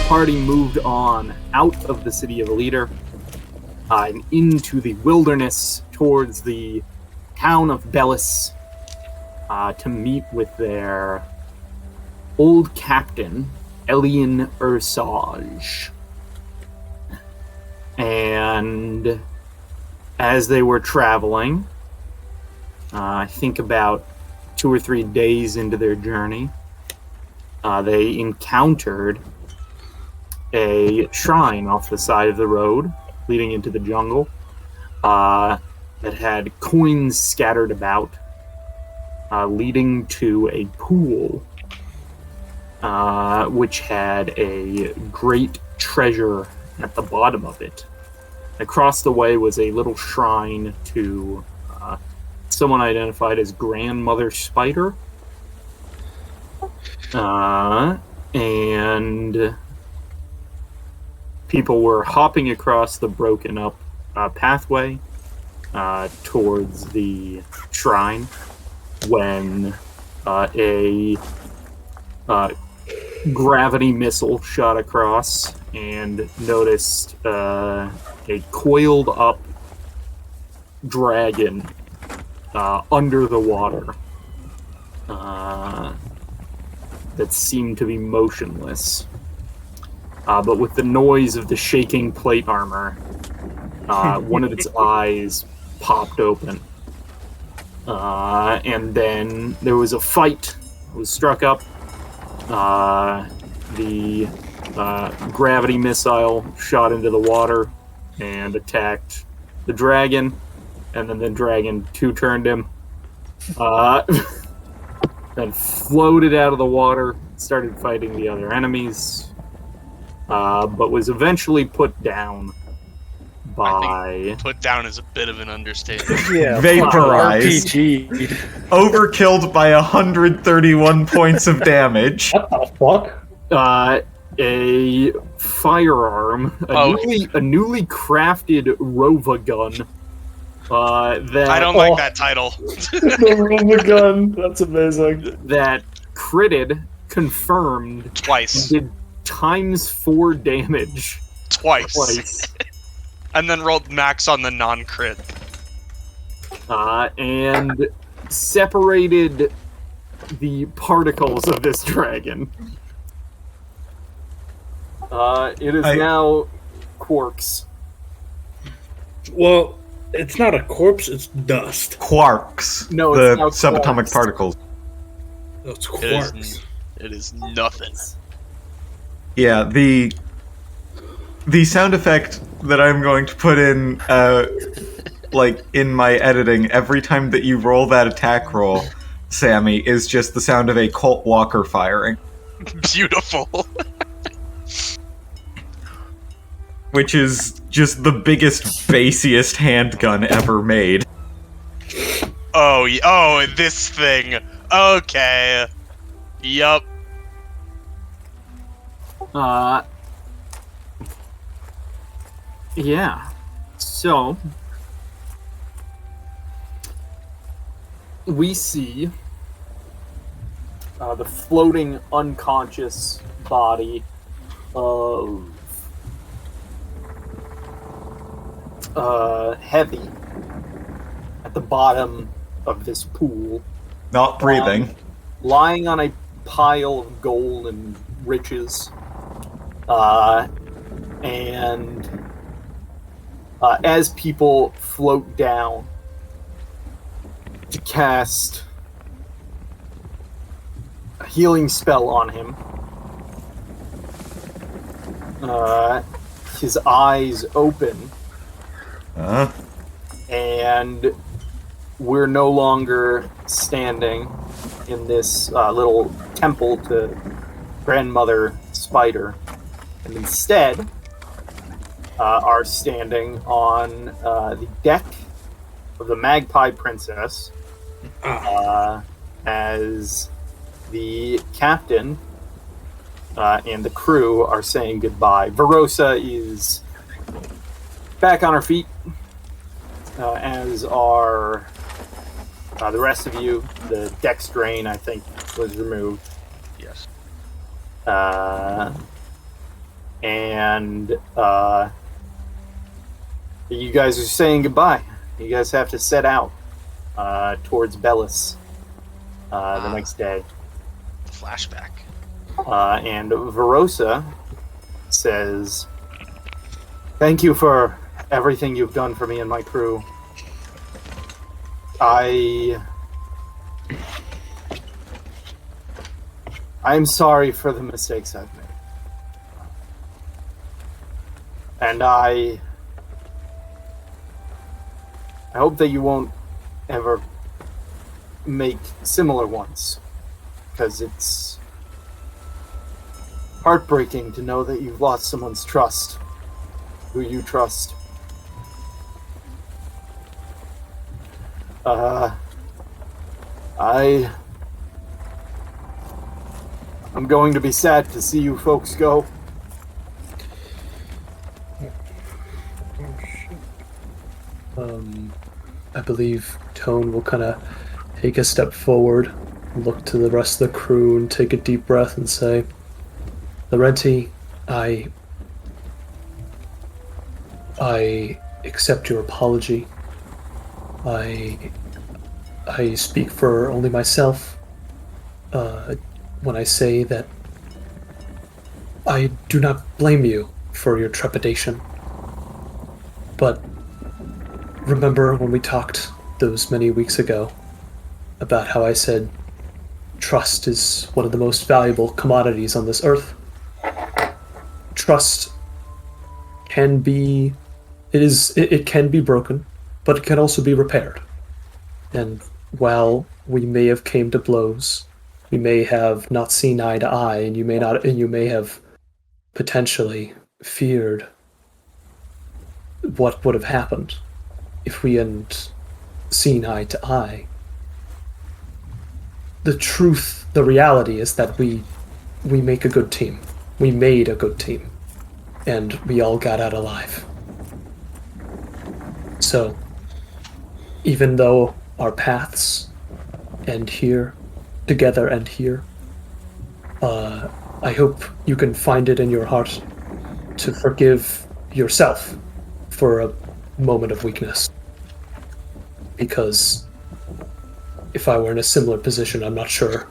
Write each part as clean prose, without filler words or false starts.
party moved on out of the city of Eliter and into the wilderness towards the town of Bellis to meet with their old captain, Elyin Ursage. And as they were traveling, I think about 2 or 3 days into their journey, they encountered a shrine off the side of the road leading into the jungle that had coins scattered about, leading to a pool which had a great treasure at the bottom of it. Across the way was a little shrine to someone identified as Grandmother Spider. And people were hopping across the broken up pathway towards the shrine when a gravity missile shot across and noticed a coiled up dragon under the water that seemed to be motionless. But with the noise of the shaking plate armor, one of its eyes popped open. And then there was a fight. It was struck up. The gravity missile shot into the water and attacked the dragon. And then the dragon two-turned him. Then floated out of the water, started fighting the other enemies. But was eventually put down by... I think put down is a bit of an understatement. Yeah, vaporized. RPG. Overkilled by 131 points of damage. What the fuck? A firearm, a newly crafted Rova gun. That I don't like that title. The Rumo gun. That's amazing. That critted, confirmed, Twice. did ×4 damage. Twice. And then rolled max on the non-crit. And separated the particles of this dragon. It is now quarks. Well, it's not a corpse, it's dust. Quarks. No, the it's now subatomic quarks. particles. No, it's quarks. It is nothing. Yeah, the sound effect that I'm going to put in, in my editing every time that you roll that attack roll, Sammy, is just the sound of a Colt Walker firing. Beautiful. Which is just the biggest, bassiest handgun ever made. Oh, this thing. Okay. Yup. Yeah. So, we see the floating unconscious body of Heavy at the bottom of this pool. Not breathing. Lying on a pile of gold and riches. And as people float down to cast a healing spell on him, his eyes open, and we're no longer standing in this little temple to Grandmother Spider, and instead are standing on the deck of the Magpie Princess as the captain and the crew are saying goodbye. Verosa is back on her feet, as are the rest of you. The deck strain, I think, was removed. Yes. and you guys are saying goodbye. You guys have to set out towards Bellis the next day. Flashback. And Verosa says, "Thank you for everything you've done for me and my crew. I'm sorry for the mistakes I've made. And I hope that you won't ever make similar ones, because it's heartbreaking to know that you've lost someone's trust, who you trust. I'm going to be sad to see you folks go." I believe Tone will kind of take a step forward, look to the rest of the crew, and take a deep breath and say, "Laurenti, I accept your apology. I speak for only myself when I say that I do not blame you for your trepidation. But remember when we talked those many weeks ago about how I said trust is one of the most valuable commodities on this earth? Trust can be, it can be broken, but it can also be repaired. And while we may have came to blows, we may have not seen eye to eye, and you may have potentially feared what would have happened if we hadn't seen eye to eye. The reality is that we make a good team. We made a good team. And we all got out alive. So, even though our paths end here, together end here, I hope you can find it in your heart to forgive yourself for a moment of weakness. Because if I were in a similar position, I'm not sure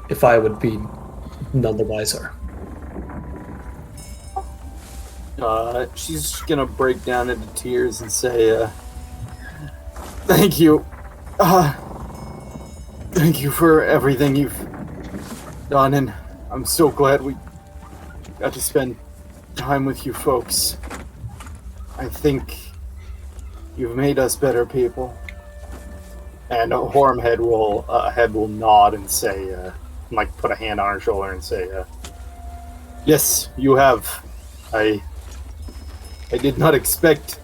if I would be none the wiser." She's gonna break down into tears and say, "Thank you. Thank you for everything you've done, and I'm so glad we got to spend time with you folks. I think you've made us better people." And Hormhead will nod and say, like, put a hand on her shoulder and say, "Yes, you have. I did not expect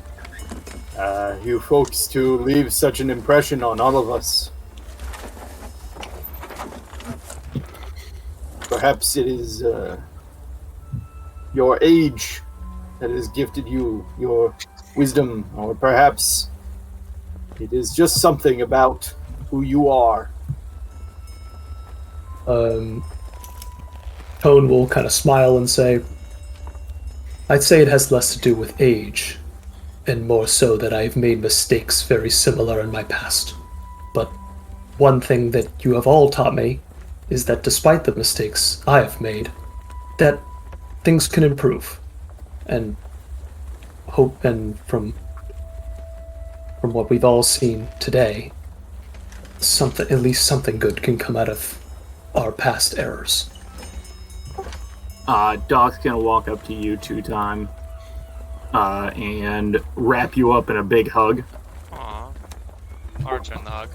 you folks to leave such an impression on all of us. Perhaps it is your age that has gifted you your wisdom, or perhaps it is just something about who you are." Tone will kind of smile and say, "I'd say it has less to do with age, and more so that I've made mistakes very similar in my past. But one thing that you have all taught me is that despite the mistakes I have made, that things can improve. And hope, and from what we've all seen today, at least something good can come out of our past errors." Doc's gonna walk up to you 2-time and wrap you up in a big hug. Aww. I'll return the hug.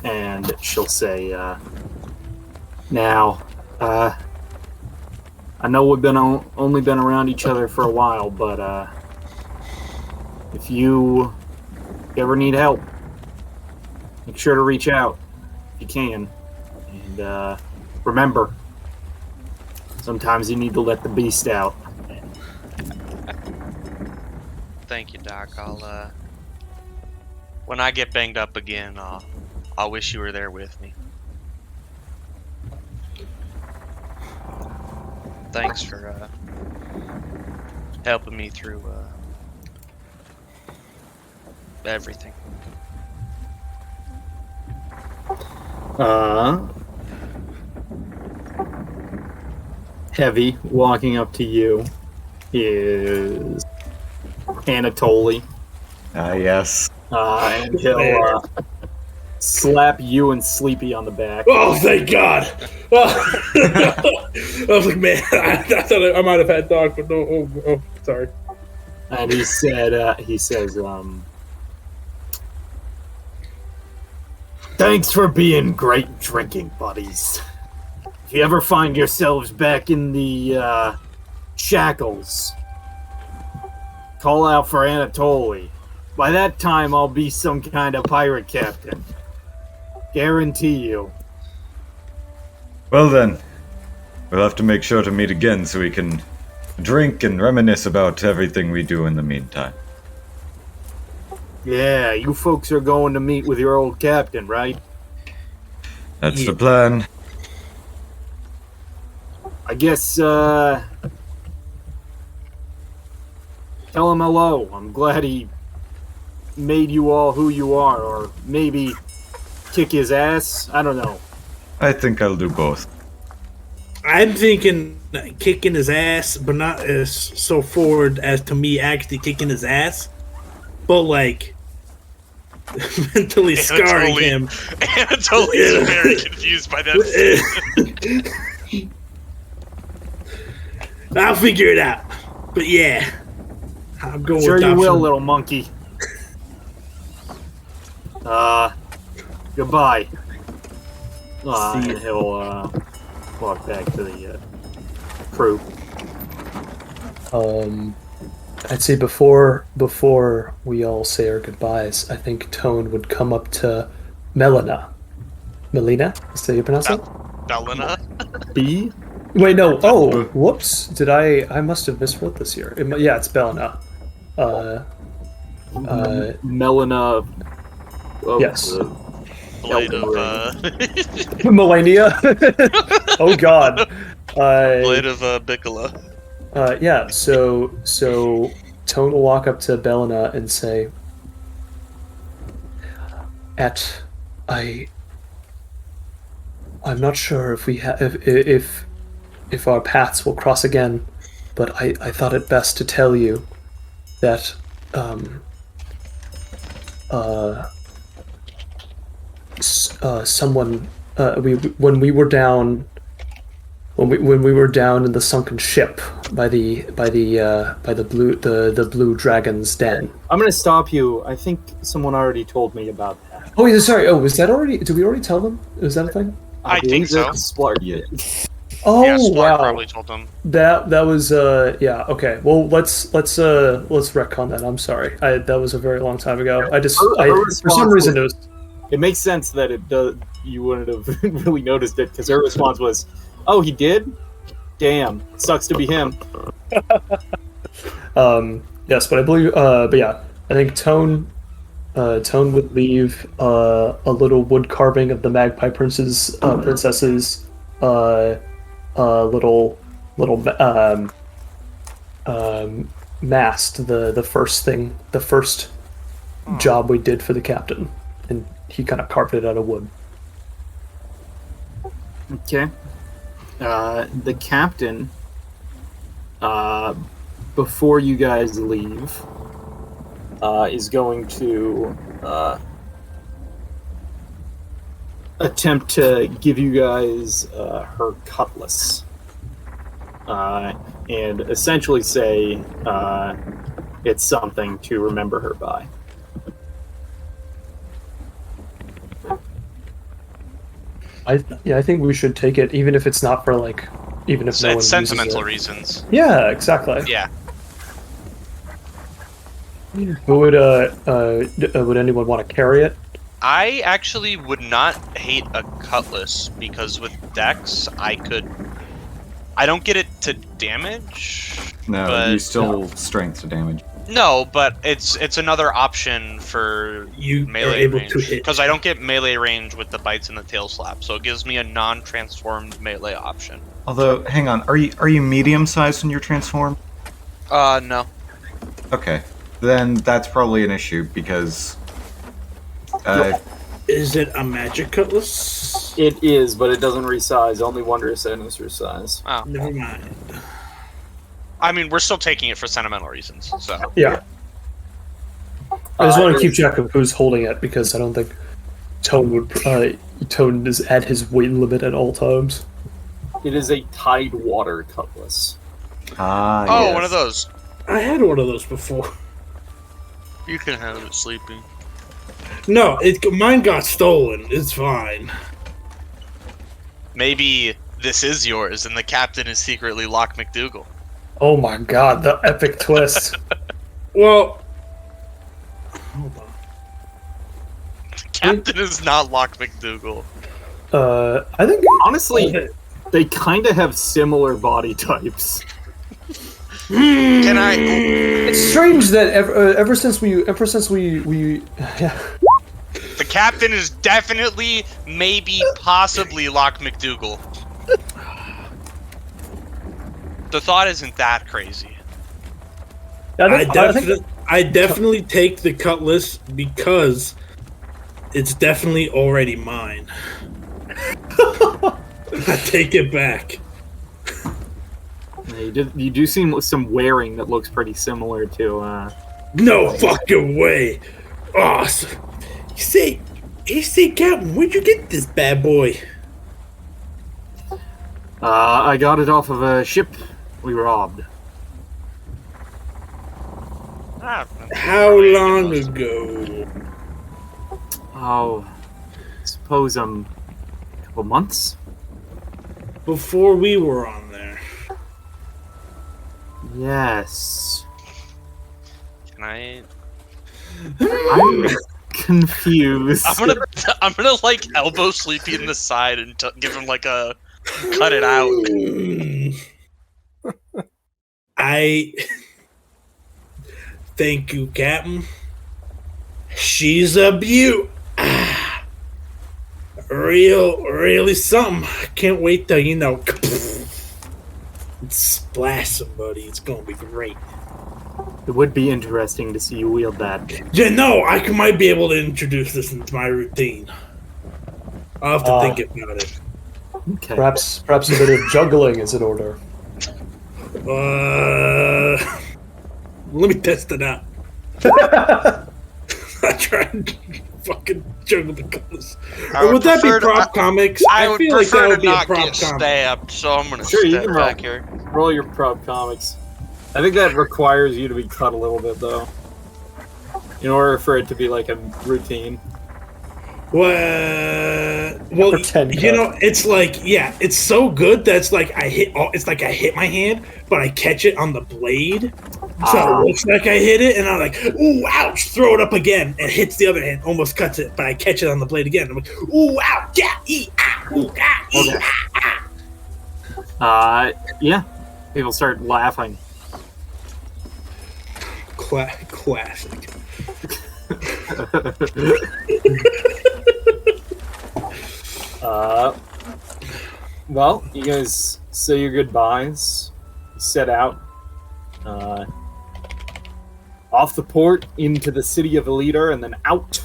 And she'll say, "Now, I know we've only been around each other for a while, but if you ever need help, make sure to reach out if you can. And remember, sometimes you need to let the beast out." Thank you, Doc. I'll when I get banged up again, I'll wish you were there with me. Thanks for helping me through everything. Heavy walking up to you is Anatoly. Yes. And he'll slap you and Sleepy on the back. Oh, thank God! I was like, man, I thought I might have had dog, but no. Oh, sorry. And he says, thanks for being great drinking buddies. If you ever find yourselves back in the shackles, call out for Anatoly. By that time, I'll be some kind of pirate captain. Guarantee you. Well then, we'll have to make sure to meet again so we can drink and reminisce about everything we do in the meantime. Yeah, you folks are going to meet with your old captain, right? That's the plan. I guess, tell him hello. I'm glad he made you all who you are, or maybe kick his ass. I don't know. I think I'll do both. I'm thinking kicking his ass, but not as so forward as to me actually kicking his ass, but like mentally scarring him. Anatoly is very confused by that. I'll figure it out. But yeah, I'm going Sure with you will, option. little monkey. Goodbye. And he'll walk back to the crew. I'd say before we all say our goodbyes, I think Tone would come up to Melina. Is that how you pronounce it? Belina? B? Wait, no. Oh, whoops. Did I must have miswrote this here. Yeah, it's Belina. Melina. Yes. Blade of, Melania. Oh God. Blade of Bicola. Yeah. So Tone will walk up to Belina and say, I'm not sure if we if our paths will cross again, but I thought it best to tell you that someone when we were down in the sunken ship by the blue dragon's den. I'm gonna stop you. I think someone already told me about that. Oh, yeah, sorry. Oh, was that already? Did we already tell them? Was that a thing? I think believe so. that Splark did. Oh, Yeah, Splark wow. probably told them. That was yeah, okay. Well, let's retcon that. I'm sorry. That was a very long time ago. Her For some response reason was- it was It makes sense that it does. You wouldn't have really noticed it because her response was, "Oh, he did? Damn, sucks to be him." yes, but I believe but yeah, I think Tone would leave a little wood carving of the Magpie princess's little mast, the first job we did for the captain, and he kind of carved it out of wood. Okay. The captain, before you guys leave, is going to attempt to give you guys her cutlass. And essentially say it's something to remember her by. I think we should take it, even if it's not for even if So no one it's uses sentimental it. reasons. Yeah, exactly. Yeah. Would anyone want to carry it? I actually would not hate a cutlass because with Dex, I don't get it to damage. No, But- you still strength to damage. No, but it's another option for You are melee able range to hit. because I don't get melee range with the bites and the tail slap, so it gives me a non-transformed melee option. Although, hang on, are you medium sized when you're transformed? No. Okay, then that's probably an issue because. Is it a magic cutlass? It is, but it doesn't resize. Only Wondrous items resize. Oh. Never mind. I mean, we're still taking it for sentimental reasons, so. Yeah. I just want to it keep is- track of who's holding it because I don't think Tone is at his weight limit at all times. It is a Tide Water Cutlass. Ah, Oh, yes. one of those. I had one of those before. You can have it, Sleepy. No, mine got stolen. It's fine. Maybe this is yours, and the captain is secretly Lock McDougal. Oh my god, the epic twist. Well, hold on. Captain is not Lock McDougal. I think Honestly, they kind of have similar body types. Can I? it's strange that ever since we yeah. The captain is definitely, maybe, possibly Lock McDougal. The thought isn't that crazy. I definitely take the cutlass because it's definitely already mine. I take it back. You do see some wearing that looks pretty similar to. No fucking way. Awesome. You say, Captain, where'd you get this bad boy? I got it off of a ship we robbed. How long ago? Oh, I suppose a couple months. Before we were on there. Yes. Can I? I'm confused. I'm gonna like elbow Sleepy in the side and give him like a cut it out. I thank you, Captain. She's a beaut. Really something. I can't wait till splash somebody. It's gonna be great. It would be interesting to see you wield that. Yeah, no, might be able to introduce this into my routine. I'll have to think about it. Okay. Perhaps a bit of juggling is in order. Let me test it out. I tried to fucking juggle the cutlass. Or would that be prop comics? I would feel like that prefer would to be a not prop get comic. stabbed, so I'm gonna Sure, you step can back here. Roll your prop comics. I think that requires you to be cut a little bit, though, in order for it to be like a routine. Well, Pretend you cut. know, it's like, yeah, it's so good that's like I hit my hand, but I catch it on the blade, so it looks like I hit it, and I'm like, ooh, ouch! Throw it up again, and hits the other hand, almost cuts it, but I catch it on the blade again. I'm like, ooh, ouch! Yeah, ooh, Yeah. People start laughing. Classic. Well, you guys say your goodbyes, set out, off the port into the city of Elidar, and then out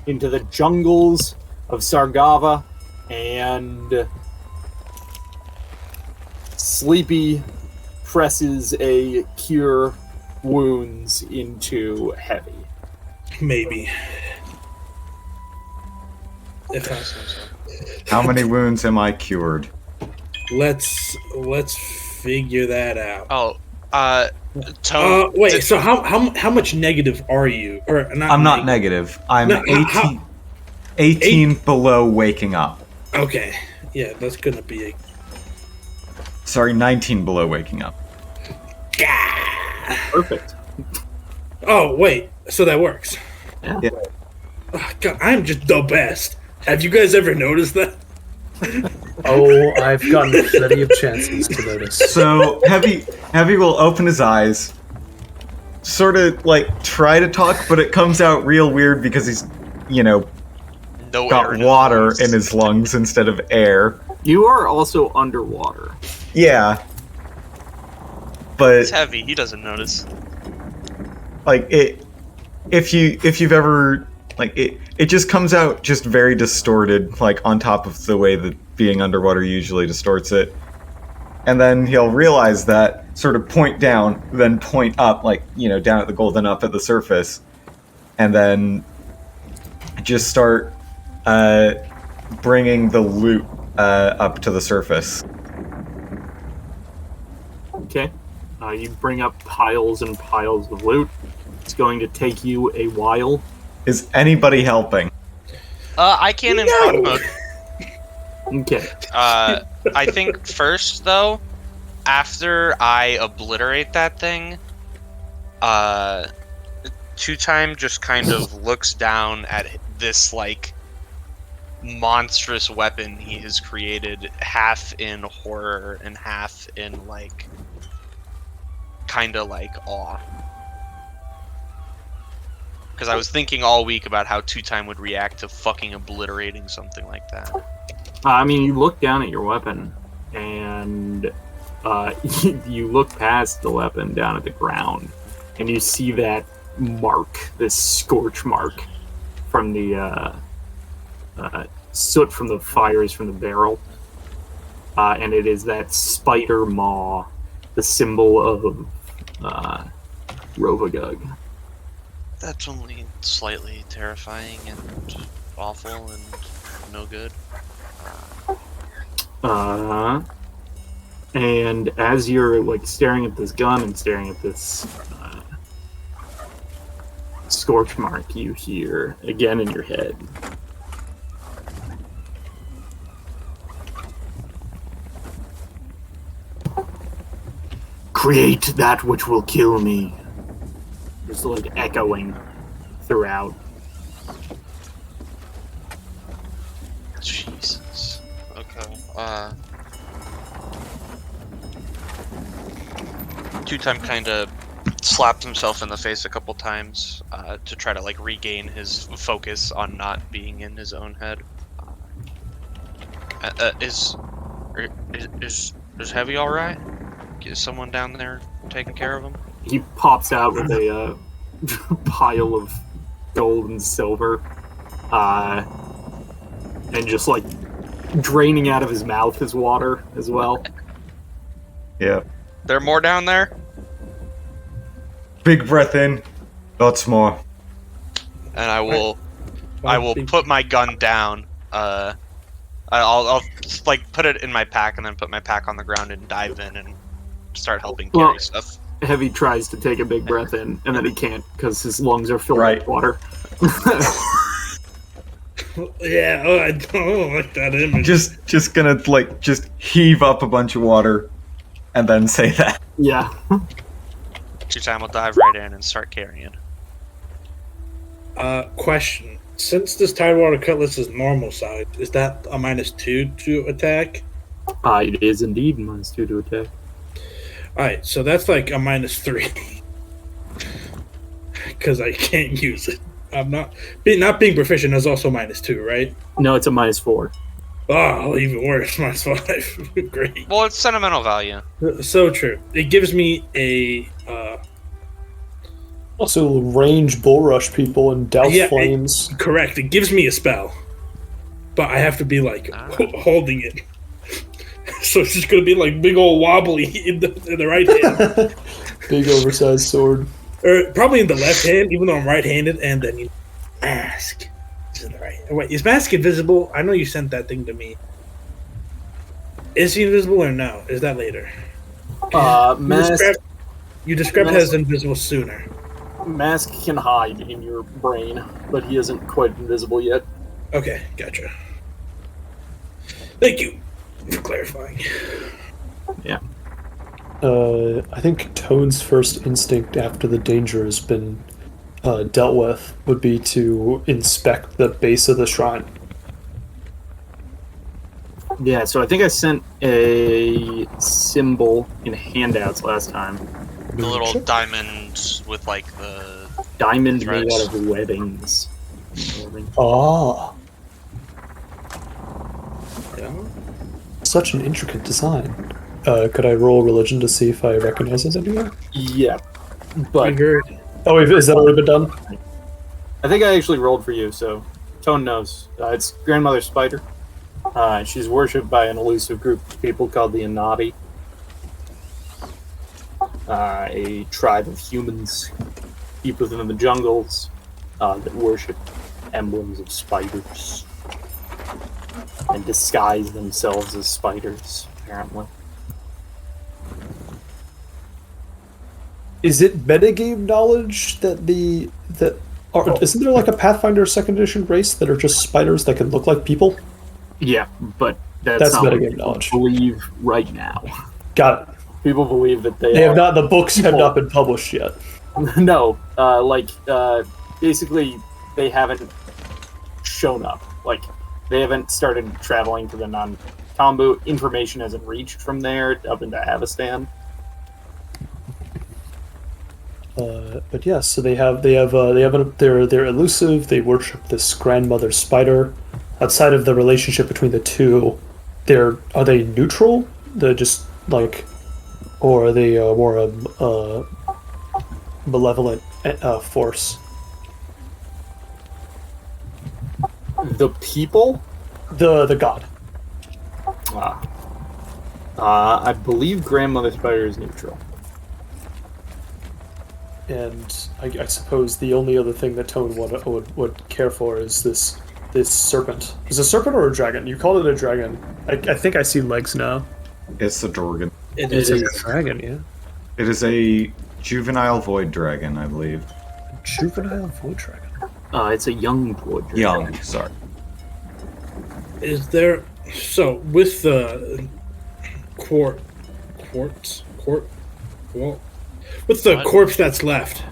into the jungles of Sargava, and Sleepy presses a cure wounds into Heavy. Maybe. If How many wounds am I cured? let's figure that out. Oh, Tone. Wait. So how much negative are you? Or not? I'm not negative. I'm No, 18, 18 below waking up. Okay. Yeah, that's gonna be a. Sorry, 19 below waking up. Perfect. Oh wait, so that works. Yeah. Yeah. Oh, God, I'm just the best. Have you guys ever noticed that? Oh, I've gotten plenty of chances to notice. So Heavy will open his eyes, sort of like try to talk, but it comes out real weird because he's, No air got in his water lungs. in his lungs instead of air. You are also underwater. Yeah. but It's heavy. He doesn't notice. like if you've ever like it just comes out just very distorted, like on top of the way that being underwater usually distorts it. And then he'll realize that, sort of point down, then point up, like, down at the golden up at the surface, and then just start bringing the loot up to the surface. Okay. You bring up piles and piles of loot. It's going to take you a while. Is anybody helping? I can in front mode. Okay. I think first, though, after I obliterate that thing, Two-Time just kind of looks down at this, like, monstrous weapon he has created, half in horror and half in, like, kind of like awe. Because I was thinking all week about how Two-Time would react to fucking obliterating something like that. I mean, you look down at your weapon, and you look past the weapon down at the ground, and you see that mark, this scorch mark from the soot from the fires from the barrel. And it is that spider maw, the symbol of Robodragon. That's only slightly terrifying and awful and no good. And as you're like staring at this gun and staring at this scorch mark, you hear again in your head, "Create that which will kill me." Just like echoing throughout. Jesus. Okay. Two-Time kind of slapped himself in the face a couple times to try to like regain his focus on not being in his own head. Is Heavy all right? Is someone down there taking care of him? He pops out with a pile of gold and silver, and just like draining out of his mouth is water as well. Yeah. There are more down there? Big breath in, lots more. And I will put my gun down. I'll like put it in my pack and then put my pack on the ground and dive in and start helping carry stuff. Heavy tries to take a big breath in, and then he can't because his lungs are filled with water. Yeah, I don't like that image. Just gonna like just heave up a bunch of water, and then say that. Yeah. Two-Time will dive right in and start carrying. Question. Since this Tidewater Cutlass is normal size, is that a -2 to attack? It is indeed -2 to attack. Alright, so that's like a -3. Because I can't use it. I'm not being proficient is also -2, right? No, it's a -4. Oh, even worse, -5. Great. Well, it's sentimental value. So true. It gives me a Also, range bull rush people and douse flames. correct. It gives me a spell, but I have to be like holding it. So it's just gonna be like big old wobbly in the right hand, Big oversized sword. or probably in the left hand, even though I'm right-handed. And then mask is in the right. Wait, is mask invisible? I know you sent that thing to me. Is he invisible or no? Is that later? Mask. You described it as invisible sooner. Mask can hide in your brain, but he isn't quite invisible yet. Okay, gotcha. Thank you for clarifying. Yeah. I think Tone's first instinct after the danger has been dealt with would be to inspect the base of the shrine. Yeah, so I think I sent a symbol in handouts last time. The little diamond with like the Diamond made threads. out of webbings. Ah, Yeah. such an intricate design. Could I roll religion to see if I recognize it anywhere? Yeah, but Oh, wait, is that already been done? I think I actually rolled for you, so Tone knows. It's Grandmother Spider. She's worshipped by an elusive group of people called the Anati. A tribe of humans deep within the jungles that worship emblems of spiders and disguise themselves as spiders, apparently. Is it metagame knowledge that isn't there like a Pathfinder second edition race that are just spiders that can look like people? Yeah, but that's That's not what metagame people knowledge. believe right now. Got it. People believe that they They have are not. The books have people. not been published yet. No, basically, they haven't shown up. Like, they haven't started traveling to the non-Kambu. Information hasn't reached from there up into Avestan. But yes, so they're elusive. They worship this grandmother spider. Outside of the relationship between the two, are they neutral? They're just like, or are they more a malevolent force? The people? The god. I believe Grandmother Spider is neutral. And I suppose the only other thing that Tone would care for is this serpent. Is it a serpent or a dragon? You called it a dragon. I think I see legs now. It's a dragon. It's a dragon, yeah. It is a juvenile void dragon, I believe. A juvenile void dragon. It's a young void dragon. Young, sorry. Is there with the what's the What? corpse that's left?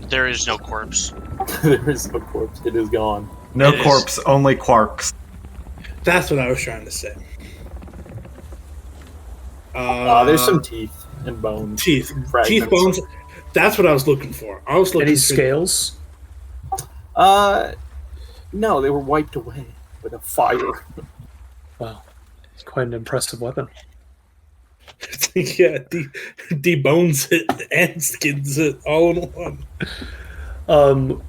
There is no corpse. There is no corpse. It is gone. No It is. corpse, only quarks. That's what I was trying to say. There's some teeth and bones. teeth, fragments. bones. That's what I was looking for. I was looking Any for scales? No, they were wiped away with a fire. Wow, it's quite an impressive weapon. yeah, debones it and skins it all in one.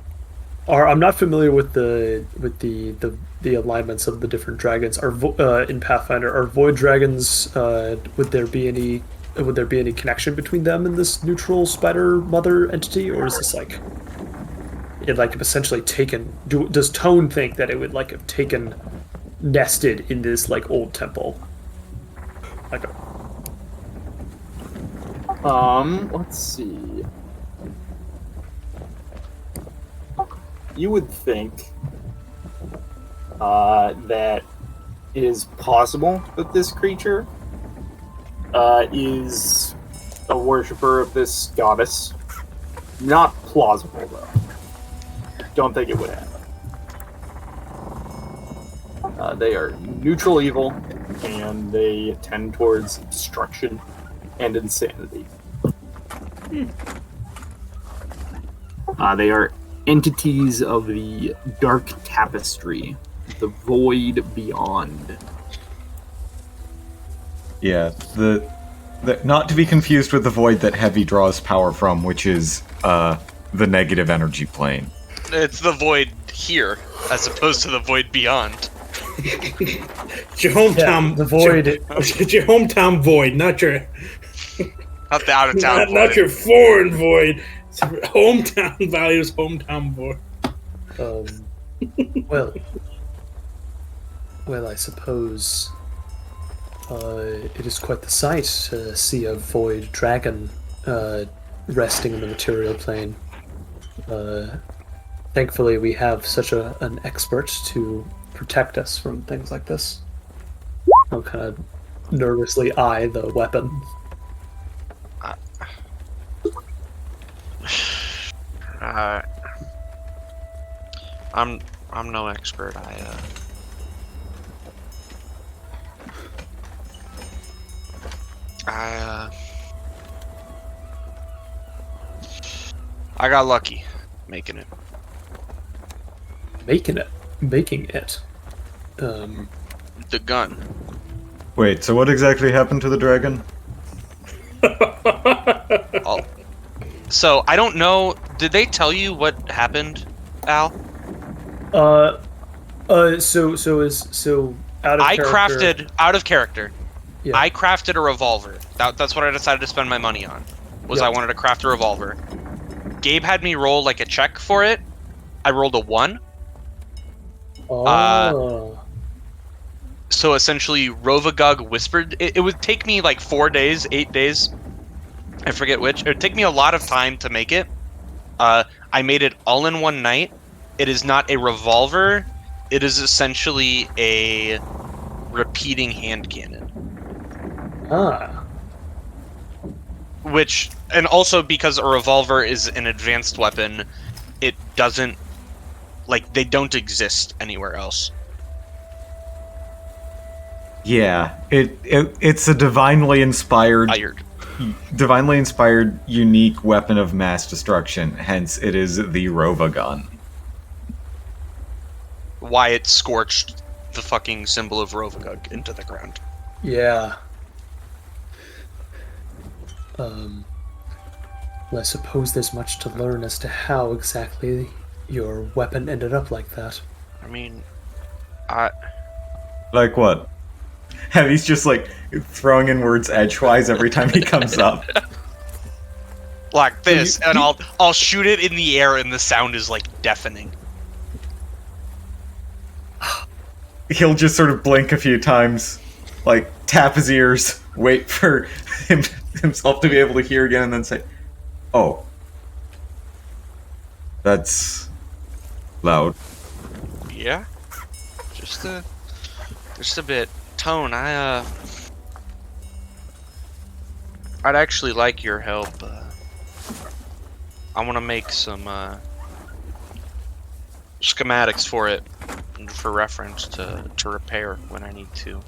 I'm not familiar with the alignments of the different dragons. In Pathfinder, are void dragons? Would there be any connection between them and this neutral spider mother entity, or is this like it like essentially taken? Does Tone think that it would like have taken nested in this like old temple? Like Let's see. You would think that it is possible that this creature is a worshiper of this goddess. Not plausible, though. Don't think it would happen. They are neutral evil, and they tend towards destruction and insanity. They are entities of the dark tapestry, the void beyond. Yeah, the not to be confused with the void that Heavy draws power from, which is the negative energy plane. It's the void here, as opposed to the void beyond. It's your hometown. the void. It's your hometown void, not your Not the out of town void. not your foreign void. It's your hometown values hometown void. Well, I suppose it is quite the sight to see a void dragon resting in the material plane. Thankfully, we have such an expert to protect us from things like this. I'll kind of nervously eye the weapon. I'm no expert. I got lucky making it. Making it. The gun. Wait, so what exactly happened to the dragon? Oh. So I don't know. Did they tell you what happened, Al? So out of I character. crafted out of character. Yeah. I crafted a revolver. That's what I decided to spend my money on. Was Yep. I wanted to craft a revolver. Gabe had me roll like a check for it. I rolled a 1. Oh. So essentially, Robodragon whispered. It would take me like 4 days, 8 days. I forget which. It would take me a lot of time to make it. I made it all in one night. It is not a revolver. It is essentially a repeating hand cannon. Ah. Which, and also because a revolver is an advanced weapon, it doesn't, like, they don't exist anywhere else. Yeah, it's a divinely inspired, unique weapon of mass destruction. Hence, it is the Robogun. Why it scorched the fucking symbol of Robodragon into the ground. Yeah. Well, I suppose there's much to learn as to how exactly your weapon ended up like that. I mean, Like what? Heavy's just like throwing in words edgewise every time he comes up. like this, and I'll shoot it in the air, and the sound is like deafening. He'll just sort of blink a few times, like tap his ears, wait for himself to be able to hear again, and then say, "Oh, that's loud." Yeah, just a bit. Tone, I'd actually like your help. I want to make some schematics for it, for reference to repair when I need to.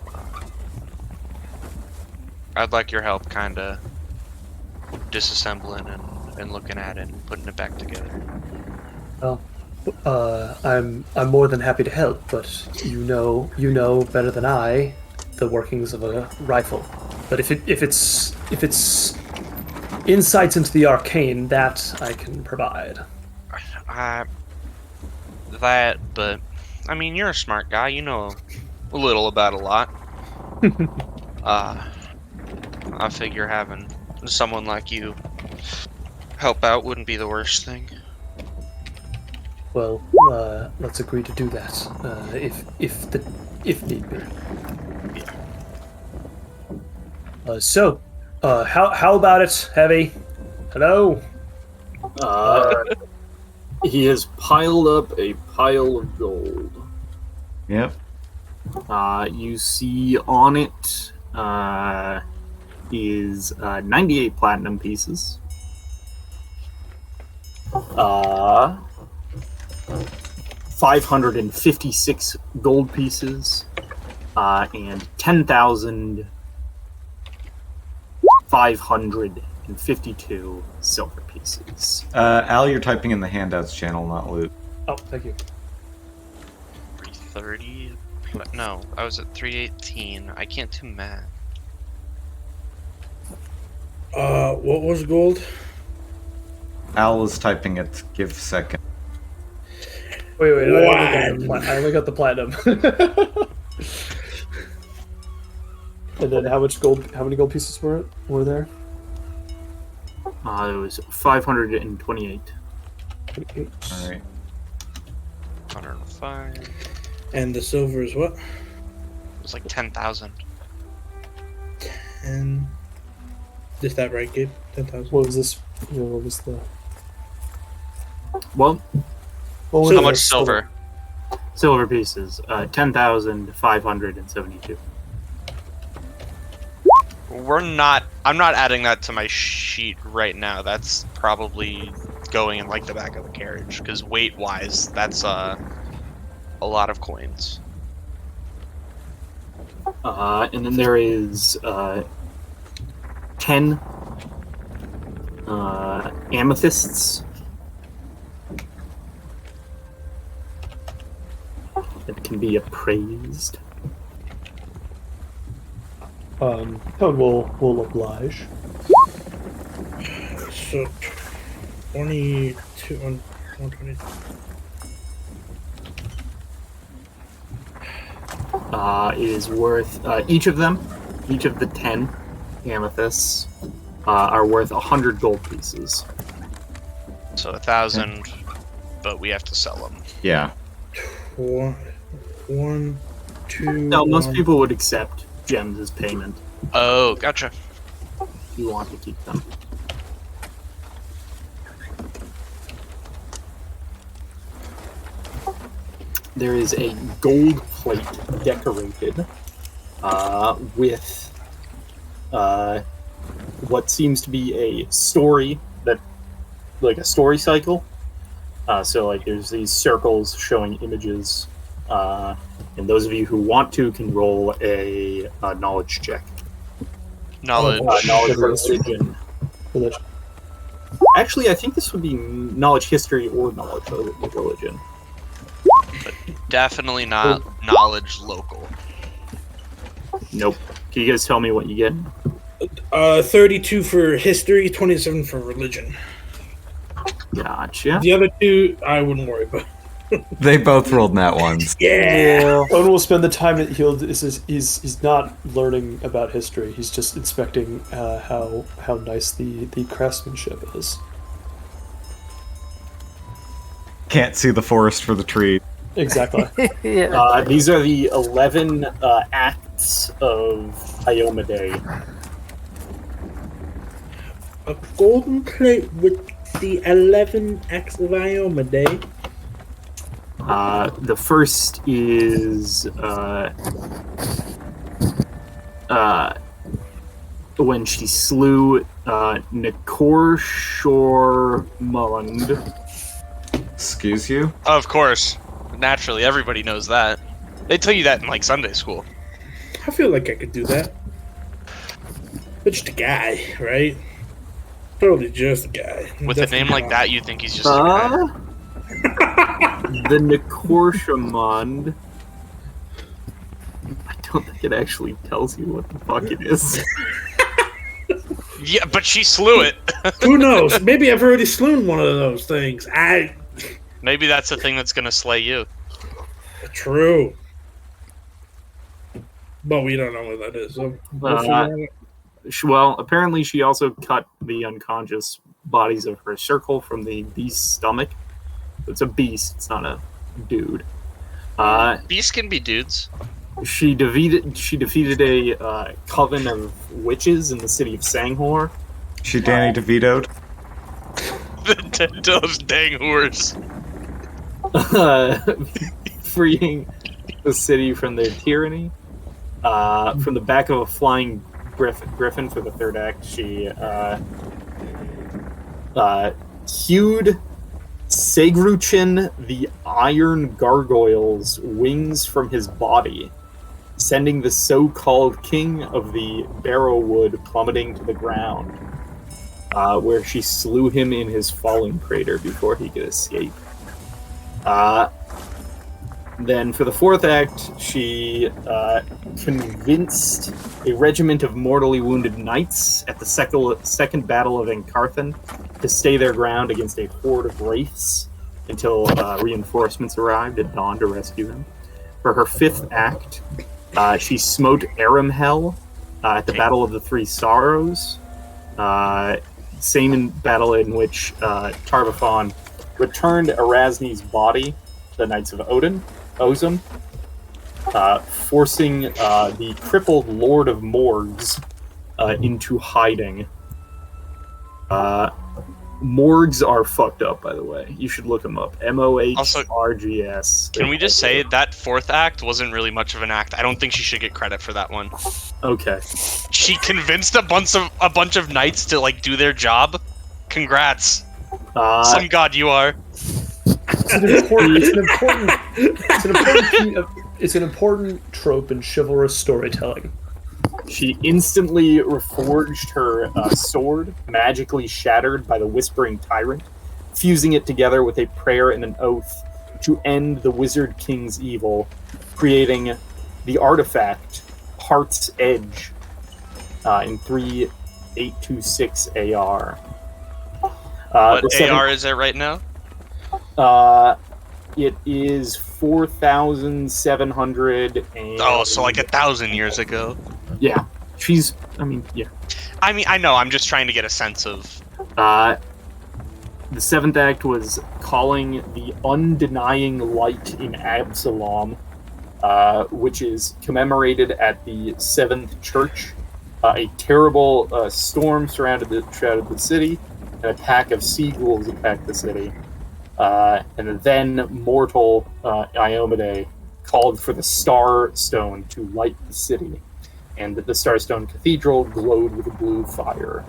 I'd like your help, kind of disassembling and looking at it and putting it back together. Well, I'm more than happy to help, but you know better than I the workings of a rifle. But if it's insights into the arcane, that I can provide. But I mean, you're a smart guy. You know a little about a lot. I figure having someone like you help out wouldn't be the worst thing. Well, let's agree to do that, if need be. How about it, Heavy? Hello. He has piled up a pile of gold. Yep. You see on it is 98 platinum pieces. 556 gold pieces, and 10,552 silver pieces. Al, you're typing in the handouts channel, not loot. Oh, thank you. 330? No, I was at 318. I can't do math. What was gold? Al is typing it. Give a second. Wait, I only got the platinum. And then how many gold pieces were there? It was 528. All right. 105. And the silver is what? It was like 10,000. And is that right, Gabe? 10,000. What was this? What was the? Well, What was How the much silver? silver pieces, 10,572. I'm not adding that to my sheet right now. That's probably going in like the back of the carriage, because weight-wise, that's a lot of coins. And then there is 10 amethysts that can be appraised. Toad will oblige. So 22 on 120. It is worth each of the 10 amethysts are worth 100 gold pieces. So 1,000, but we have to sell them. Yeah. 1, 2. No, most people would accept gems as payment Oh, gotcha. if you want to keep them. There is a gold plate decorated with what seems to be a story like a story cycle. So like there's these circles showing images, and those of you who want to can roll a knowledge check. Knowledge. Knowledge for religion. Religion. Actually, I think this would be knowledge history or knowledge of religion. Definitely not knowledge local. Nope. Can you guys tell me what you get? 32 for history, 27 for religion. Gotcha. The other two, I wouldn't worry about. They both rolled nat ones. Yeah. Owen will spend the time that he's not learning about history. He's just inspecting how nice the craftsmanship is. Can't see the forest for the tree. Exactly. These are the 11 acts of Iomade. A golden plate with the 11 acts of Iomade. The first is when she slew Nikorshormund. Excuse you? Of course. Naturally, everybody knows that. They tell you that in, like, Sunday school. I feel like I could do that. But just a guy, right? Totally just a guy. With a name like that, you think he's just a guy. The Nikorshormund. I don't think it actually tells you what the fuck it is. Yeah, but she slew it. Who knows? Maybe I've already slewn one of those things. Maybe that's the thing that's gonna slay you. True. But we don't know what that is. So we'll figure it out. Well, apparently she also cut the unconscious bodies of her circle from the beast's stomach. It's a beast, it's not a dude. Beasts can be dudes. She defeated a coven of witches in the city of Sanghor. She Danny DeVito'd. Those dang whores. Freeing the city from their tyranny. From the back of a flying griffin for the third act, she hewed Segruchin the Iron Gargoyle's wings from his body, sending the so-called king of the Barrowwood plummeting to the ground, where she slew him in his falling crater before he could escape. Then for the fourth act, she convinced a regiment of mortally wounded knights at the second battle of Encarthen to stay their ground against a horde of wraiths until reinforcements arrived at dawn to rescue them. For her fifth act, she smote Aramhel at the Battle of the Three Sorrows, same battle in which Tarbathon returned Erasni's body to the Knights of Ozum, forcing the crippled Lord of Morgs into hiding. Morgs are fucked up, by the way. You should look them up. MOHRGS. Can we just say that fourth act wasn't really much of an act? I don't think she should get credit for that one. Okay. She convinced a bunch of knights to like do their job. Congrats. Some god you are. It's an important trope in chivalrous storytelling. She instantly reforged her sword, magically shattered by the Whispering Tyrant, fusing it together with a prayer and an oath to end the Wizard King's evil, creating the artifact Heart's Edge, in 3826 AR. What the seventh- AR is it right now? It is 4,700. Oh, so like 1,000 years ago. Yeah, she's. I mean, yeah. I mean, I know. I'm just trying to get a sense of. The seventh act was calling the undenying light in Absalom, which is commemorated at the Seventh Church. A terrible storm shrouded the city. An attack of sea ghouls attacked the city. And then mortal Iomade called for the Star Stone to light the city. And the Starstone Cathedral glowed with a blue fire.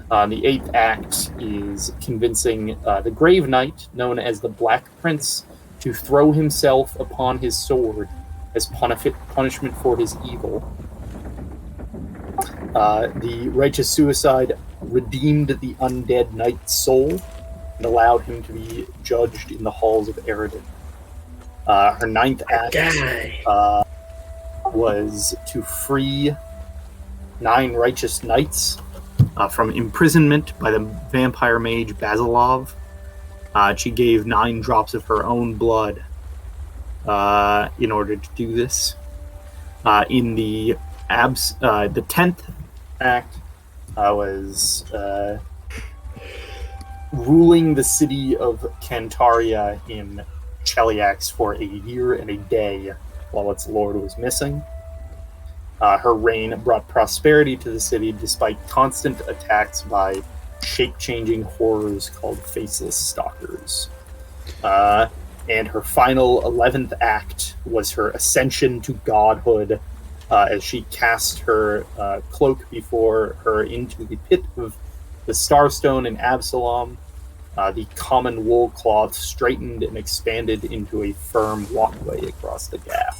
The eighth act is convincing the Grave Knight, known as the Black Prince, to throw himself upon his sword as punishment for his evil. The Righteous Suicide redeemed the undead knight's soul and allowed him to be judged in the halls of Eridan. Her ninth act was to free 9 righteous knights from imprisonment by the vampire mage Basilov. She gave 9 drops of her own blood in order to do this. In the 10th act was ruling the city of Cantaria in Cheliax for a year and a day while its lord was missing. Her reign brought prosperity to the city despite constant attacks by shape-changing horrors called Faceless Stalkers. And her final 11th act was her ascension to godhood as she cast her cloak before her into the pit of the Starstone in Absalom. The common wool cloth straightened and expanded into a firm walkway across the gap,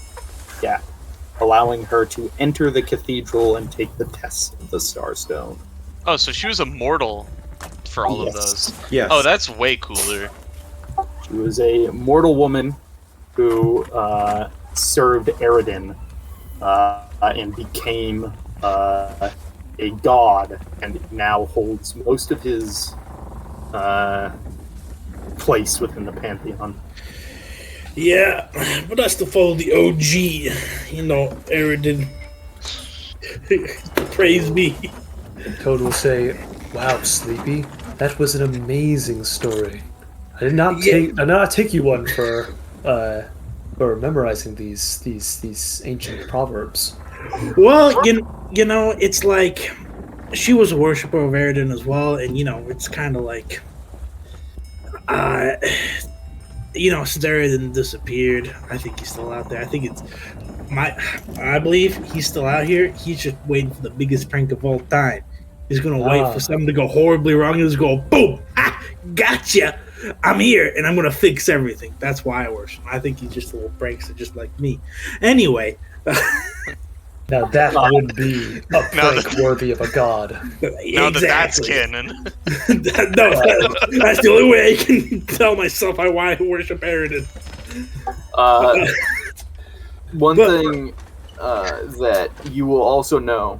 allowing her to enter the cathedral and take the test of the Starstone. Oh, so she was immortal for all of those. Yes. Oh, that's way cooler. She was a mortal woman who served Eridan and became a god, and now holds most of his place within the pantheon. Yeah, but I still follow the OG, Eridan. Praise me. Toad will say, "Wow, Sleepy, that was an amazing story. I did not take you one for memorizing these ancient proverbs." Well, it's like she was a worshiper of Eridan as well, and it's kind of like, since Eridan disappeared, I think he's still out there. I believe he's still out here. He's just waiting for the biggest prank of all time. He's gonna wait for something to go horribly wrong and just go boom, gotcha. I'm here and I'm gonna fix everything. That's why I worship him. I think he's just a little prankster, just like me. Anyway. Now that would be a prank worthy of a god. Now that's canon. That's the only way I can tell myself why I worship Eridan. One thing that you will also know,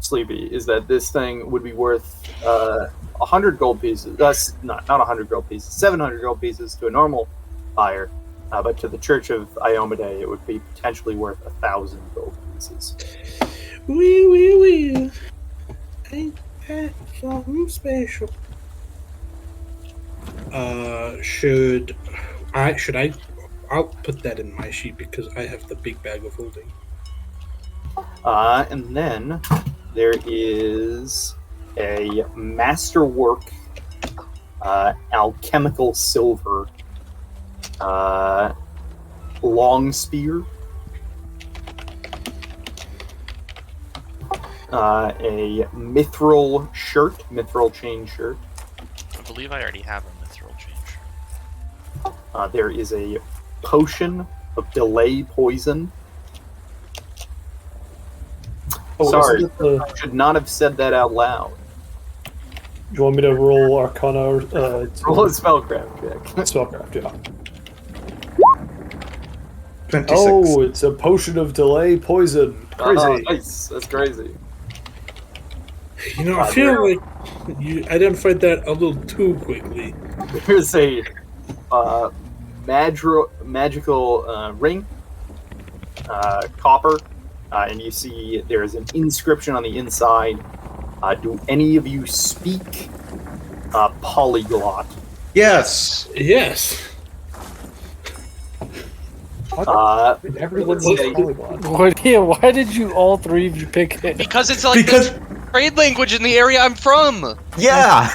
Sleepy, is that this thing would be worth 100 gold pieces. Not 100 gold pieces, 700 gold pieces to a normal buyer. But to the Church of Iomade, it would be potentially worth 1,000 gold pieces. Wee. Ain't that something special? Should I? I'll put that in my sheet because I have the big bag of holding. And then there is a masterwork alchemical silver long spear, a mithril chain shirt. I believe I already have a mithril chain shirt. There is a potion of delay poison. Sorry, I should not have said that out loud. You want me to roll Arcana? Roll a spellcraft check. Spellcraft, yeah. 26. Oh, it's a potion of delay poison. Crazy. Nice. That's crazy. I feel like you identified that a little too quickly. There's a magical ring, copper, and you see there's an inscription on the inside. Do any of you speak polyglot? Yes. Yes. Everyone's Why did you all three of you pick it? Because it's like Because the trade language in the area I'm from. yeah.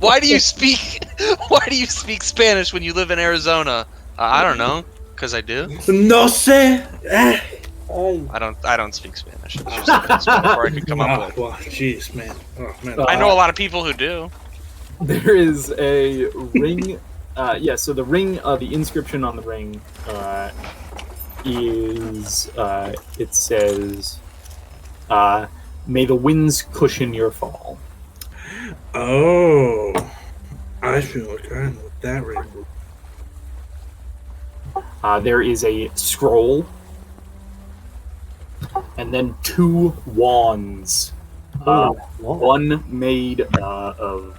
Why do you speak? Why do you speak Spanish when you live in Arizona? I don't know. Because I do. No sé. I don't speak Spanish. It's just that's before I could come up with. Well, jeez, man. Oh, man. I know a lot of people who do. There is a ring. So the ring, the inscription on the ring is, it says, may the winds cushion your fall. Oh. I feel like I know what that ring was. There is a scroll, and then 2 wands. One made of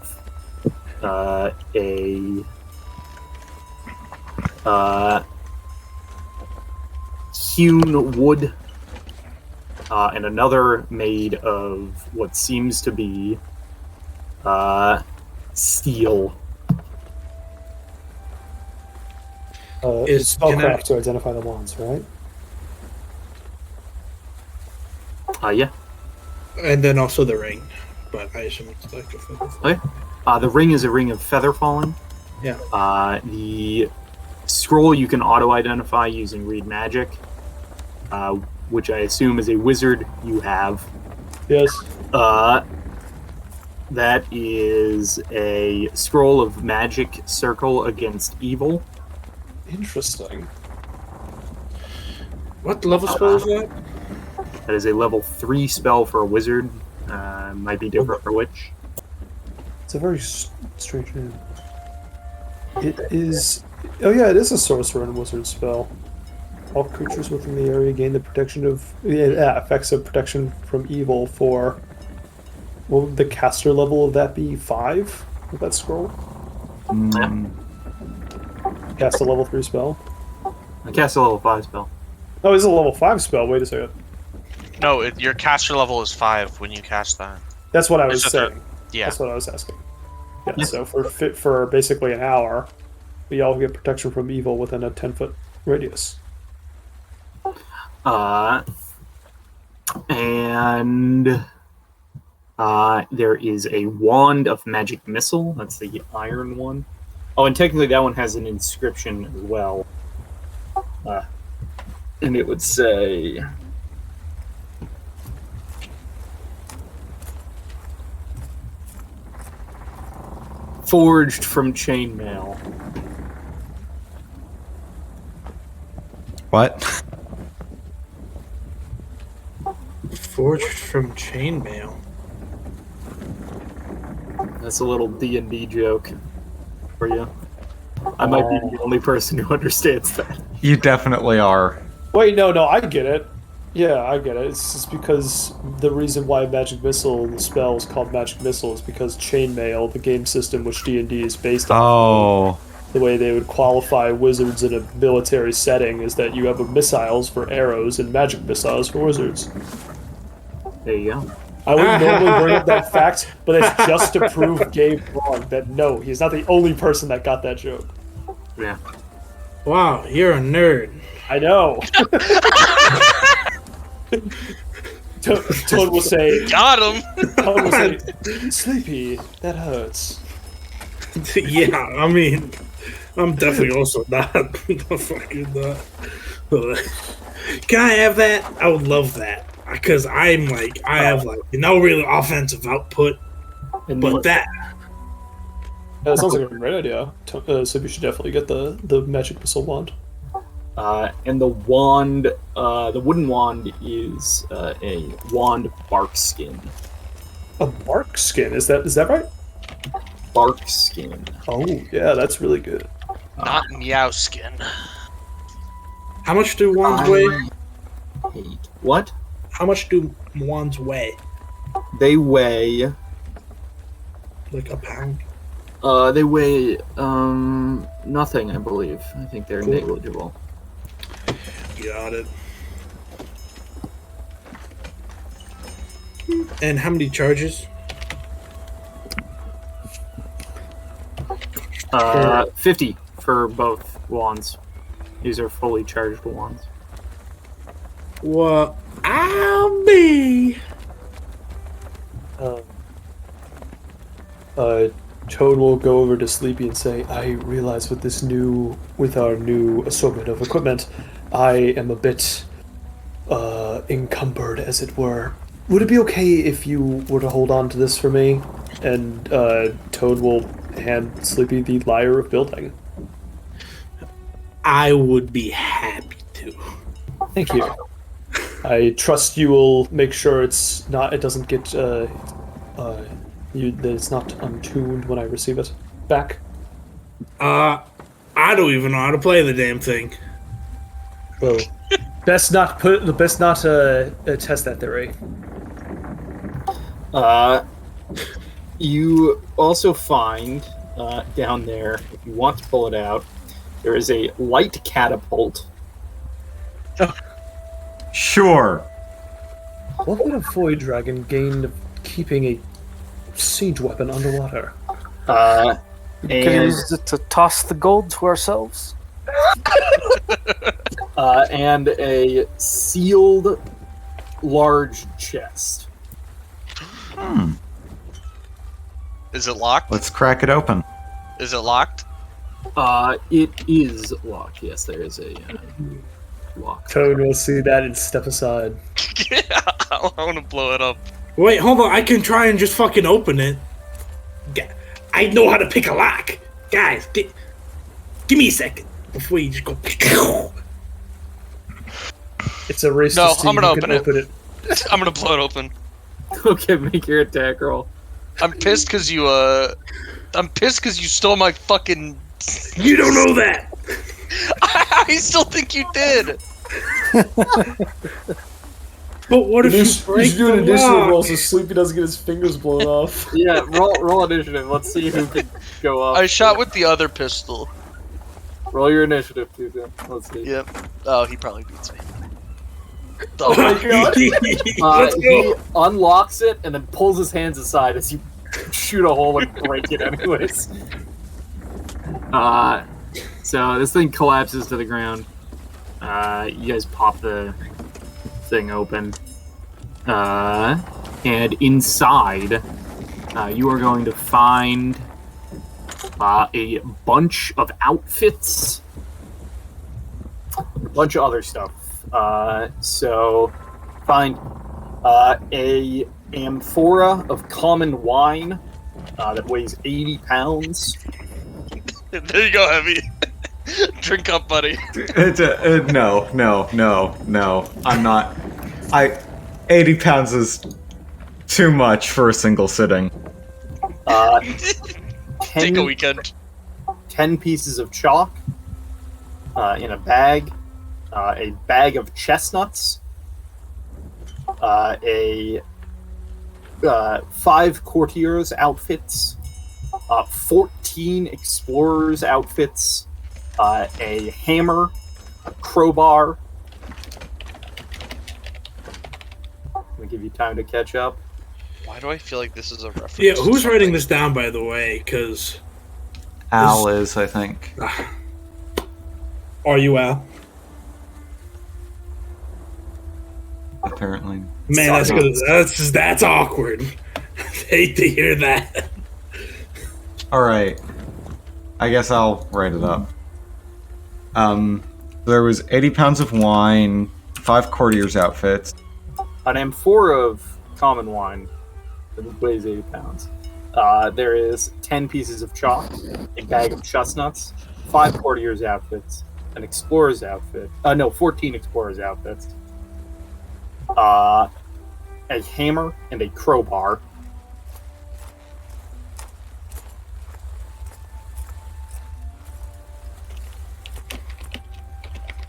hewn wood, and another made of what seems to be steel. Is- spellcraft to identify the wands, right? Yeah. And then also the ring. But I assume it's like a feather. Okay. The ring is a ring of feather falling. Yeah. The scroll you can auto-identify using read magic, which I assume is a wizard you have. Yes. That is a scroll of magic circle against evil. Interesting. What level spell is that? That is a level 3 spell for a wizard. Might be different for witch. It's a very strange name. It is. Oh yeah, it is a sorcerer and wizard spell. All creatures within the area gain the protection of effects of protection from evil for. What would the caster level of that be? 5 with that scroll? Cast a level 3 spell. I cast a level 5 spell. Oh, it's a level 5 spell. Wait a second. No, your caster level is 5 when you cast that. That's what I was It's just a- saying. Yeah. That's what I was asking. Yeah, so for basically an hour, we all get protection from evil within a 10-foot radius. And there is a wand of magic missile. That's the iron one. Oh, and technically that one has an inscription as well. And it would say... Forged from chainmail. What? Forged from chainmail. That's a little D&D joke for you. I might be the only person who understands that. You definitely are. Wait, no, I get it. Yeah, I get it. It's just because the reason why Magic Missile, the spell, is called Magic Missile is because Chainmail, the game system which D&D is based on, Oh. the way they would qualify wizards in a military setting is that you have missiles for arrows and magic missiles for wizards. There you go. I wouldn't normally bring up that fact, but it's just to prove Gabe wrong, that no, he's not the only person that got that joke. Yeah. Wow, you're a nerd. I know. Toad will say, Got him. Toad will say, Sleepy, that hurts. Yeah, I mean, I'm definitely also not fucking Can I have that? I would love that. Because I'm like, I have like no real offensive output, And but that. That sounds like a great idea. So we should definitely get the magic missile wand. and the wand, the wooden wand is a wand of bark skin. A bark skin, is that right? Bark skin. Oh yeah, that's really good. Not meow skin. How much do wands weigh? Hate. What? How much do wands weigh? They weigh. Like a pound. They weigh nothing, I believe. I think they're Cool. negligible. Got it. And how many charges? 50 for both wands. These are fully charged wands. Well, I'll be. Toad will go over to Sleepy and say, I realize with our new assortment of equipment, I am a bit encumbered, as it were. Would it be okay if you were to hold on to this for me? And Toad will hand Sleepy the lyre of building. I would be happy to. Thank you. I trust you will make sure it doesn't get that it's not untuned when I receive it back. I don't even know how to play the damn thing. Well, best not test that theory. You also find down there, if you want to pull it out, there is a light catapult. Sure. What would a void dragon gain of keeping a siege weapon underwater? We could use it to toss the gold to ourselves. And a sealed large chest. Is it locked? Let's crack it open. Is it locked? It is locked. Yes, there is a lock. Toad will see that and step aside. I want to blow it up. Wait, hold on. I can try and just fucking open it. I know how to pick a lock. Guys, give me a second before you just go. It's a race No, to see I'm gonna who can open it. I'm gonna blow it open. Okay, make your attack roll. I'm pissed because you stole my fucking. You don't know that. I still think you did. But what if you break He's doing the additional lock? rolls so Sleepy doesn't get his fingers blown off. Yeah, roll initiative. Let's see who can go up. I shot with the other pistol. Roll your initiative, too, then. Let's see. Yep. Oh, he probably beats me. Oh my god. Let's He go. unlocks it and then pulls his hands aside as you shoot a hole and break it anyways. So this thing collapses to the ground. You guys pop the thing open. And inside, you are going to find a bunch of outfits, a bunch of other stuff. So find a amphora of common wine that weighs 80 pounds. There you go, Heavy. Drink up, buddy. No. I'm not. 80 pounds is too much for a single sitting. 'Take a weekend. 10 pieces of chalk in a bag of chestnuts, 5 courtiers outfits, 14 explorers outfits, a hammer, a crowbar. I'm gonna give you time to catch up. Why do I feel like this is a reference? Yeah, to who's something? writing this down, by the way? Because Al is, I think. are you Al? Apparently. Man, that's good. That's awkward. Hate to hear that. Alright. I guess I'll write it up. There was 80 pounds of wine, 5 courtiers outfits. An amphora of common wine that weighs 80 pounds. There is 10 pieces of chalk, a bag of chestnuts, 5 courtiers outfits, an explorer's outfit. 14 explorer's outfits. A hammer and a crowbar.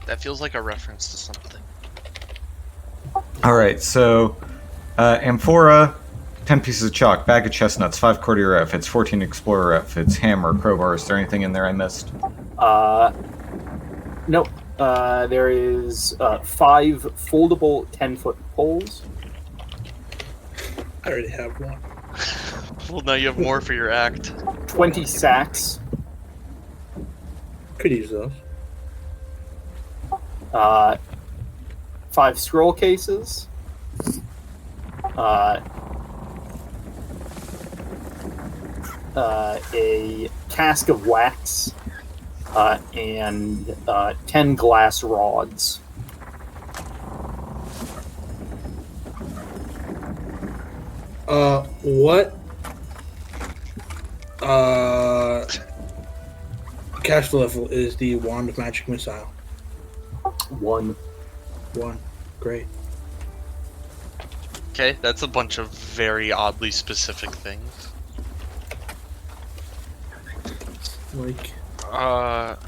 That feels like a reference to something. Alright, so amphora, 10 pieces of chalk, bag of chestnuts, 5 courtier outfits, 14 explorer outfits, hammer, crowbar. Is there anything in there I missed? Nope. There is 5 foldable 10-foot poles. I already have one. Well, now you have more for your act. 20 sacks. Could use those. 5 scroll cases. A cask of wax. And 10 glass rods. What? Cash level is the Wand of Magic Missile. 1. Great. Okay, that's a bunch of very oddly specific things. Like Uh, I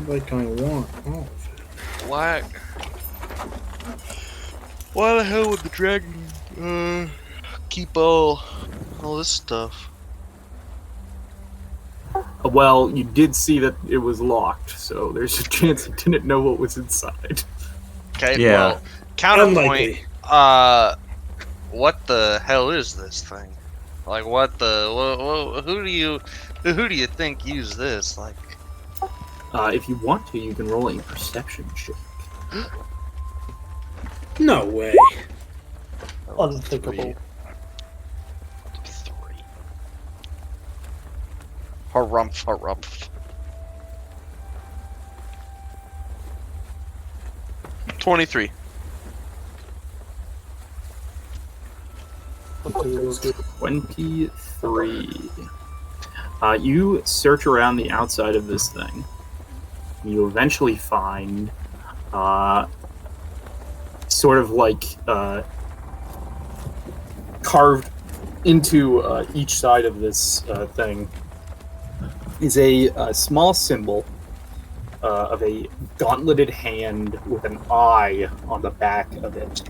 want all of it. why? Why the hell would the dragon keep all this stuff? Well, you did see that it was locked, so there's a chance he didn't know what was inside. Okay, Yeah. well, counterpoint. Unlikely. What the hell is this thing? Like, what the? Who do you think used this? Like, If you want to, you can roll a perception check. No way. Unthinkable. 3. Harumph, harumph. 23. 23. You search around the outside of this thing. You eventually find sort of like carved into each side of this thing is a small symbol of a gauntleted hand with an eye on the back of it.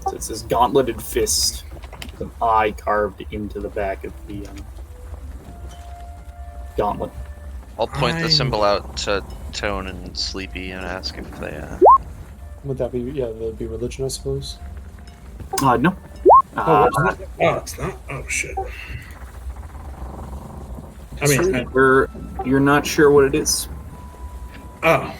So it's this gauntleted fist with an eye carved into the back of the gauntlet. I'll point the symbol out to Tone and Sleepy and ask if they. Would that be, yeah, that'd be religion, I suppose? No. It's not. Oh shit. I mean, you're not sure what it is. oh,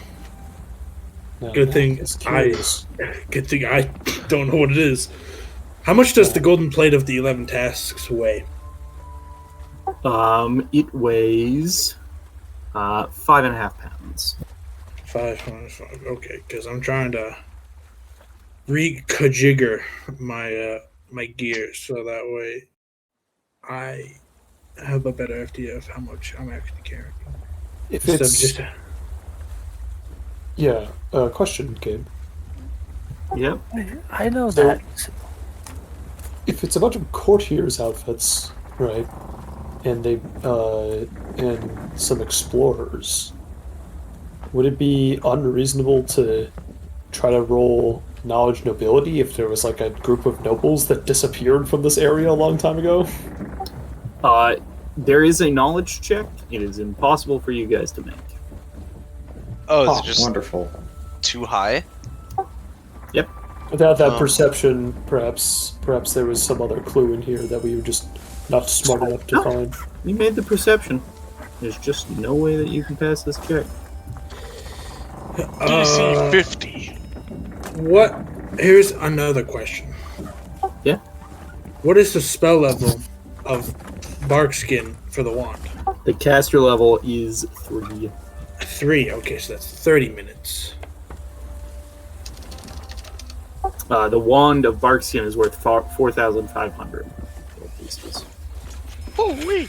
No, good thing it's curious. I don't know what it is. How much does the golden plate of the 11 tasks weigh? It weighs 5.5 pounds. 5.5. Okay, because I'm trying to re-kajigger my gear so that way I have a better idea of how much I'm actually carrying. If Instead of it's just yeah, question, Gabe. Yep. I know So- that. If it's a bunch of courtiers' outfits, right, and they and some explorers, would it be unreasonable to try to roll knowledge nobility if there was like a group of nobles that disappeared from this area a long time ago? There is a knowledge check. It is impossible for you guys to make. Oh, is Oh, it just Wonderful. too high? Without that perception, perhaps there was some other clue in here that we were just not smart enough to No. find. You made the perception. There's just no way that you can pass this check. DC 50. what? Here's another question. Yeah. What is the spell level of bark skin for the wand? The caster level is 3. 3. Okay, so that's 30 minutes. The wand of Barkskin is worth 4,500 gold pieces. Holy!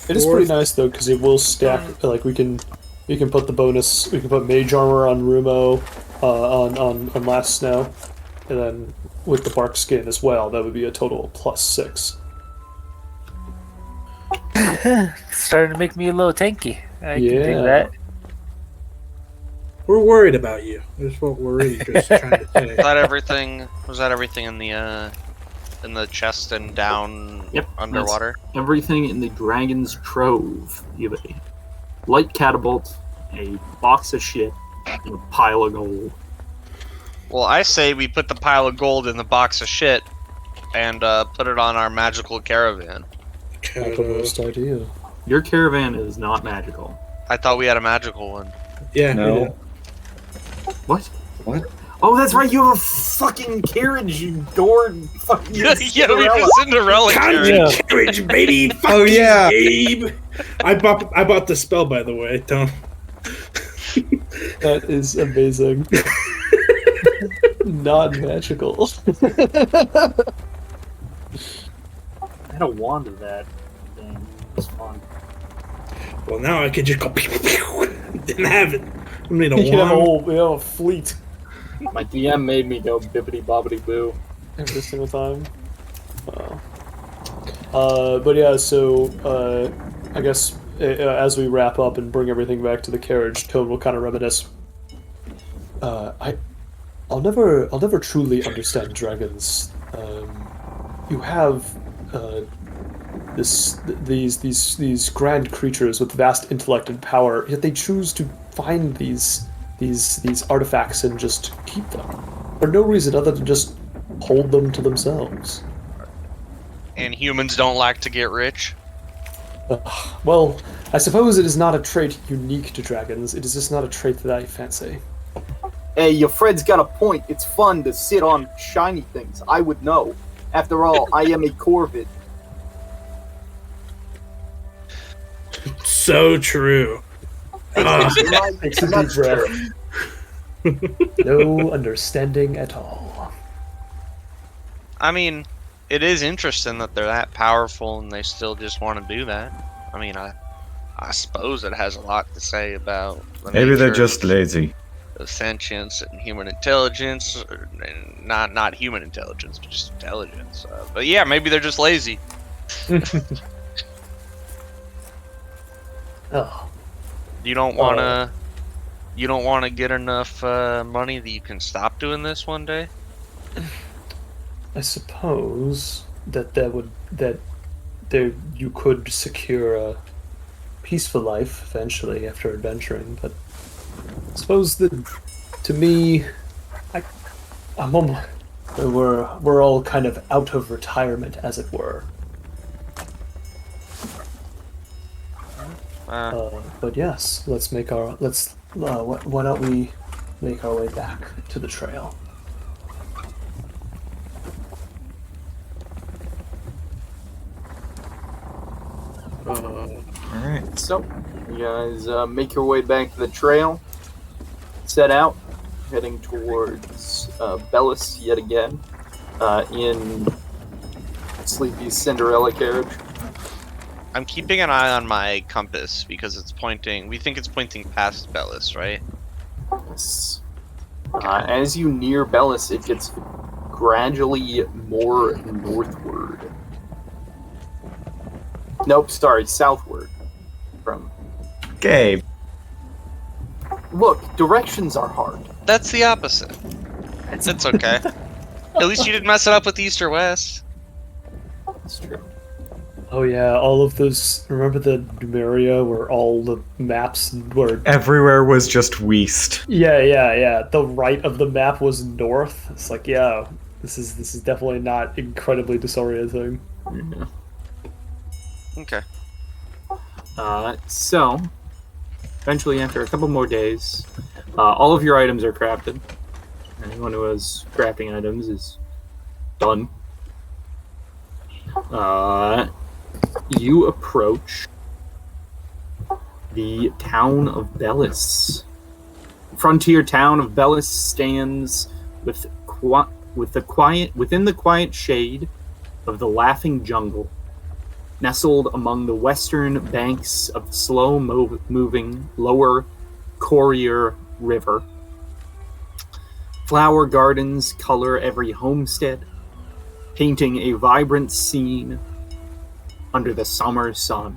It is pretty nice though because it will stack. Like we can put the bonus. We can put mage armor on Rumo, on last snow, and then with the bark skin as well. That would be a total of +6. Starting to make me a little tanky. I can Yeah. dig that. We're worried about you. That's what we're really just trying to say. Was that everything in the in the chest and down Yep, underwater? Everything in the dragon's trove. You have a light catapult, a box of shit, and a pile of gold. Well, I say we put the pile of gold in the box of shit and put it on our magical caravan. Not the worst idea. Your caravan is not magical. I thought we had a magical one. Yeah. No. What? What? Oh, that's right. You have a fucking carriage door. Fucking Yeah, we Cinderella. have a Cinderella carriage. Conjuring carriage, baby. Oh, yeah. Gabe. I bought the spell, by the way. Don't. That is amazing. Not magical. I had a wand of that. Dang, it was fun. Well, now I could just go. Pew, pew, pew. Didn't have it. I mean, a You have wand. a fleet My DM made me go bippity bobbity boo. every single time. Wow. But yeah, so I guess as we wrap up and bring everything back to the carriage, Toad will kind of reminisce. I'll never truly understand dragons. You have these grand creatures with vast intellect and power, yet they choose to find these artifacts and just keep them for no reason other than just hold them to themselves. And humans don't like to get rich. Well, I suppose it is not a trait unique to dragons. It is just not a trait that I fancy. Hey, your Fred's got a point. It's fun to sit on shiny things. I would know. After all, I am a Corvid. So true. Takes a deep breath. No understanding at all. I mean, it is interesting that they're that powerful and they still just want to do that. I mean, I suppose it has a lot to say about the Maybe they're nature just of- lazy. of sentience and human intelligence, and not human intelligence, but just intelligence. But yeah, maybe they're just lazy. Oh, You don't wanna get enough money that you can stop doing this one day. I suppose that you could secure a peaceful life eventually after adventuring, but I suppose that to me, we're all kind of out of retirement, as it were. But yes, why don't we make our way back to the trail? Alright. So, you guys make your way back to the trail. Set out, heading towards Bellis yet again, in Sleepy's Cinderella carriage. I'm keeping an eye on my compass because it's pointing. We think it's pointing past Bellis, right? Yes. As you near Bellis, it gets gradually more northward. Nope, sorry, southward. From Gabe. look, directions are hard. That's the opposite. It's okay. At least you didn't mess it up with east or west. That's true. Oh yeah, all of those. Remember the Numeria where all the maps were. Everywhere was just west. Yeah. The right of the map was north. It's like, yeah, this is definitely not incredibly disorienting. Yeah. Okay. So, eventually, after a couple more days, all of your items are crafted. Anyone who has crafting items is done. You approach the town of Bellis. Frontier town of Bellis stands within the quiet shade of the laughing jungle, nestled among the western banks of the slow-moving lower Courier River. Flower gardens color every homestead, painting a vibrant scene under the summer sun.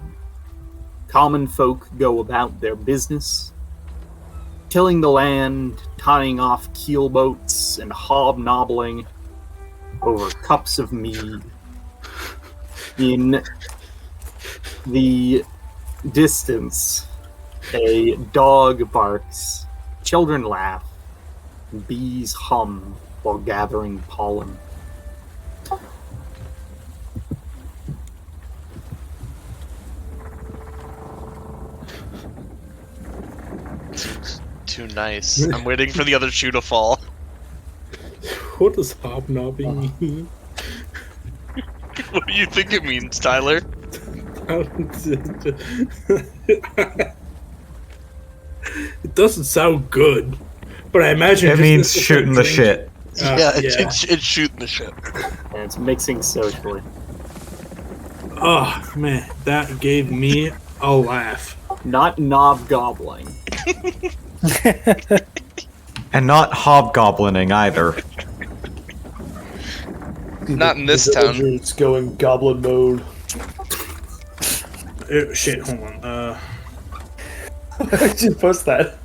Common folk go about their business, tilling the land, tying off keelboats, and hobnobbling over cups of mead. In the distance, a dog barks, children laugh, bees hum while gathering pollen. Too nice. I'm waiting for the other shoe to fall. What does hobnobbing mean? What do you think it means, Tyler? It doesn't sound good, but I imagine It just means this shooting the drink- shit. It's shooting the shit. And it's mixing socially. Oh man, that gave me a laugh. Not knob gobbling. And not hobgoblining either. Not in this The town. villagers going goblin mode. Shit, hold on. I should post that.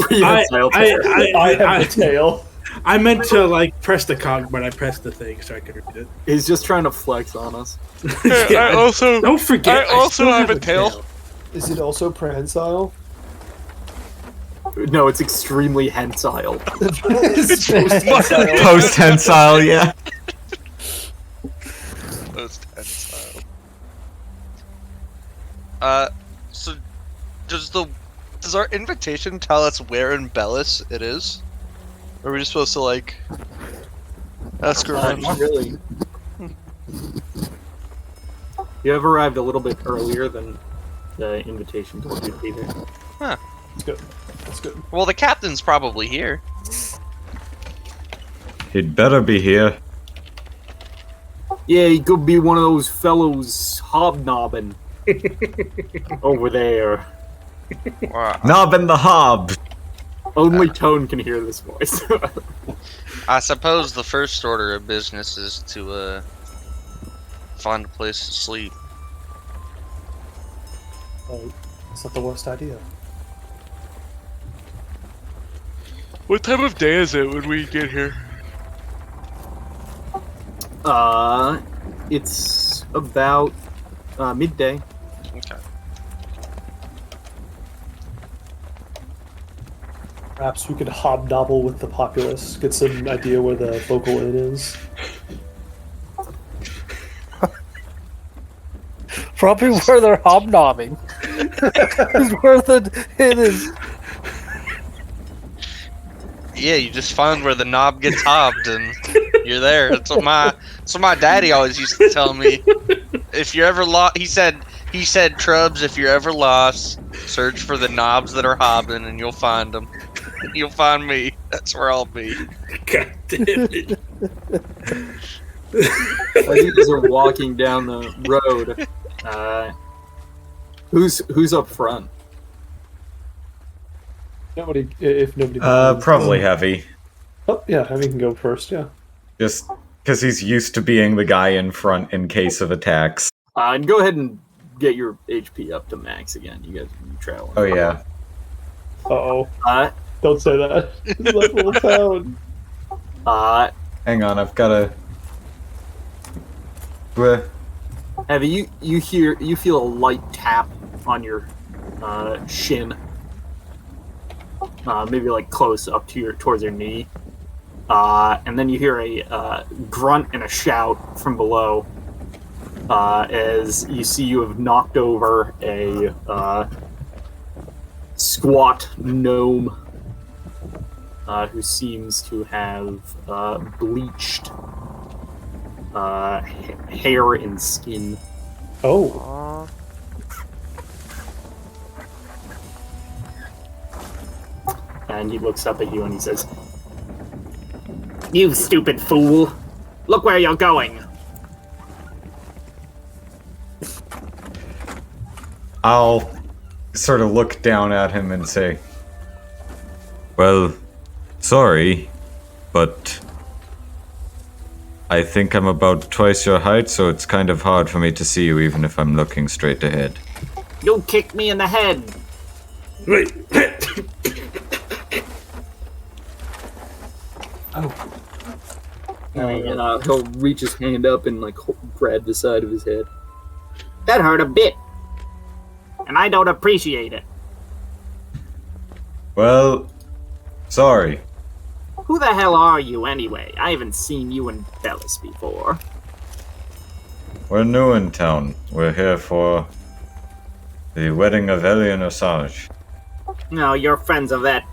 Yeah, I have the tail. I meant to like press the cog, but I pressed the thing so I could read it. He's just trying to flex on us. Yeah, I also don't forget. I also still have a tail. Is it also prehensile? No, it's extremely hensile. It's post-tensile. Post-tensile, yeah. Post-tensile. So does our invitation tell us where in Bellis it is? Or are we just supposed to like ask around? Not really. You have arrived a little bit earlier than the invitation told you to be there. That's good. That's good. Well, the captain's probably here. He'd better be here. Yeah, he could be one of those fellows hobnobbing over there. Wow. Knob the hob. Only Tone can hear this voice. I suppose the first order of business is to find a place to sleep. It's not the worst idea. What time of day is it when we get here? It's about midday. Okay. Perhaps we could hobnobble with the populace, get some idea where the vocal inn is. Probably where they're hobnobbing. Is where the it is. Yeah, you just find where the knob gets hobbed and you're there. That's what my daddy always used to tell me. If you're ever lost, he said, Trubbs, if you're ever lost, search for the knobs that are hobbing and you'll find them. You'll find me. That's where I'll be. God damn it. As you guys are walking down the road, who's up front? Nobody, if nobody. Probably Heavy. Oh yeah, Heavy can go first. Yeah. Just because he's used to being the guy in front in case of attacks. And go ahead and get your HP up to max again. You guys have been traveling. Oh yeah. Uh-oh. Uh, Don't say that. Level of town. Hang on, I've gotta. Bleh. Heavy, you feel a light tap on your shin. Maybe like close up to towards your knee. And then you hear a grunt and a shout from below. As you see, you have knocked over a squat gnome who seems to have bleached hair and skin. Oh. And he looks up at you and he says, "You stupid fool! Look where you're going!" I'll sort of look down at him and say, "Well, sorry, but I think I'm about twice your height, so it's kind of hard for me to see you even if I'm looking straight ahead." "You kicked me in the head!" Wait. Oh. And he'll reach his hand up and like grab the side of his head. That hurt a bit. And I don't appreciate it. Well, sorry. Who the hell are you anyway? I haven't seen you in Bellis before. We're new in town. We're here for the wedding of Elyin Assange. No, you're friends of that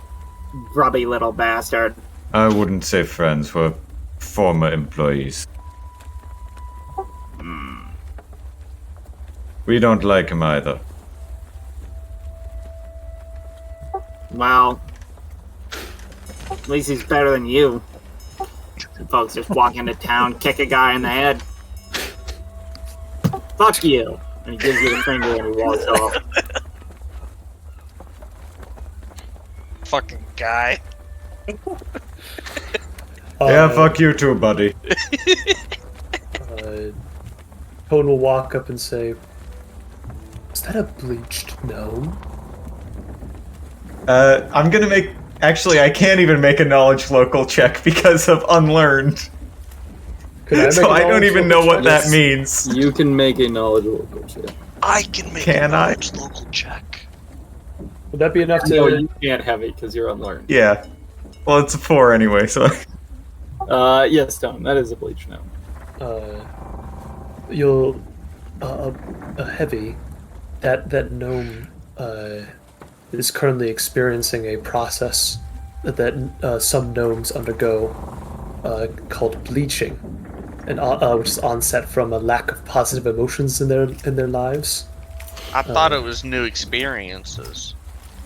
grubby little bastard. I wouldn't say friends. We're former employees. We don't like him either. Well, at least he's better than you. You folks just walk into town, kick a guy in the head. Fuck you. And he gives you the finger and he walks off. Fucking guy. Yeah, fuck you too, buddy. Toad will walk up and say, "Is that a bleached gnome?" I'm gonna make... Actually, I can't even make a knowledge local check because of unlearned. So I don't even know what that means. You can make a knowledge local check. I can make Can a I? knowledge local check. Would that be enough to... No, you can't have it because you're unlearned. Yeah. Well, it's a 4 anyway, so... Yes, Tom, that is a bleach now. You'll... a heavy... That gnome, is currently experiencing a process that some gnomes undergo, called bleaching, and which is onset from a lack of positive emotions in their lives. I thought it was new experiences.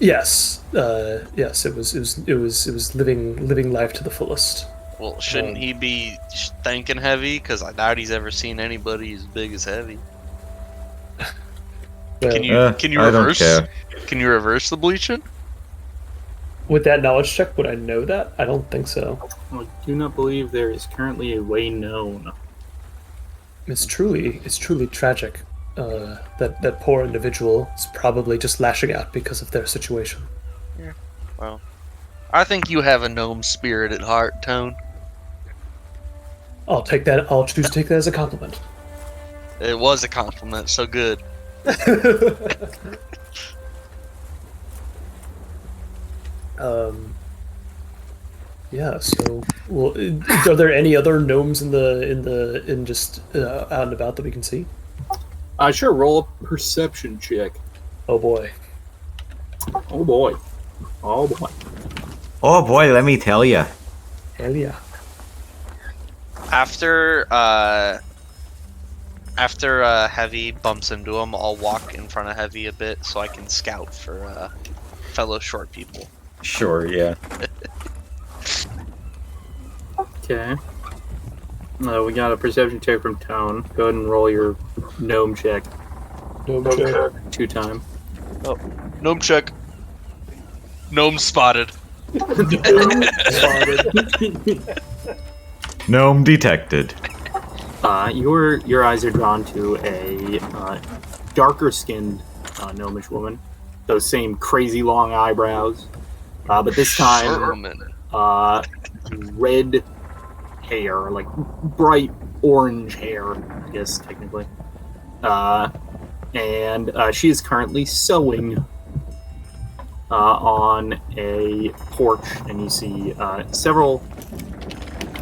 Yes, yes, it was living life to the fullest. Well, shouldn't he be thinking heavy? Because I doubt he's ever seen anybody as big as heavy. Can you I don't reverse? care. Can you reverse the bleaching? With that knowledge check, would I know that? I don't think so. I do not believe there is currently a way known. It's truly tragic. That poor individual is probably just lashing out because of their situation. Yeah. Well, I think you have a gnome spirit at heart, Tone. I'll take that. I'll choose to take that as a compliment. It was a compliment, so good. Yeah. So, well, are there any other gnomes in just out and about that we can see? Sure, roll a perception check. Oh boy. Oh boy. Oh boy. Oh boy, let me tell you. Hell yeah. After Heavy bumps into him, I'll walk in front of Heavy a bit so I can scout for fellow short people. Sure, yeah. Okay. We got a perception check from Tone. Go ahead and roll your gnome check. Gnome check. 2 time. Oh, gnome check. Gnome spotted. Gnome detected. Your eyes are drawn to a darker skinned gnomish woman. Those same crazy long eyebrows. But this time, red hair, like bright orange hair, I guess, technically. And she is currently sewing on a porch, and you see several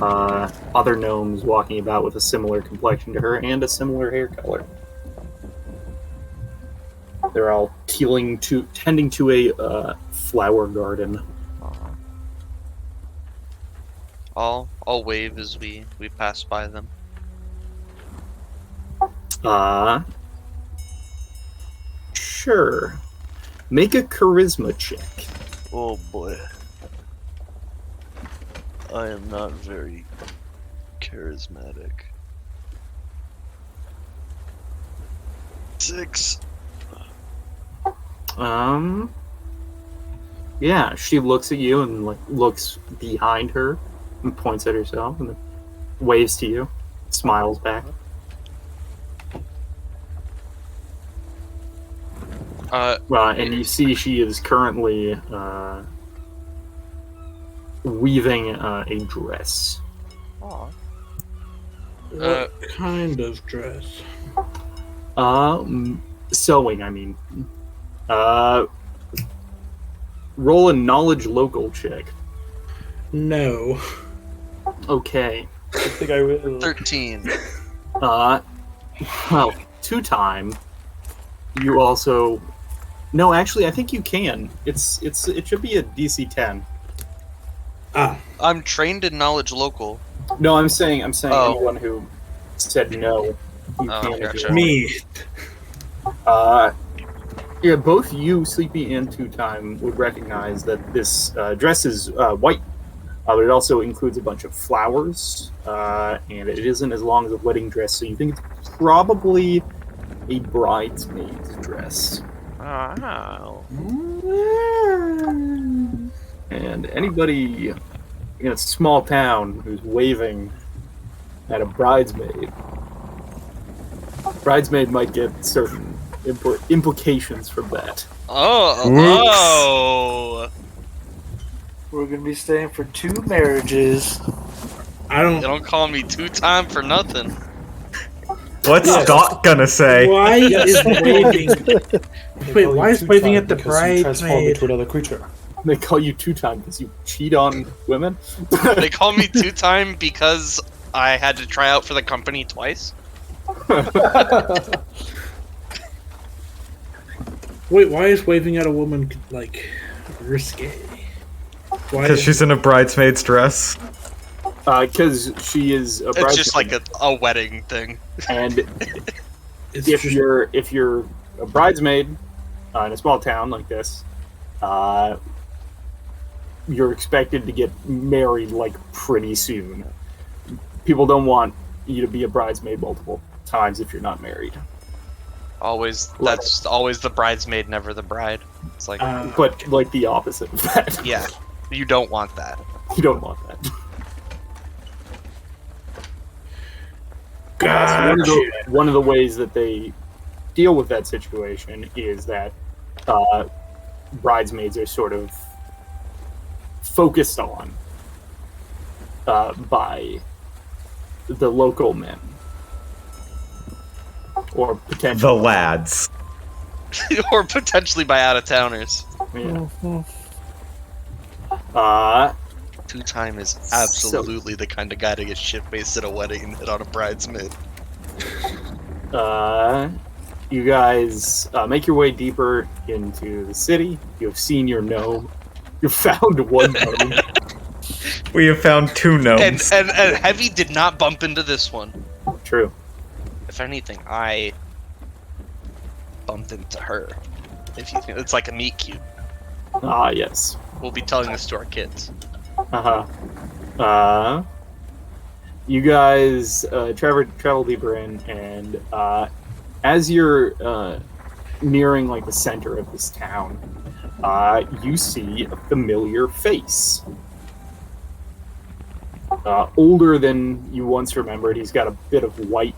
other gnomes walking about with a similar complexion to her and a similar hair color. They're all tending to a flower garden. I'll wave as we pass by them. Sure. Make a charisma check. Oh boy. I am not very charismatic. 6. Yeah, she looks at you and like looks behind her and points at herself and then waves to you, smiles back. And you see she is currently weaving a dress. Aw. What kind of dress? Sewing, I mean. Roll a knowledge local check. No. Okay. I think I will. 13. Well, 2-time. You also. No, actually, I think you can. It should be a DC 10. Ah, I'm trained in knowledge local. No, I'm saying Oh. anyone who said no. You Oh, can if you gotcha. want. me. Yeah, both you, Sleepy and 2-time, would recognize that this dress is white, but it also includes a bunch of flowers, and it isn't as long as a wedding dress, so you think it's probably a bridesmaid's dress. Oh. And anybody in a small town who's waving at a bridesmaid might get certain implications from that. Oh. We're gonna be staying for 2 marriages. I They don't. don't call me 2-time for nothing. What's Yeah. Doc gonna say? Why is waving? They Wait, call why you is waving two-time at the because you transform bridesmaid? into another creature. They call you 2-time because you cheat on women? They call me 2-time because I had to try out for the company twice. Wait, why is waving at a woman like risque? Why? Because she's in a bridesmaid's dress. Because she is a bridesmaid. It's just like a wedding thing. And It's if just- you're a bridesmaid in a small town like this, you're expected to get married like pretty soon. People don't want you to be a bridesmaid multiple times if you're not married. That's always the bridesmaid, never the bride. It's like, But like the opposite of that. yeah, you don't want that. You don't want that. Gotcha. One of the ways that they deal with that situation is that bridesmaids are sort of focused on by the local men. Or The potentially. lads. Or potentially by out-of-towners. Yeah. Mhm. 2-time is absolutely the kind of guy to get shit-faced at a wedding and hit on a bridesmaid. You guys make your way deeper into the city. You have seen your gnome. You found one gnome. We have found 2 gnomes. And Heavy did not bump into this one. True. If anything, I bumped into her. If you think it's like a meet cute. Ah, yes. We'll be telling this to our kids. You guys travel deeper in, and as you're nearing like the center of this town, you see a familiar face. Older than you once remembered. He's got a bit of white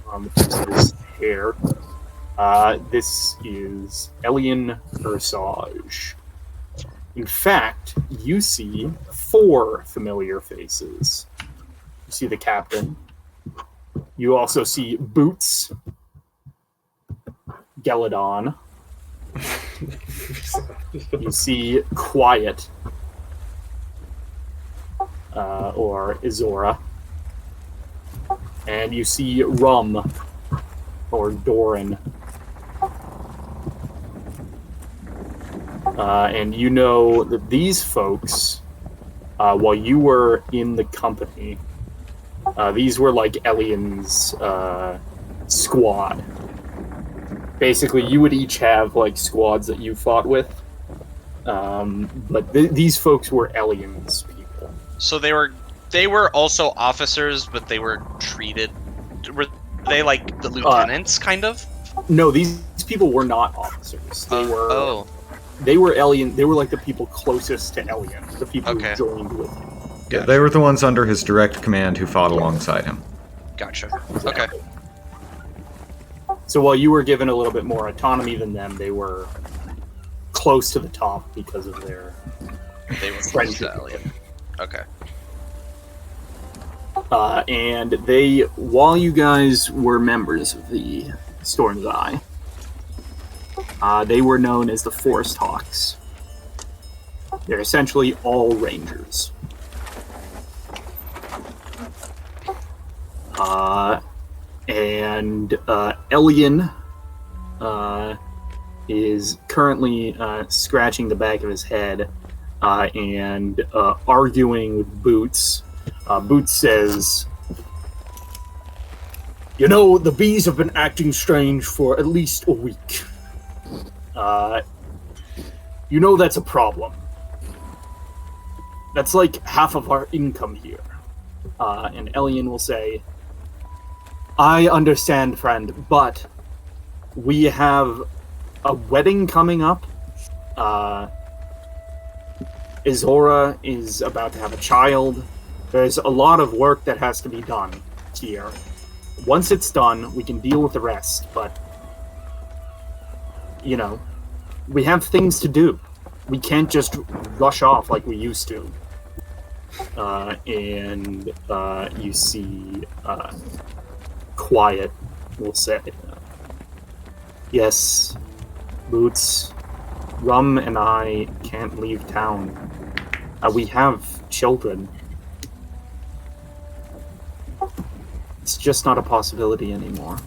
on the tips of his hair. This is Elyin Ursage. In fact, you see 4 familiar faces. You see the captain. You also see Boots, Geladon. You see Quiet, or Izora. And you see Rum, or Doran. And you know that these folks, while you were in the company, these were like Elyin's squad. Basically, you would each have like squads that you fought with, but these folks were Elyin's people. So they were also officers, but they were treated. Were they like the lieutenants, kind of? No, these people were not officers. They were. Oh. They were Elyin. They were like the people closest to Elyin, the people Okay. who joined with him. Yeah, they were the ones under his direct command who fought alongside him. Gotcha. Okay. So while you were given a little bit more autonomy than them, they were close to the top because of their They were close friendship. to Elyin. Okay. And while you guys were members of the Storm's Eye, they were known as the Forest Hawks. They're essentially all rangers. And Elyin is currently scratching the back of his head and arguing with Boots. Boots says, "You know, the bees have been acting strange for at least a week. You know that's a problem. That's like half of our income here." And Elyin will say, "I understand, friend, but we have a wedding coming up. Izora is about to have a child. There's a lot of work that has to be done here. Once it's done, we can deal with the rest, but, you know, we have things to do. We can't just rush off like we used to." And you see Quiet will say, "Yes, Boots, Rum and I can't leave town. We have children. It's just not a possibility anymore."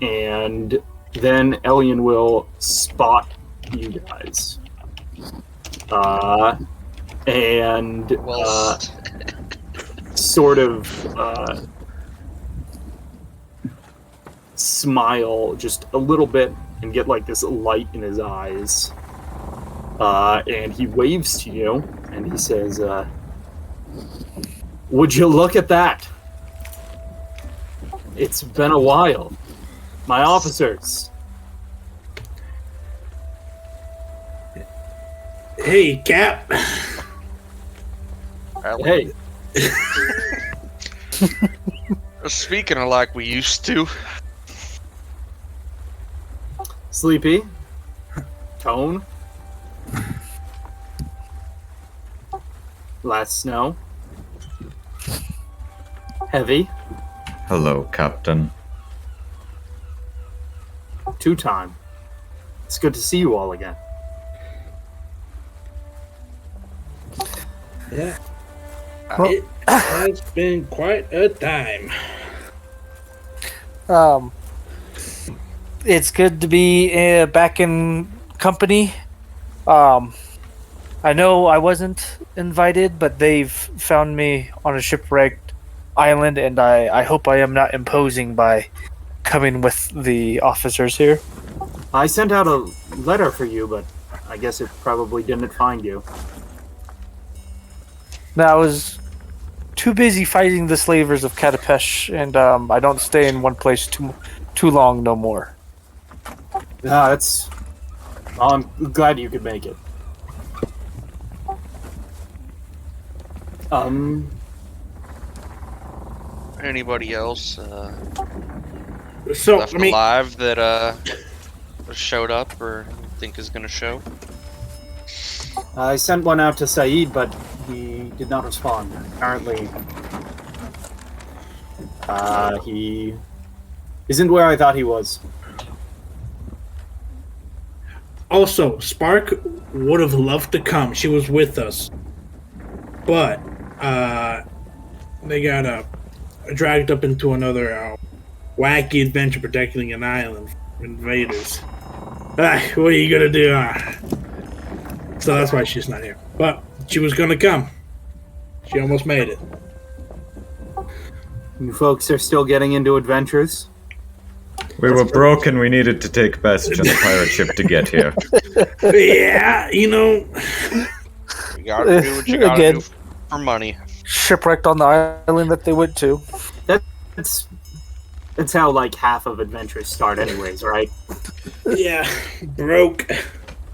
And then Elyin will spot you guys. And sort of smile just a little bit and get like this light in his eyes. And he waves to you and he says, "Would you look at that? It's been a while. My officers." Hey, Cap. Hey. Speaking of like we used to. Sleepy. Tone. Last Snow. Heavy. Hello, Captain. Two Time. It's good to see you all again. Yeah. It has been quite a time. It's good to be back in company. I know I wasn't invited, but they've found me on a shipwrecked island, and I hope I am not imposing by coming with the officers here. I sent out a letter for you, but I guess it probably didn't find you. No, I was too busy fighting the slavers of Katapesh, and I don't stay in one place too long no more. That's... I'm glad you could make it. Anybody else So, left alive that showed up or think is gonna show? I sent one out to Saeed, but he did not respond. Apparently, he isn't where I thought he was. Also, Spark would have loved to come. She was with us. But, they got dragged up into another wacky adventure protecting an island from invaders. What are you gonna do? So that's why she's not here. But she was gonna come. She almost made it. You folks are still getting into adventures? We were broke and we needed to take passage on the pirate ship to get here. Yeah, you know. You gotta do what you gotta do for money. Shipwrecked on the island that they went to. That's how like half of adventures start anyways, right? Yeah, broke.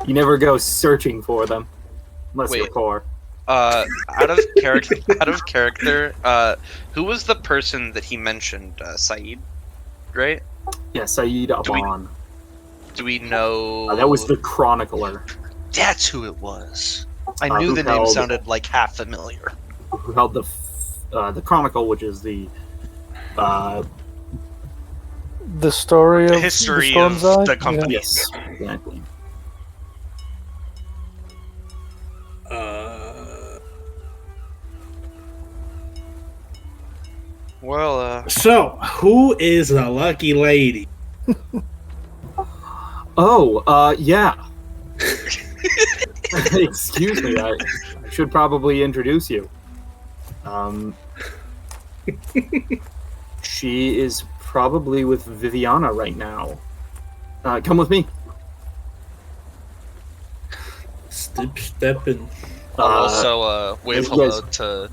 You never go searching for them. Unless you're Wait. poor. Out of character, who was the person that he mentioned? Saeed, right? Yeah, Saeed Aban. Do we know? That was the chronicler. That's who it was. I Who knew the name held- sounded like half familiar. Who held the Chronicle, which is the The story of The history the of Storm's Eye? the company. yes, exactly. Well, So, who is the lucky lady? Oh, yeah. Excuse me, I should probably introduce you. She is probably with Viviana right now. Come with me. Stepping. I'll also wave you hello guys- to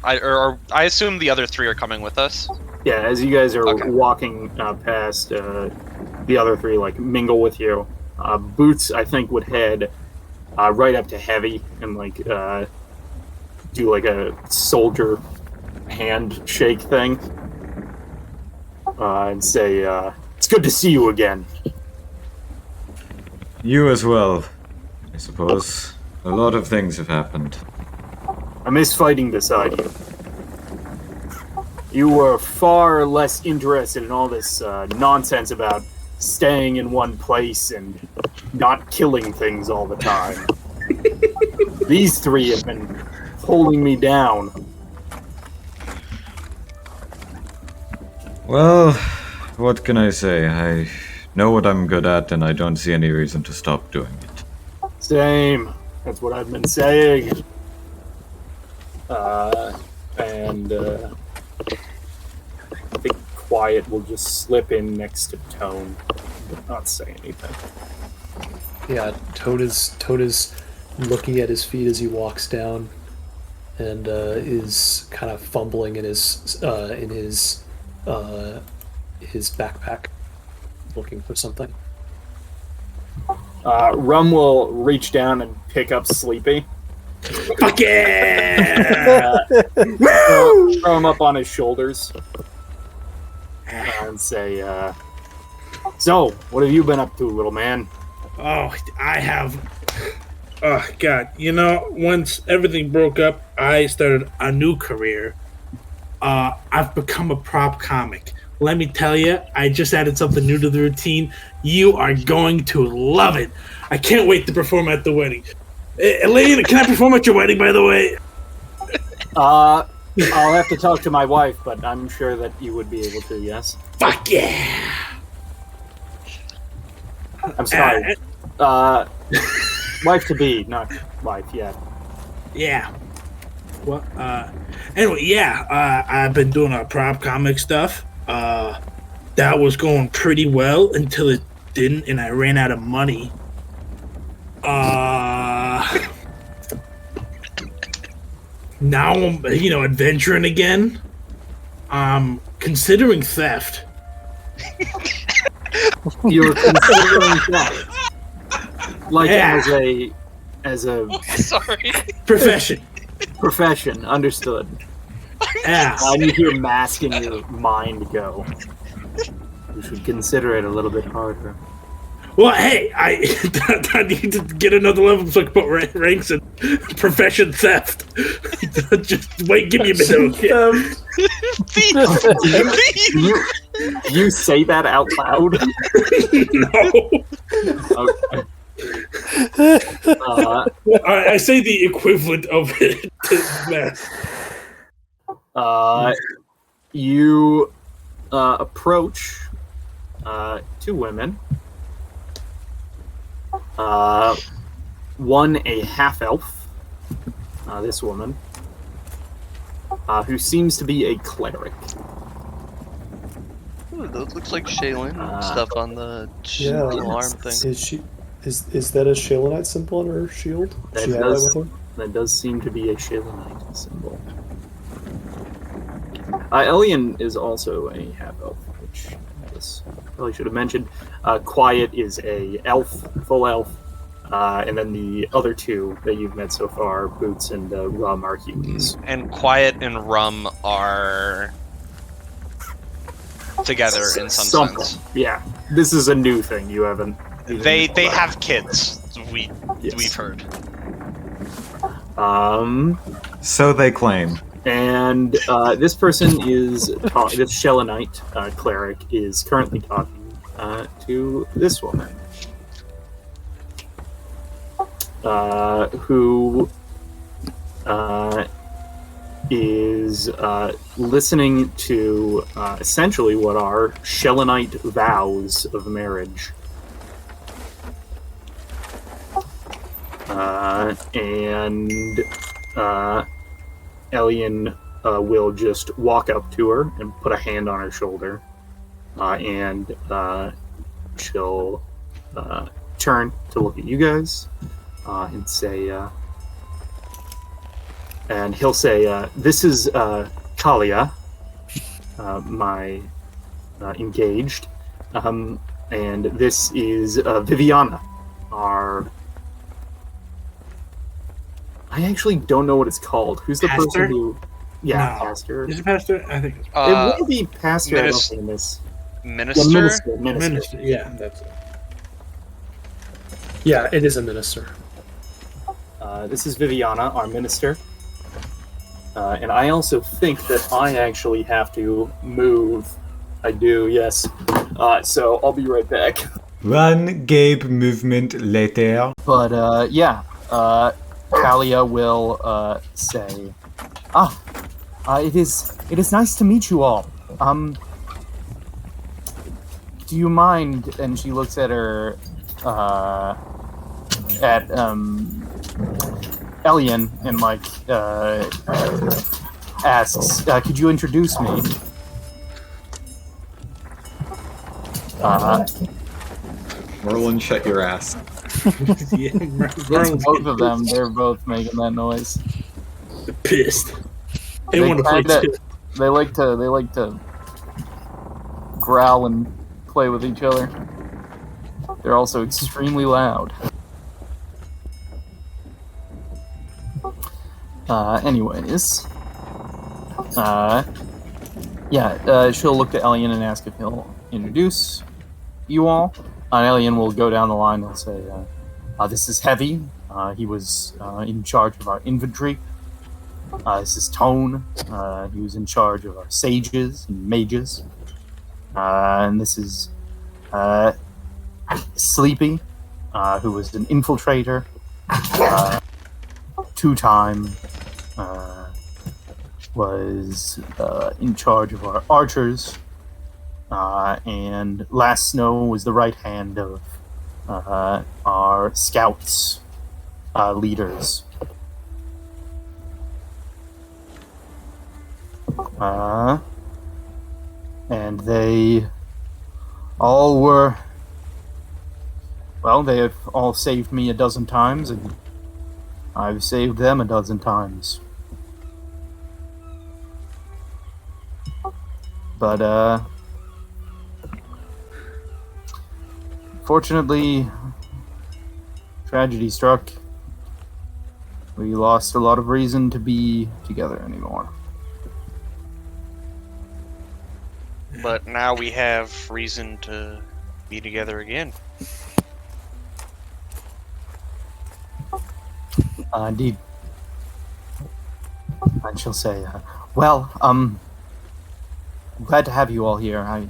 I assume the other three are coming with us. Yeah, as you guys are Okay. walking past, the other three like mingle with you. Boots, I think, would head right up to Heavy and like do like a soldier handshake thing and say, "It's good to see you again." You as well, I suppose. A lot of things have happened. I miss fighting beside you. You were far less interested in all this nonsense about staying in one place and not killing things all the time. These three have been holding me down. Well, what can I say? I know what I'm good at, and I don't see any reason to stop doing it. Same. That's what I've been saying. And I think Quiet will just slip in next to Tone, but not say anything. Yeah, Toad is looking at his feet as he walks down, and is kind of fumbling in his backpack, looking for something. Rum will reach down and pick up Sleepy. Fuck yeah! Throw him up on his shoulders. And say, "So, what have you been up to, little man?" Oh, I have. Oh, God. You know, once everything broke up, I started a new career. I've become a prop comic. Let me tell you, I just added something new to the routine. You are going to love it. I can't wait to perform at the wedding. Elyin, can I perform at your wedding, by the way? I'll have to talk to my wife, but I'm sure that you would be able to, yes? Fuck yeah! I'm sorry. Wife to be, not wife yet. Yeah. Well, anyway, yeah, I've been doing prop comic stuff. That was going pretty well until it didn't, and I ran out of money. Now I'm, adventuring again. Considering theft. You're considering that. Like Yeah. as a Sorry. Profession. profession, understood. Yeah. I need to hear masking your mind go. You should consider it a little bit harder. Well, hey, I need to get another level so I can put ranks in profession theft. Just wait, give me a minute. You say that out loud? No. Okay. I say the equivalent of it to math. You approach two women. One a half-elf, this woman, who seems to be a cleric. Ooh, that looks like Shaylin stuff on the Yeah. little arm thing. Is that a Shaylonite symbol on her shield? That She had does- that with her? That does seem to be a Shilonite symbol. Elyin is also a half-elf, which I guess I probably should have mentioned. Quiet is a elf, full elf, and then the other two that you've met so far, Boots and Rum, are humans. And Quiet and Rum are together in some Something. sense. Yeah, this is a new thing. You haven't. They have kids. we've heard. So they claim. And this person is this Shellenite cleric is currently talking to this woman, who is listening to essentially what are Shellenite vows of marriage. And Elyin will just walk up to her and put a hand on her shoulder, and she'll turn to look at you guys and say, and he'll say, "This is Kalia, my engaged, and this is Viviana, our." I actually don't know what it's called. Who's the Pastor? person who? Yeah, No. pastor. Is it pastor? I think it's It will be pastor. I don't minis- think this. Minister? Yeah, minister. minister. Yeah. That's it. Yeah, it is a minister. This is Viviana, our minister. And I also think that I actually have to move. I do, yes. So I'll be right back. One Gabe movement later. But yeah, Kalia will say, it is nice to meet you all. Do you mind? And she looks at her, at Elyin, and like asks, "Could you introduce me?" Merlin, shut your ass. Yeah, It's both of them. They're both making that noise. pissed. They want to play kinda- too. They like to growl and play with each other. They're also extremely loud. Anyways, she'll look to Elyin and ask if he'll introduce you all. Elyin will go down the line and say, "This is Heavy. He was in charge of our inventory. This is Tone. He was in charge of our sages and mages. And this is Sleepy, who was an infiltrator, two-time, was in charge of our archers, and Last Snow was the right hand of our scouts leaders. And they all were, well, they have all saved me a dozen times, and I've saved them a dozen times. But, fortunately, tragedy struck. We lost a lot of reason to be together anymore. But now we have reason to be together again. Indeed. And she'll say, well, I'm glad to have you all here. I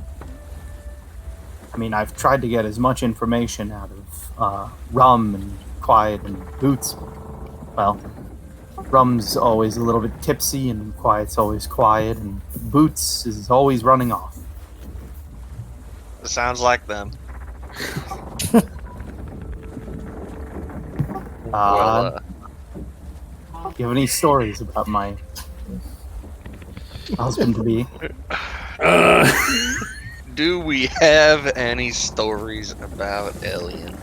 mean, I've tried to get as much information out of Rum and Quiet and Boots. Well, Rum's always a little bit tipsy, and Quiet's always quiet, and Boots is always running off. It sounds like them. Do you have any stories about my husband-to-be? Do we have any stories about Elyin?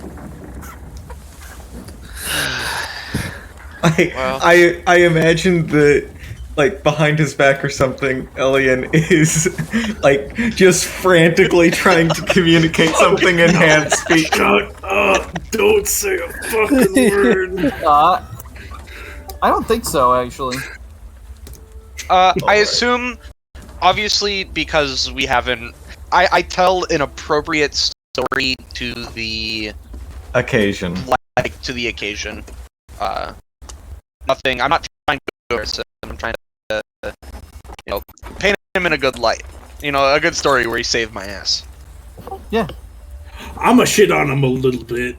I imagine that, like, behind his back or something, Elyin is, like, just frantically trying to communicate something in hand speak. Shut up! Don't say a fucking word. I don't think so, actually. I assume, obviously, because we haven't... I tell an appropriate story to the... Occasion. Like, to the occasion. Nothing. I'm not trying to embarrass him. I'm trying to, paint him in a good light. A good story where he saved my ass. Yeah. I'm gonna shit on him a little bit.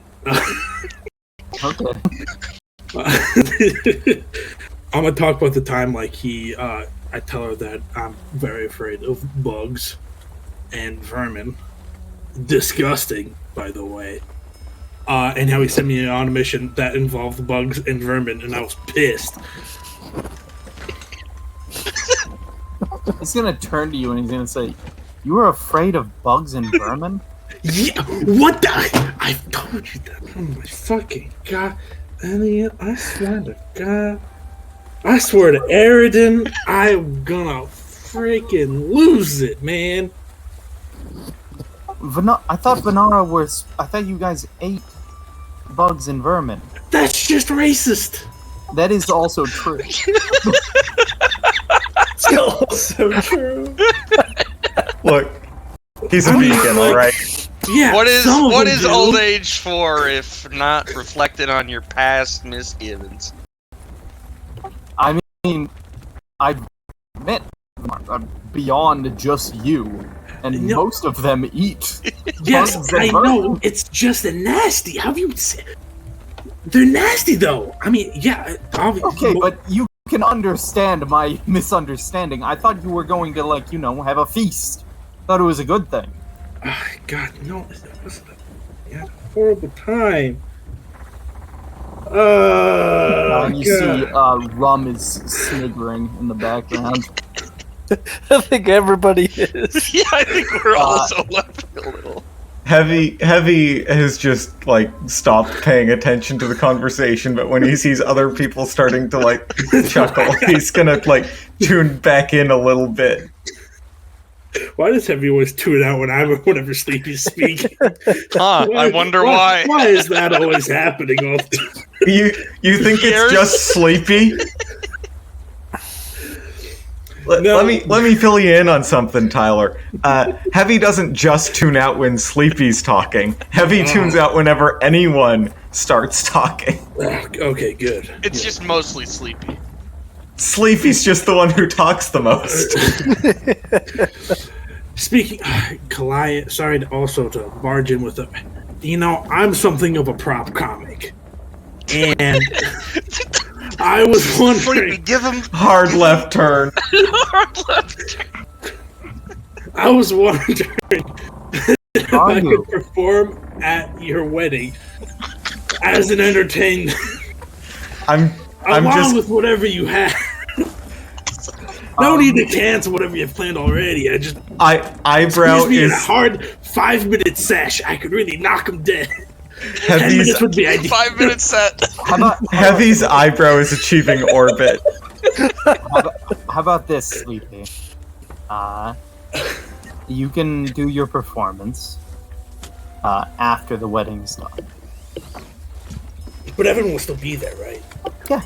Okay. I'm gonna talk about the time like I tell her that I'm very afraid of bugs and vermin. Disgusting, by the way. And how he sent me on a mission that involved bugs and vermin, and I was pissed. He's gonna turn to you and he's gonna say, "You were afraid of bugs and vermin?" Yeah, what the? I told you that. Oh my fucking god. Elliot, I swear to God. I swear to Eridan, I'm gonna freaking lose it, man. I thought Venara was. I thought you guys ate bugs and vermin. That's just racist. That is also true. It's also true. Look, he's a vegan, alright? Yeah. What is some of them do. old age for if not reflected on your past misgivings? I mean, I admit, beyond just you, and No. most of them eat. Yes, bugs and I vermin. know. It's just a nasty. How do you say? They're nasty, though. I mean, yeah. Okay, but you can understand my misunderstanding. I thought you were going to, have a feast. Thought it was a good thing. Oh, God, no. It wasn't a horrible time. You see, Rum is sniggering in the background. I think everybody is. Yeah, I think we're also laughing a little. Heavy has just stopped paying attention to the conversation, but when he sees other people starting to chuckle, he's gonna tune back in a little bit. Why does Heavy always tune out whenever Sleepy's speaking? Huh, I wonder why. Why is that always happening often? You think it's just Sleepy? No. Let me fill you in on something, Tyler. Heavy doesn't just tune out when Sleepy's talking. Heavy tunes out whenever anyone starts talking. Okay, good. It's just mostly sleepy. Sleepy's just the one who talks the most. Speaking, Kalaya, sorry to barge in with a. I'm something of a prop comic. And I was Sleepy, wondering. give him Hard left turn. hard left. I was wondering if I could perform at your wedding as an entertainment, I'm along just with whatever you have. No need to cancel whatever you've planned already. eyebrow Squeeze me in is a hard 5-minute sesh. I could really knock him dead. 10 Heavy's minutes would be ideal. 5 minute set. Heavy's eyebrow is achieving orbit. How about this, Sleepy? You can do your performance after the wedding's done. But everyone will still be there, right? Yeah.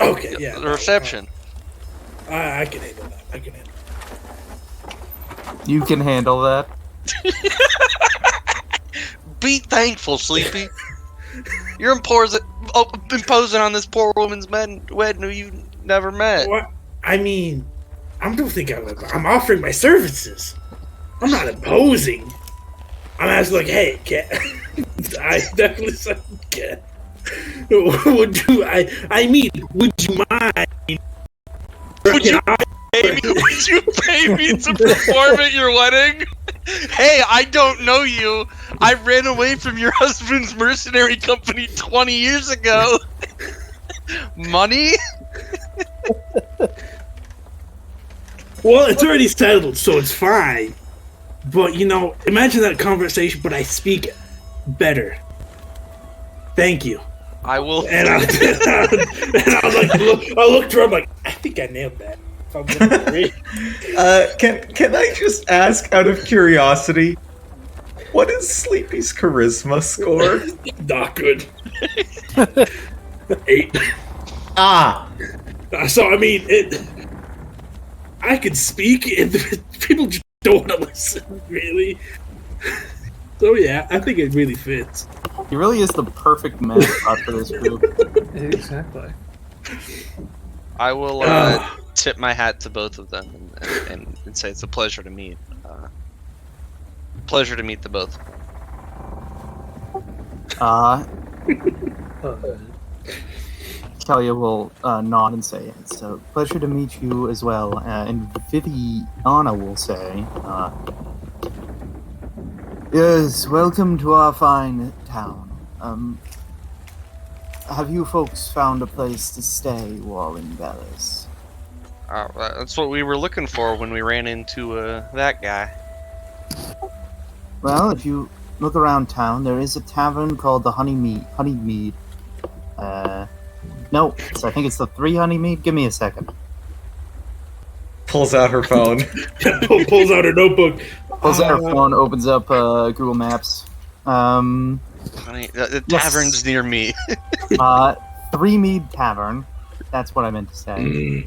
Okay, yeah. The reception. I can handle that. You can handle that. Be thankful, Sleepy. You're imposing on this poor woman's wedding who you never met. What? I mean, I'm offering my services. I'm not imposing. I'm asking, hey, cat. I definitely said cat. Would you mind? Would you pay me to perform at your wedding? Hey, I don't know you. I ran away from your husband's mercenary company 20 years ago. Money? Well, it's already settled, so it's fine. But, imagine that conversation, but I speak better. Thank you. I will. And I'll look to her, I'm like, I think I nailed that. If I'm gonna agree. Can I just ask out of curiosity, what is Sleepy's charisma score? Not good. 8. Ah! So, I mean, I could speak, and people just don't want to listen, really. So, yeah, I think it really fits. He really is the perfect mascot for this group. Exactly. I will tip my hat to both of them and say it's a pleasure to meet. Pleasure to meet the both. Talia will nod and say, it's a pleasure to meet you as well. And Viviana will say, yes, welcome to our fine town. Have you folks found a place to stay while in Bellis? That's what we were looking for when we ran into that guy. Well, if you look around town, there is a tavern called the Honeymead. No, I think it's the 3 Honeymead. Give me a second. Pulls out her phone. Pulls out her notebook. Pulls out her phone, opens up Google Maps. Honey, the tavern's near me. 3 Mead Tavern. That's what I meant to say.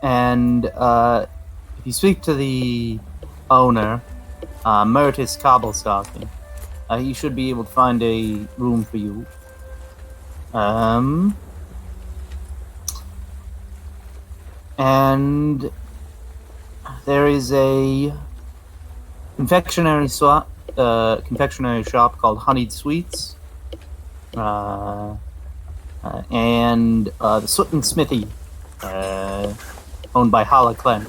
And if you speak to the owner, Murtis Cobblestocking, he should be able to find a room for you. And there is a confectionery shop called Honeyed Sweets. And the Soot and Smithy, owned by Hala Clem.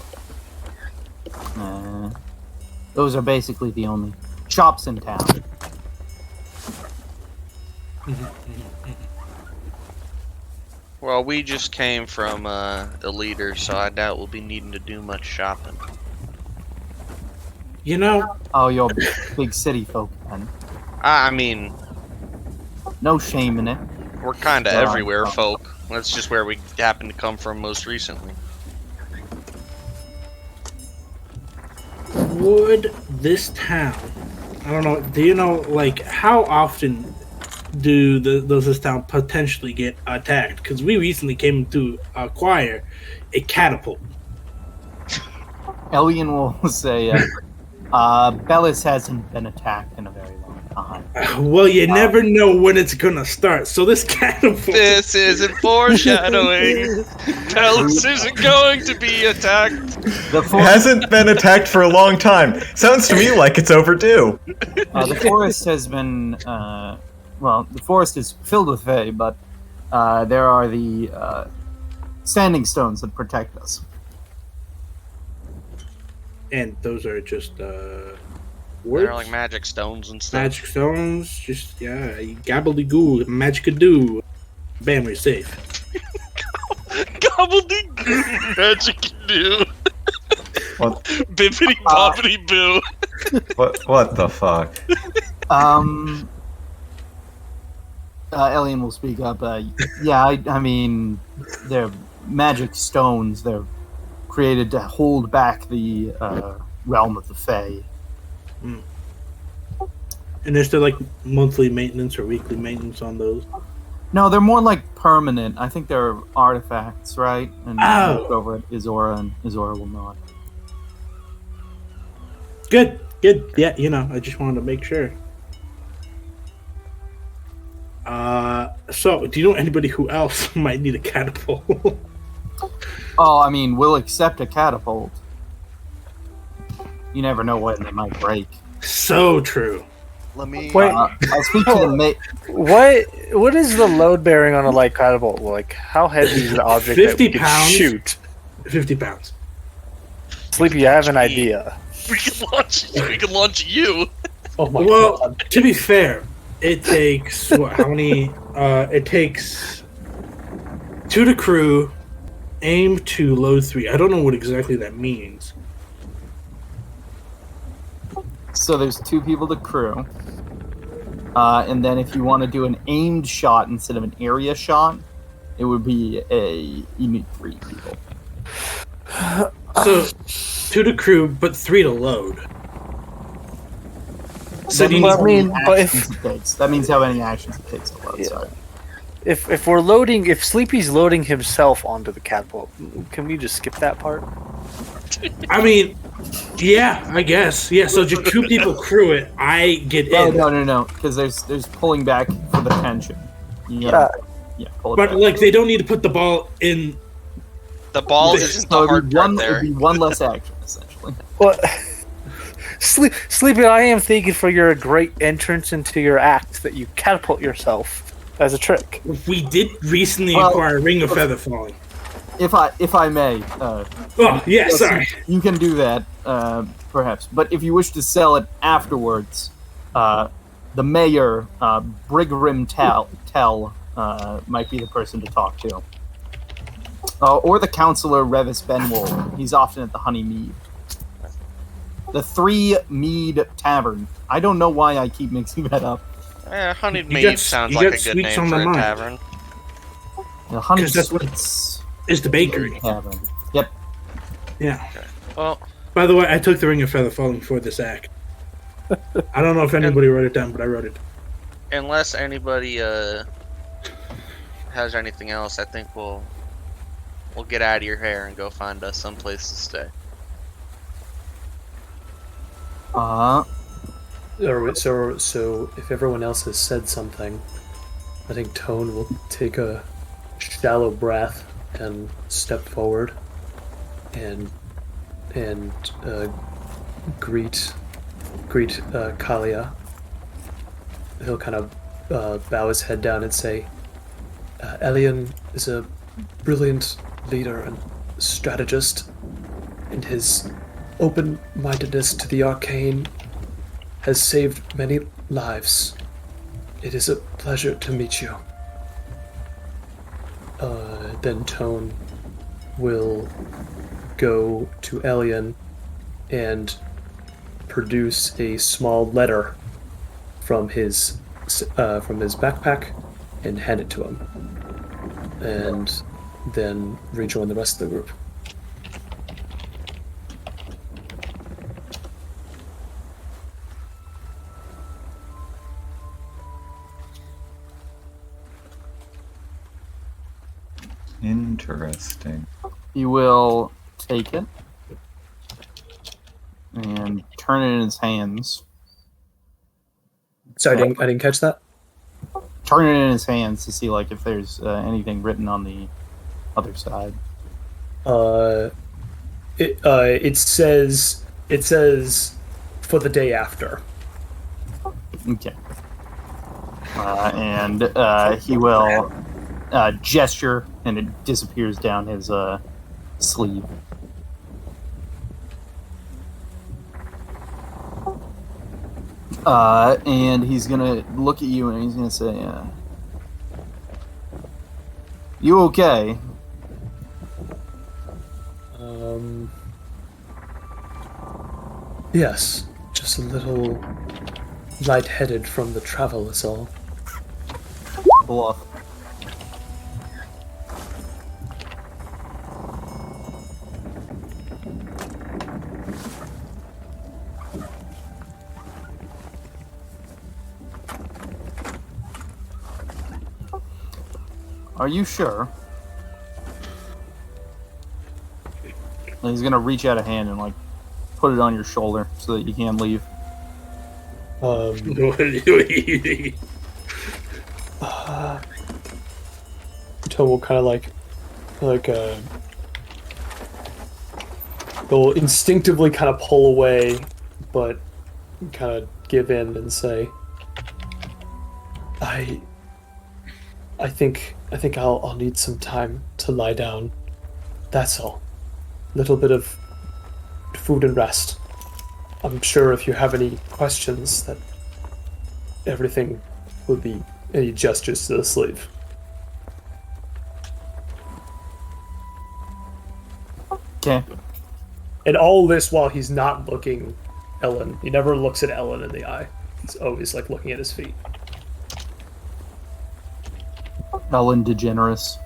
Those are basically the only shops in town. Well, we just came from a leader, so I doubt we'll be needing to do much shopping. You know... Oh, you're big city folk, then. I mean... No shame in it. We're kind of everywhere, folk. That's just where we happen to come from most recently. Would this town... I don't know, do you know, like, how often does this town potentially get attacked? Because we recently came to acquire a catapult. Elyin will say, Bellis hasn't been attacked in a very long time. Well, you never know when it's gonna start, so this catapult... This isn't foreshadowing. Bellis isn't going to be attacked. It hasn't been attacked for a long time. Sounds to me like it's overdue. The forest has been... well, the forest is filled with Fae, but there are the standing stones that protect us. And those are just words? They're like magic stones and stuff. Magic stones, just, yeah, gabbledygoo, magic-a-doo. Bam, we're safe. Gobbledygoo, magic-a-doo. What? Bippity boppity boo. What the fuck? Elyin will speak up. Yeah, I mean, they're magic stones. They're created to hold back the realm of the Fae. Mm. And is there like monthly maintenance or weekly maintenance on those? No, they're more like permanent. I think they're artifacts, right? And look over at Izora, and Izora will nod. Good. Yeah, you know, I just wanted to make sure. So, do you know anybody who else might need a catapult? Oh, I mean, we'll accept a catapult. You never know when they might break. So true. Let me. Wait. I'll speak to the What is the load bearing on a light catapult? Like, how heavy is the object 50 that we can pounds. shoot? 50 pounds. Sleepy, I have an idea. We can launch you. Oh my Well, god. to be fair, it takes how many? It takes 2 to crew, aim to load 3. I don't know what exactly that means. So there's 2 people to crew. And then if you want to do an aimed shot instead of an area shot, it would be you need 3 people. So 2 to crew, but 3 to load. So That means I mean, how many but actions it takes. That means how many actions it takes to load. Yeah. Sorry. If we're loading, if Sleepy's loading himself onto the catapult, can we just skip that part? I mean, Yeah, I guess. Yeah, so just two people crew it. I get in. No, because there's pulling back for the tension. Pull it But back. like, they don't need to put the ball in. The ball This- isn't the hard part there. It'd be one less action, essentially. Well, Sleepy, I am thinking for your great entrance into your act that you catapult yourself as a trick. We did recently Well, acquire Ring of Feather Falling. If I may, Oh, yeah, yes, sorry. you can do that, perhaps. But if you wish to sell it afterwards, the mayor, Brigrim Tell, might be the person to talk to. Or the counselor, Revis Benwold. He's often at the Honey Mead. The Three Mead Tavern. I don't know why I keep mixing that up. Honeyed You Mead got- sounds you like got a good sweets name on for the a mind. tavern. The Honey 'Cause that's what- Sweets Is the bakery. Tavern. Yep. Yeah. Well, By the way, I took the Ring of Feather Falling for this act. I don't know if anybody wrote it down, but I wrote it. unless anybody has anything else, I think we'll get out of your hair and go find us some place to stay. So if everyone else has said something, I think Tone will take a shallow breath and step forward and greet Kalia. He'll kind of bow his head down and say, Elyin is a brilliant leader and strategist, and his open-mindedness to the arcane has saved many lives. It is a pleasure to meet you. Then Tone will go to Elyin and produce a small letter from his backpack and hand it to him, and then rejoin the rest of the group. Interesting. He will take it and turn it in his hands. Sorry, I didn't catch that. Turn it in his hands to see like if there's anything written on the other side. It says for the day after. Okay. And he will gesture, and it disappears down his sleeve. And he's gonna look at you, and he's gonna say, "You okay?" Yes, just a little lightheaded from the travel is all. Bluff. Are you sure? And he's gonna reach out a hand and like put it on your shoulder so that you can leave. Tone will kind of they'll instinctively kind of pull away, but kind of give in and say, I think I'll need some time to lie down. That's all. Little bit of food and rest. I'm sure if you have any questions, that everything will be any gestures to the sleeve. Okay. And all this while he's not looking Ellen. He never looks at Ellen in the eye. He's always like looking at his feet. Ellen DeGeneres.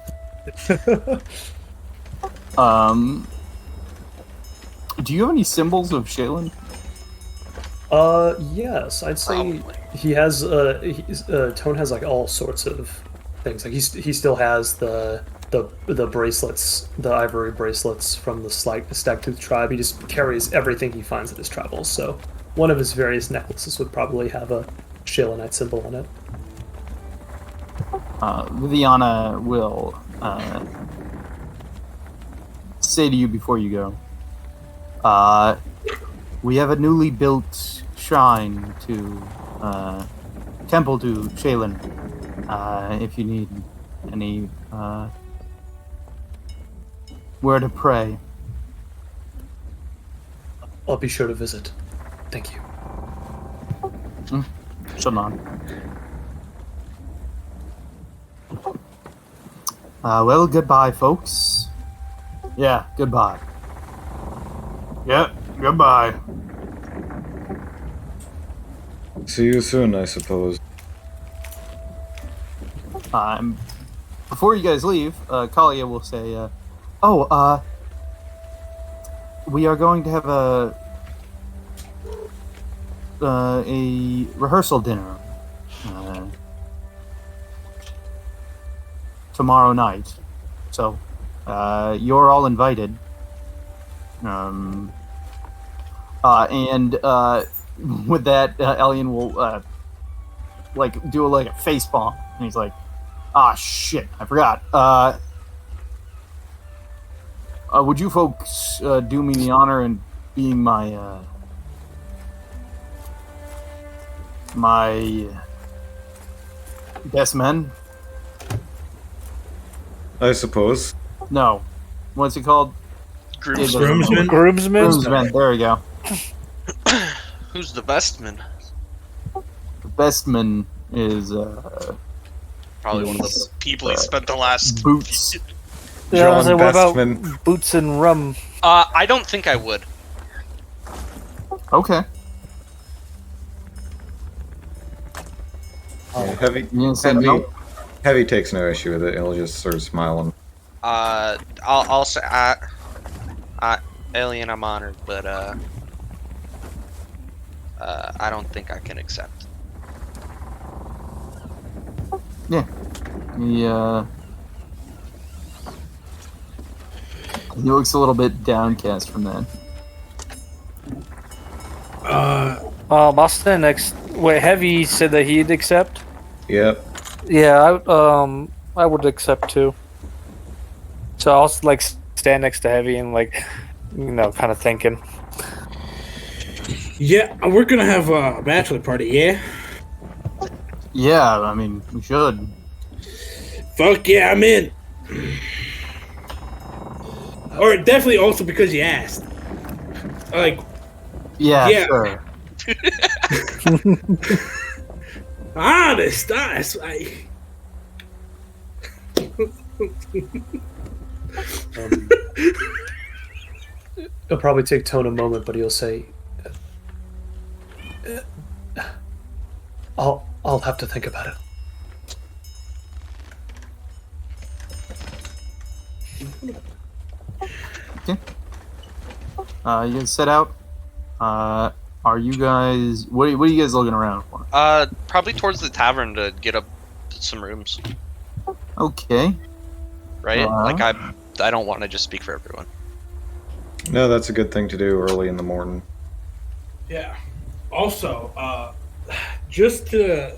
Do you have any symbols of Shaylin? Yes, I'd say Probably. he has. Tone has like all sorts of things. Like he still has the the bracelets, the ivory bracelets from the Stagtooth tribe. He just carries everything he finds in his travels. So one of his various necklaces would probably have a Shalenite symbol on it. Viviana will say to you before you go, we have a newly built shrine to temple to Shaylin. If you need any where to pray. I'll be sure to visit. Thank you. Shalom. Well, goodbye, folks. Yeah, goodbye. Yeah, goodbye. See you soon, I suppose. Before you guys leave, Kalia will say, we are going to have a rehearsal dinner tomorrow night. So, you're all invited. And with that, Elyin will do a face palm, and he's like, "Ah, shit! I forgot. Would you folks do me the honor in being my best men? I suppose. No, what's it called? Groomsmen? Groomsmen. There we go. Who's the best man? The best man is Probably one of the people he spent the last. Boots. Yeah, I was John like, what about Bestman. boots and rum? I don't think I would. Okay. Yeah, heavy, You gonna say no? heavy takes no issue with it. He'll just sort of smile and I'll say, Elyin, I'm honored, but I don't think I can accept. Yeah. He looks a little bit downcast from that. I'll stand next. Wait, Heavy said that he'd accept. yep. Yeah, I would accept too. So I'll stand next to Heavy and kind of thinking. Yeah, we're gonna have a bachelor party, yeah? Yeah, I mean, we should. Fuck yeah, I'm in. Or definitely also because you asked. Yeah, Yeah. sure. Honest. He'll probably take Tone a moment, but he'll say, I'll have to think about it. Okay. You guys set out. Are you guys? What are you guys looking around for? Probably towards the tavern to get up some rooms. Okay. Right? I don't want to just speak for everyone. No, that's a good thing to do early in the morning. Yeah. Also, just to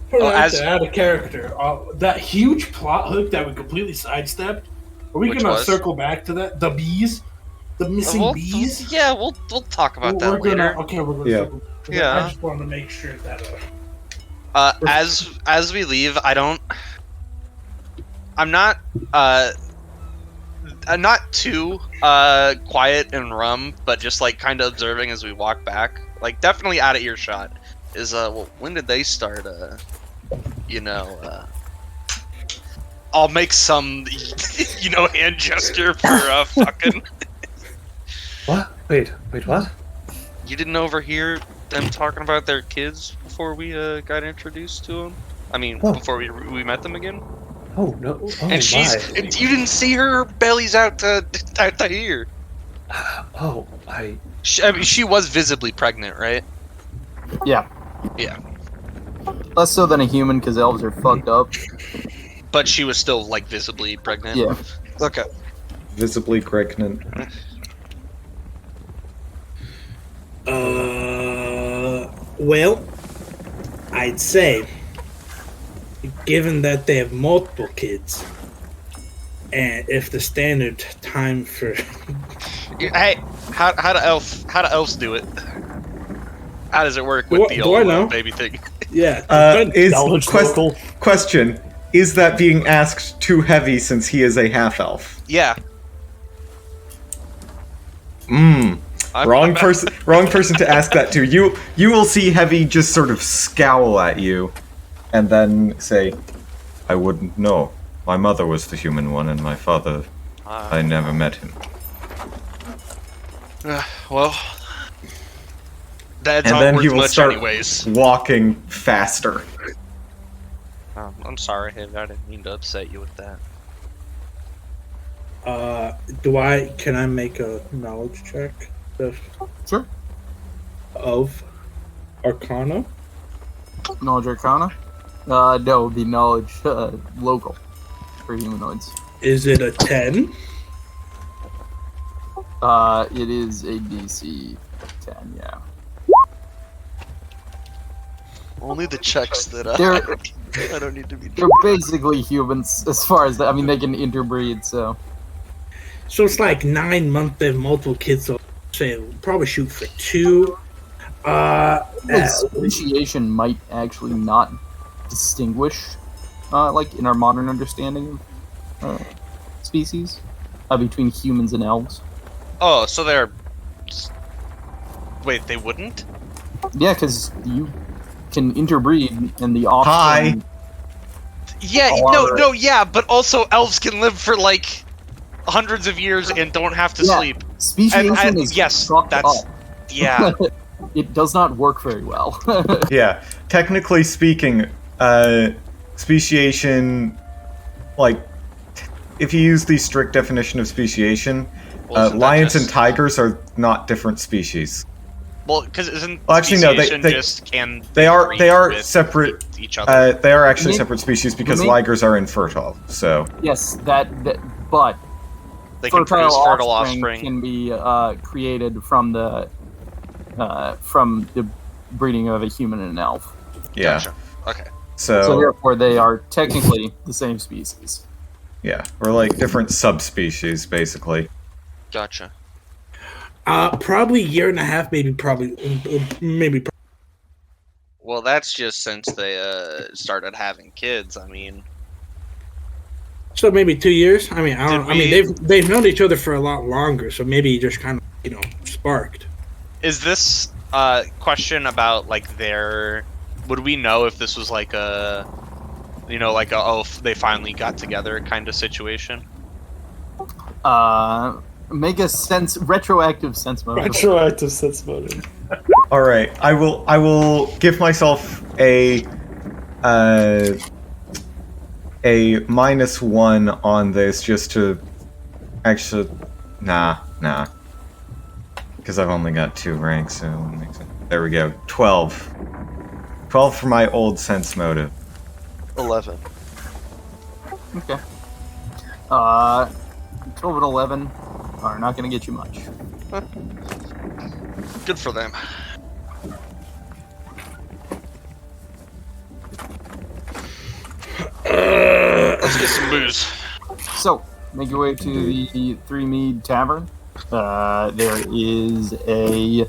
put out of character, that huge plot hook that we completely sidestepped. Are we Which gonna was? circle back to that? The bees, the missing bees. Yeah, we'll talk about that later. We're gonna Yeah. circle back to that. Yeah. I just wanted to make sure that. As we leave, I'm not too quiet and rum, but just kind of observing as we walk back. Definitely out of earshot. Is when did they start? I'll make some hand gesture for fucking. What? Wait, what? You didn't overhear them talking about their kids before we got introduced to them? I mean, before we met them again? Oh, no. Oh, And you didn't see her belly's out to here. Oh, She was visibly pregnant, right? Yeah. Yeah. Less so than a human, because elves are fucked up. But she was still like visibly pregnant. Yeah. Okay. Visibly pregnant. Well, I'd say, given that they have multiple kids, and if the standard time for Hey, how do elves do it? How does it work with the Do I old know? baby thing? Knowledge local. Question: is that being asked too heavy since he is a half elf? Yeah. Wrong person to ask that to. You will see Heavy just sort of scowl at you, and then say, "I wouldn't know. My mother was the human one, and my father, I never met him." Well, that's And not then worth he will much start anyways. walking faster. I'm sorry, I didn't mean to upset you with that. can I make a knowledge check Sure. of Arcana? Knowledge Arcana? No, the knowledge local for humanoids. Is it a 10? It is a DC 10, yeah. Only the checks that They're I don't need to be. they're basically humans as far as that. I mean, they can interbreed, so So it's like 9 months, they have multiple kids, so say we'll probably shoot for 2. speciation might actually not distinguish, like in our modern understanding of species, between humans and elves. Oh, so they're. Wait, they wouldn't? Yeah, because you can interbreed, and the offspring. Hi. Yeah, no, yeah, but also elves can live for like hundreds of years and don't have to Yeah. sleep. Speciation And is yes, fucked that's up. yeah. It does not work very well. Yeah, technically speaking, speciation, like, if you use the strict definition of speciation, Well, isn't that lions and just- tigers are not different species. Well, because isn't Well, actually, no, speciation they- just can They are breed with separate. each other? They are actually Maybe- separate species because maybe- ligers are infertile. So Yes, that but They can fertile produce fertile offspring offspring. can be created from the breeding of a human and an elf. yeah, Gotcha. Okay. So therefore, they are technically the same species. yeah, we're like different subspecies basically. Gotcha. Probably a year and a half, maybe. Well, that's just since they started having kids. I mean, So maybe 2 years. I mean, I don't. Did I mean, we- they've known each other for a lot longer. So maybe it just kind of sparked. is this question about like their? Would we know if this was like a, like a if they finally got together kind of situation? Make a retroactive sense mode. Retroactive sense motive. All right, I will give myself a -1 on this just to actually nah because I've only got 2 ranks, so it makes sense. There we go. 12 for my old sense motive. 11. Okay. 12 and 11 are not going to get you much. Good for them. Let's get some booze. So, make your way to the Three Mead Tavern. There is a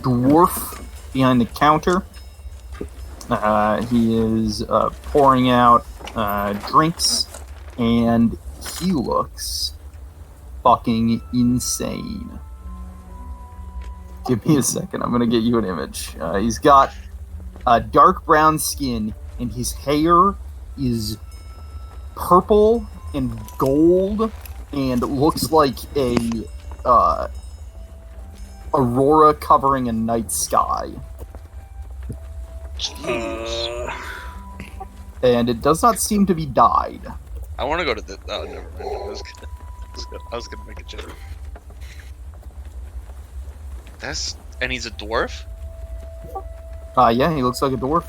dwarf behind the counter. He is pouring out drinks, and he looks fucking insane. Give me a second. I'm gonna get you an image. He's got dark brown skin, and his hair is purple and gold, and looks like a aurora covering a night sky. And it does not seem to be dyed. I want to go to the. Oh, never mind. I was gonna make a joke. And he's a dwarf. Yeah, he looks like a dwarf.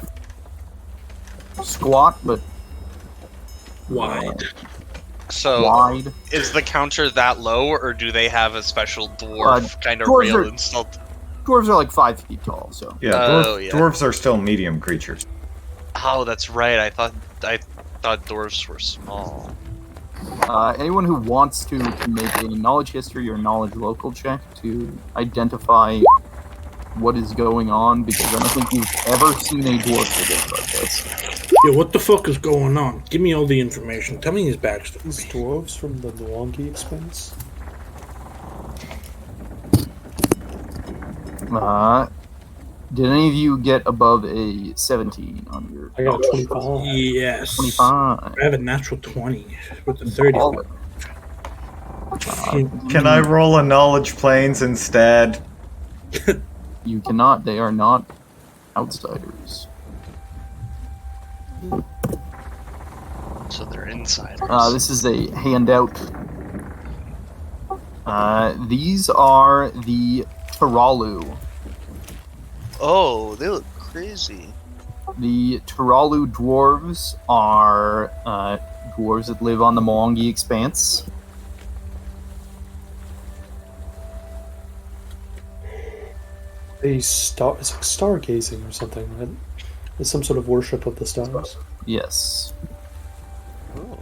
Squat, but Wide. So, wide. is the counter that low, or do they have a special dwarf kind of dwarves rail are- installed? Dwarves are like 5 feet tall, so. Yeah, Oh, yeah. dwarves are still medium creatures. Oh, that's right. I thought dwarves were small. Anyone who wants to can make a knowledge history or knowledge local check to identify what is going on, because I don't think you've ever seen a dwarf that looks like this. Yeah, what the fuck is going on? Give me all the information. Tell me his backstory. These dwarves from the Nwongi expanse? Did any of you get above a 17 on your? I got a 25. Yes. 25. I have a natural 20 with a 30. Can I roll a knowledge planes instead? You cannot. They are not outsiders. So they're insiders. This is a handout. These are the Taralu. Oh, they look crazy. The Taralu dwarves are dwarves that live on the Mwongi Expanse. It's like stargazing or something, right? It's some sort of worship of the stars. Yes. Oh.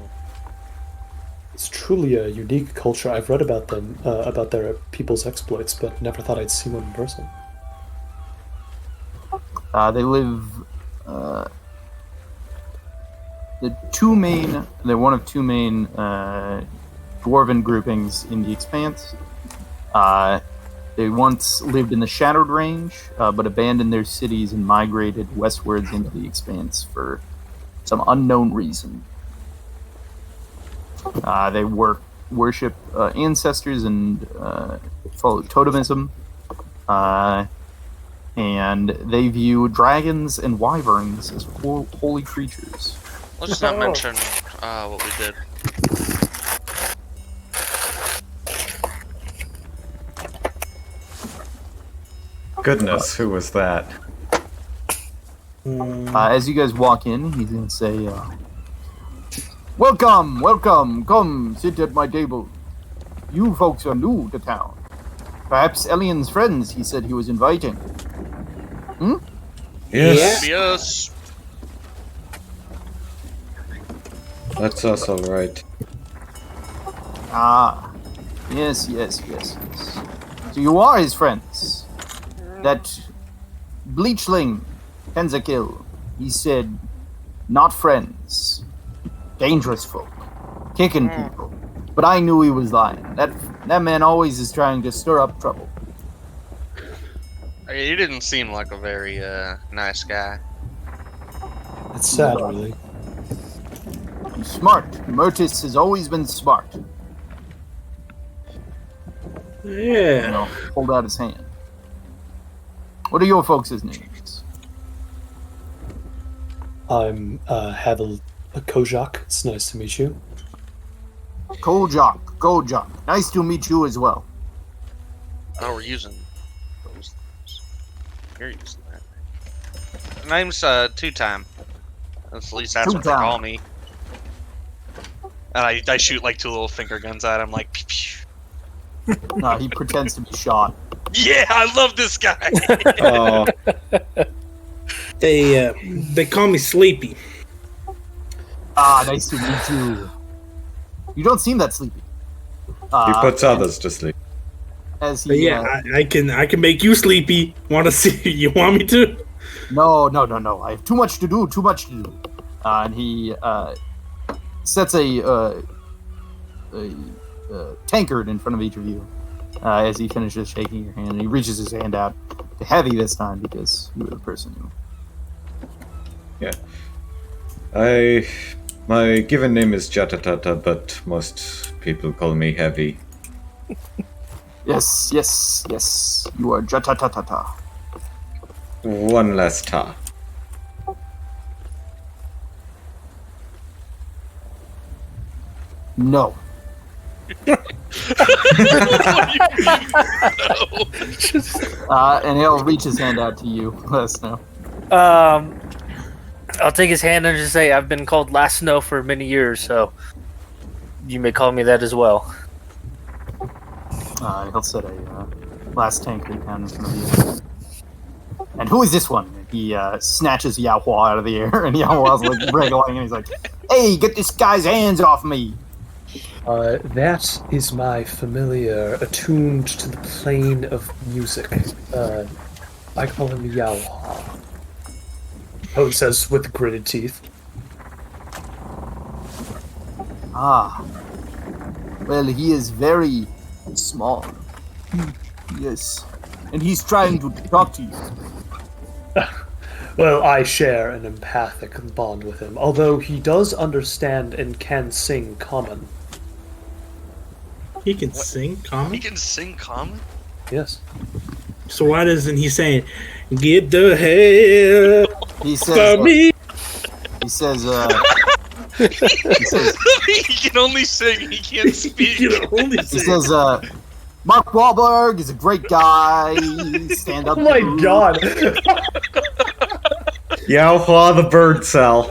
It's truly a unique culture. I've read about them, about their people's exploits, but never thought I'd see one in person. They live. They're one of two main dwarven groupings in the Expanse. They once lived in the Shadowed Range, but abandoned their cities and migrated westwards into the Expanse for some unknown reason. They worship ancestors and follow totemism. And they view dragons and wyverns as holy creatures. Let's not mention what we did. Goodness, who was that? As you guys walk in, he's going to say, welcome, welcome, come sit at my table. You folks are new to town. Perhaps Elyin's friends, he said he was inviting. Yes, Yes. that's us, all right. Yes. So you are his friends. That bleachling, Tenzakil, he said, not friends. Dangerous folk. Kicking people. But I knew he was lying. That man always is trying to stir up trouble. He didn't seem like a very nice guy. It's sad, really. He's smart. Mertis has always been smart. Yeah. Hold out his hand. What are your folks' names? I'm Havel Cojoc. It's nice to meet you. Cojoc. Nice to meet you as well. Oh, we're using those. You're using that. Name's Two-Time. At least that's what they Two-Time. call me. And I shoot like two little finger guns at him, like, pew, pew. He pretends to be shot. Yeah, I love this guy. Oh, They call me Sleepy. Nice to meet you. You don't seem that sleepy. he puts others to sleep. As But he, yeah, I can make you sleepy. Want to see? You want me to? No. I have too much to do. And he sets a tankard in front of each of you as he finishes shaking your hand. And he reaches his hand out to Heavy this time because you were the person who. Yeah. My given name is Jatatata, but most people call me Heavy. Yes. You are Jatatata. One less ta. No. And he'll reach his hand out to you. Let us know. I'll take his hand and just say I've been called Last Snow for many years, so you may call me that as well. He'll set a last tankard down in front of you. And who is this one? He snatches Yao Hua out of the air, and Yao Hua's like wriggling, and he's like, "Hey, get this guy's hands off me!" That is my familiar, attuned to the plane of music. I call him Yao Hua. Oh, he says with gritted teeth. Ah. Well, he is very small. Yes. And he's trying to talk to you. Well, I share an empathic bond with him, although he does understand and can sing common. He can sing He common? can sing common? Yes. So why doesn't he say, "Get the hell He says, from me"? he says, He can only sing, he can't speak. You know, only he sing. says, Mark Wahlberg is a great guy. Stand up. Oh my god! Yao Hua the bird cell.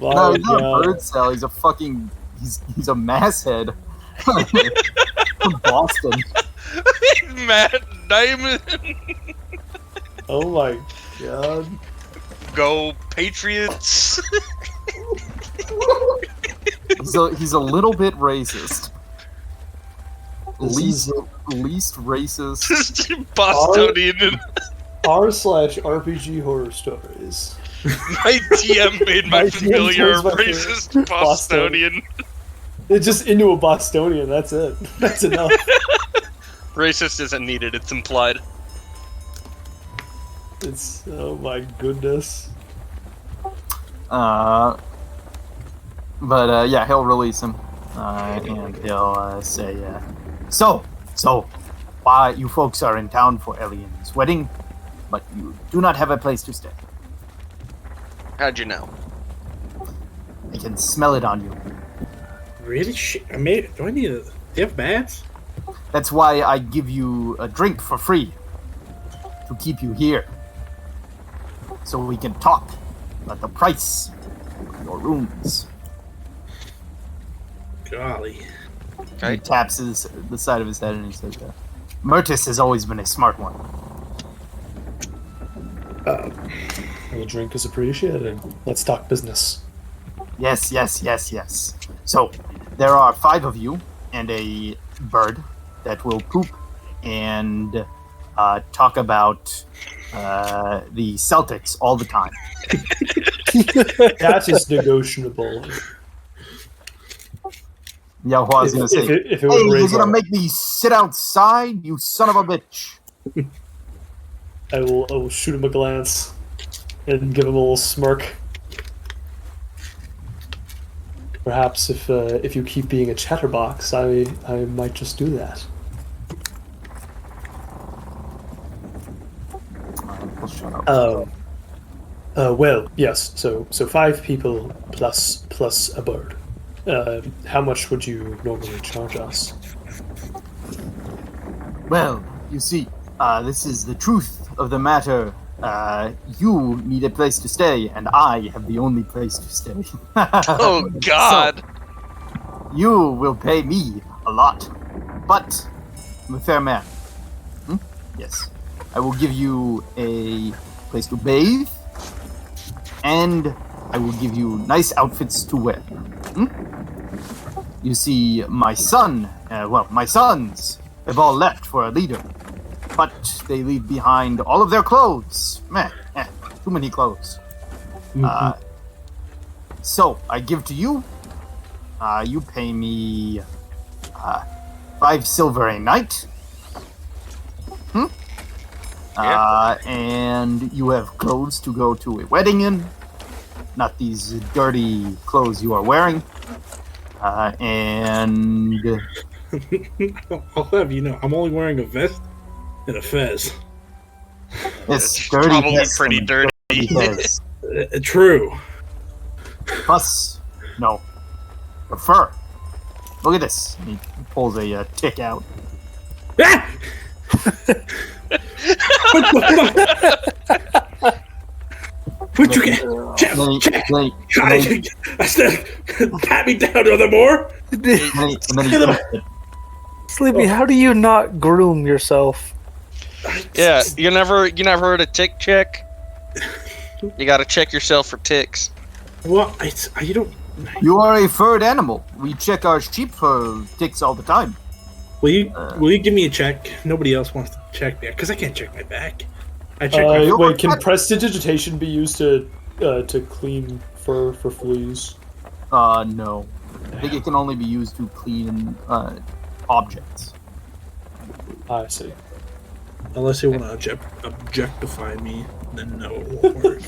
No, My he's not a god. bird cell. He's a fucking. He's a masshead. From Boston. Matt Diamond. Oh my god. Go Patriots. He's a little bit racist. This Least is- least racist. Just Bostonian. r/RPG horror stories. My DM made my My DM familiar chose my racist Bostonian. It's just into a Bostonian, that's it. That's enough. Racist isn't needed, it's implied. It's, oh my goodness. But yeah, he'll release him, and he'll say, so, why you folks are in town for Elyin's wedding, but you do not have a place to stay. How'd you know? I can smell it on you. Really? Shit. Do I need a... Do you have bats? That's why I give you a drink for free, to keep you here, so we can talk about the price of your rooms. Golly. He taps the side of his head and he says, Murtis has always been a smart one. The drink is appreciated. Let's talk business. Yes. So, there are 5 of you and a bird that will poop and talk about the Celtics all the time. That is negotiable. Yao Hua's gonna say, if it "Hey, would you're raise gonna our- make me sit outside, you son of a bitch." I will shoot him a glance and give him a little smirk. Perhaps if you keep being a chatterbox, I might just do that. We'll shut up. Well, yes. So 5 people plus a bird. How much would you normally charge us? Well, you see, this is the truth of the matter. You need a place to stay, and I have the only place to stay. Oh God! So, you will pay me a lot, but I'm a fair man. Yes. I will give you a place to bathe, and I will give you nice outfits to wear. You see, my sons have all left for a leader, but they leave behind all of their clothes. Too many clothes. So, I give to you. You pay me 5 silver a night. And you have clothes to go to a wedding in. Not these dirty clothes you are wearing. And I'll have you know, I'm only wearing a vest and a fez. it's dirty. Probably vest pretty and dirty. vest. True. Plus, no, the fur. Look at this. And he pulls a tick out. Ah! What you get? Jeff, Jeff. I said, pat me down, are there more? And then he Sleepy, how do you not groom yourself? Yeah, you never heard of tick check? You gotta check yourself for ticks. Well, you don't. You are a furred animal. We check our sheep for ticks all the time. Will you give me a check? Nobody else wants to check there because I can't check my back. I check wait, can prestidigitation be used to clean fur for fleas? No. I think it can only be used to clean objects. I see. Unless you want to objectify me, then no, it won't work.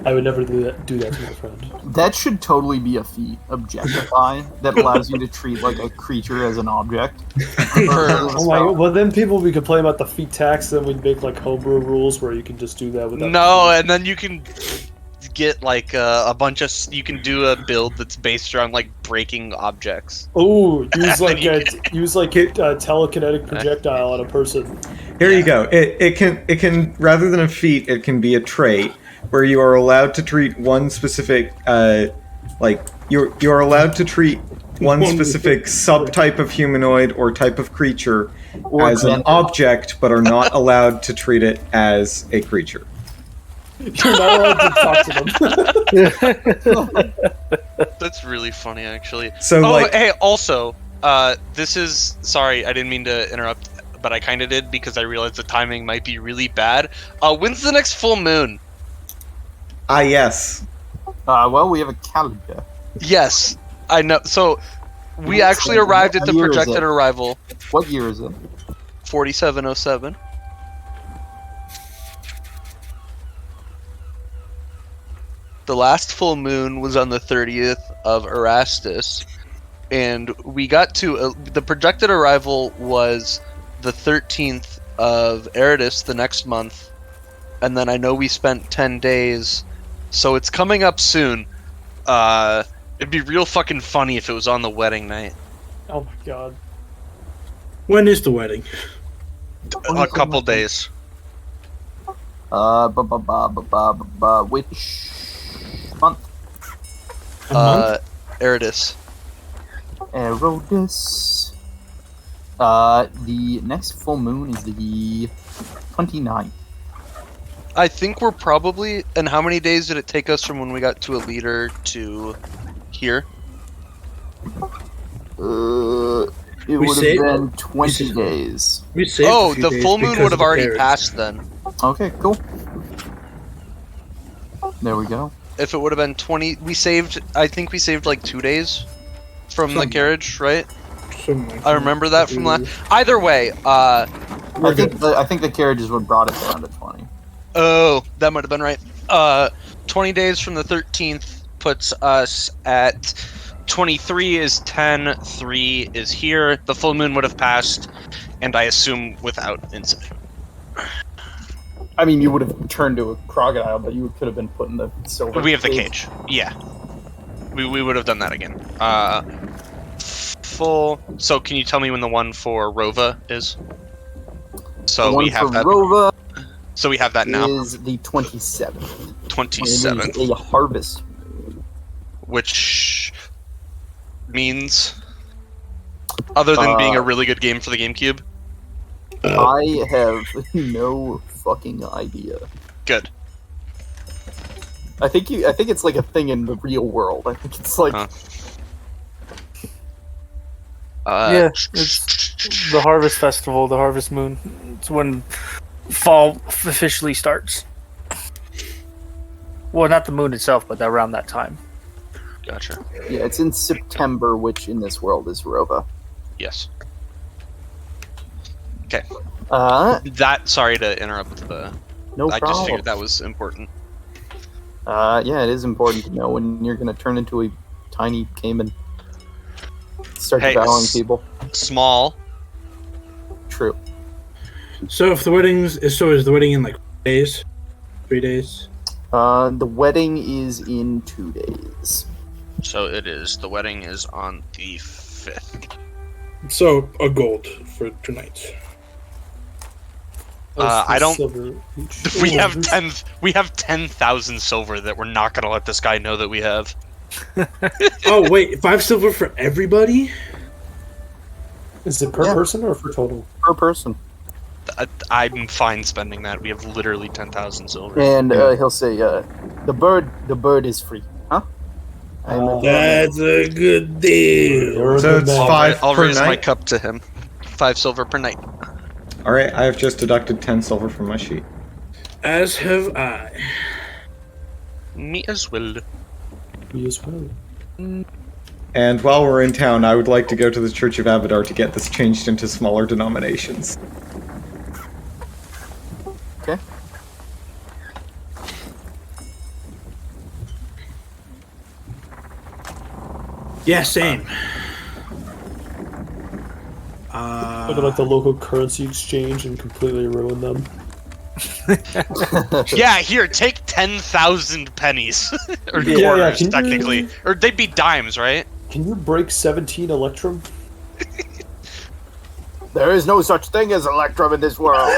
I would never do that to my friend. That should totally be a feat. Objectify. That allows you to treat like a creature as an object. Oh my! Well, then people would be complaining about the feet tax. Then we'd make like homebrew rules where you can just do that without. No, and then you can get like a bunch of. You can do a build that's based around like breaking objects. Oh, use like a telekinetic projectile on a person. Here you go. It can rather than a feat, it can be a trait where you are allowed to treat one specific you're allowed to treat one specific subtype of humanoid or type of creature as an object, but are not allowed to treat it as a creature. You're not allowed to talk to them. That's really funny, actually. So, hey, also, this is... Sorry, I didn't mean to interrupt, but I kind of did because I realized the timing might be really bad. When's the next full moon? Yes. Well, we have a calendar. Yes, I know. So, we actually arrived at the projected arrival. What year is it? 4707. The last full moon was on the 30th of Erastus, and we got to the projected arrival was the 13th of Eridus the next month, and then I know we spent 10 days, so it's coming up soon. It'd be real fucking funny if it was on the wedding night. Oh my god. When is the wedding? A couple days. Which month? Eridus. Erodus. The next full moon is the 29th. I think we're probably... And how many days did it take us from when we got to a leader to here? It would have been 20 days. Oh, the full moon would have already passed then. Okay, cool. There we go. If it would have been 20... I think we saved like 2 days from the carriage, right? I remember that from last... Either way, I think the carriage is what brought it down to 20. Oh, that might have been right. 20 days from the 13th puts us at 23 is 10, 3 is here. The full moon would have passed, and I assume without incident. I mean, you would have turned to a crocodile, but you could have been put in the silver. We have the cage. Yeah. We would have done that again. Full... So can you tell me when the one for Rova is? So we have that. Rova so we have that now. Is the 27th. 27th. A harvest. Which means, other than being a really good game for the GameCube? I have no fucking idea. Good. I think it's like a thing in the real world. I think it's like yeah, it's the Harvest Festival, the Harvest Moon. It's when fall officially starts. Well, not the moon itself, but around that time. Gotcha. Yeah, it's in September, which in this world is Rova. Yes. Okay. Sorry to interrupt with the... No problem. I just figured that was important. Yeah, it is important to know when you're going to turn into a tiny caiman. Start devouring people. Small. True. So if the is the wedding in like 3 days? The wedding is in 2 days. So it is. The wedding is on the 5th. So a gold for tonight. I don't. Silver each. We Oh, have there's- 10. We have 10,000 silver that we're not gonna let this guy know that we have. Oh wait, 5 silver for everybody? Is it per Yeah. person or for total? Per person. I'm fine spending that. We have literally 10,000 silver. And he'll say, the bird is free. Huh? That's a good deal. You're a So good it's man. 5 I'll per raise my night. cup to him. 5 silver per night. All right, I have just deducted 10 silver from my sheet. As have I. Me as well. Me as well. And while we're in town, I would like to go to the Church of Abadar to get this changed into smaller denominations. Okay. Yeah, same. Look at like the local currency exchange and completely ruin them. Yeah, here, take 10,000 pennies. Or Yeah, quarters, can you- technically. Or they'd be dimes, right? Can you break 17 Electrum? There is no such thing as Electrum in this world.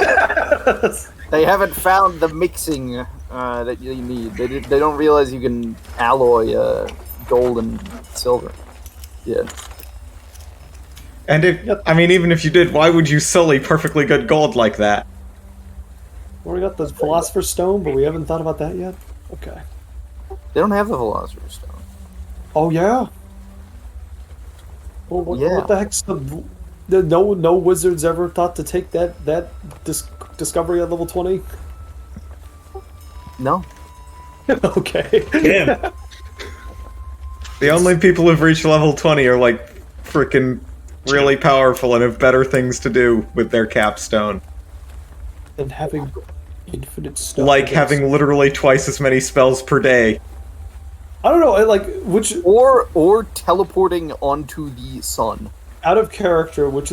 They haven't found the mixing that you need. They don't realize you can alloy gold and silver. Yeah. And if, I mean, even if you did, why would you sully perfectly good gold like that? Well, we got the Philosopher's Stone, but we haven't thought about that yet. Okay. They don't have the Philosopher's Stone. Oh yeah. Well, what, Yeah. what the heck's the no wizards ever thought to take that discovery at level 20? No. Okay. Damn. The only people who've reached level 20 are like freaking really powerful and have better things to do with their capstone. And having infinite stuff. Like against- having literally twice as many spells per day. I don't know, like which Or teleporting onto the sun. out of character, which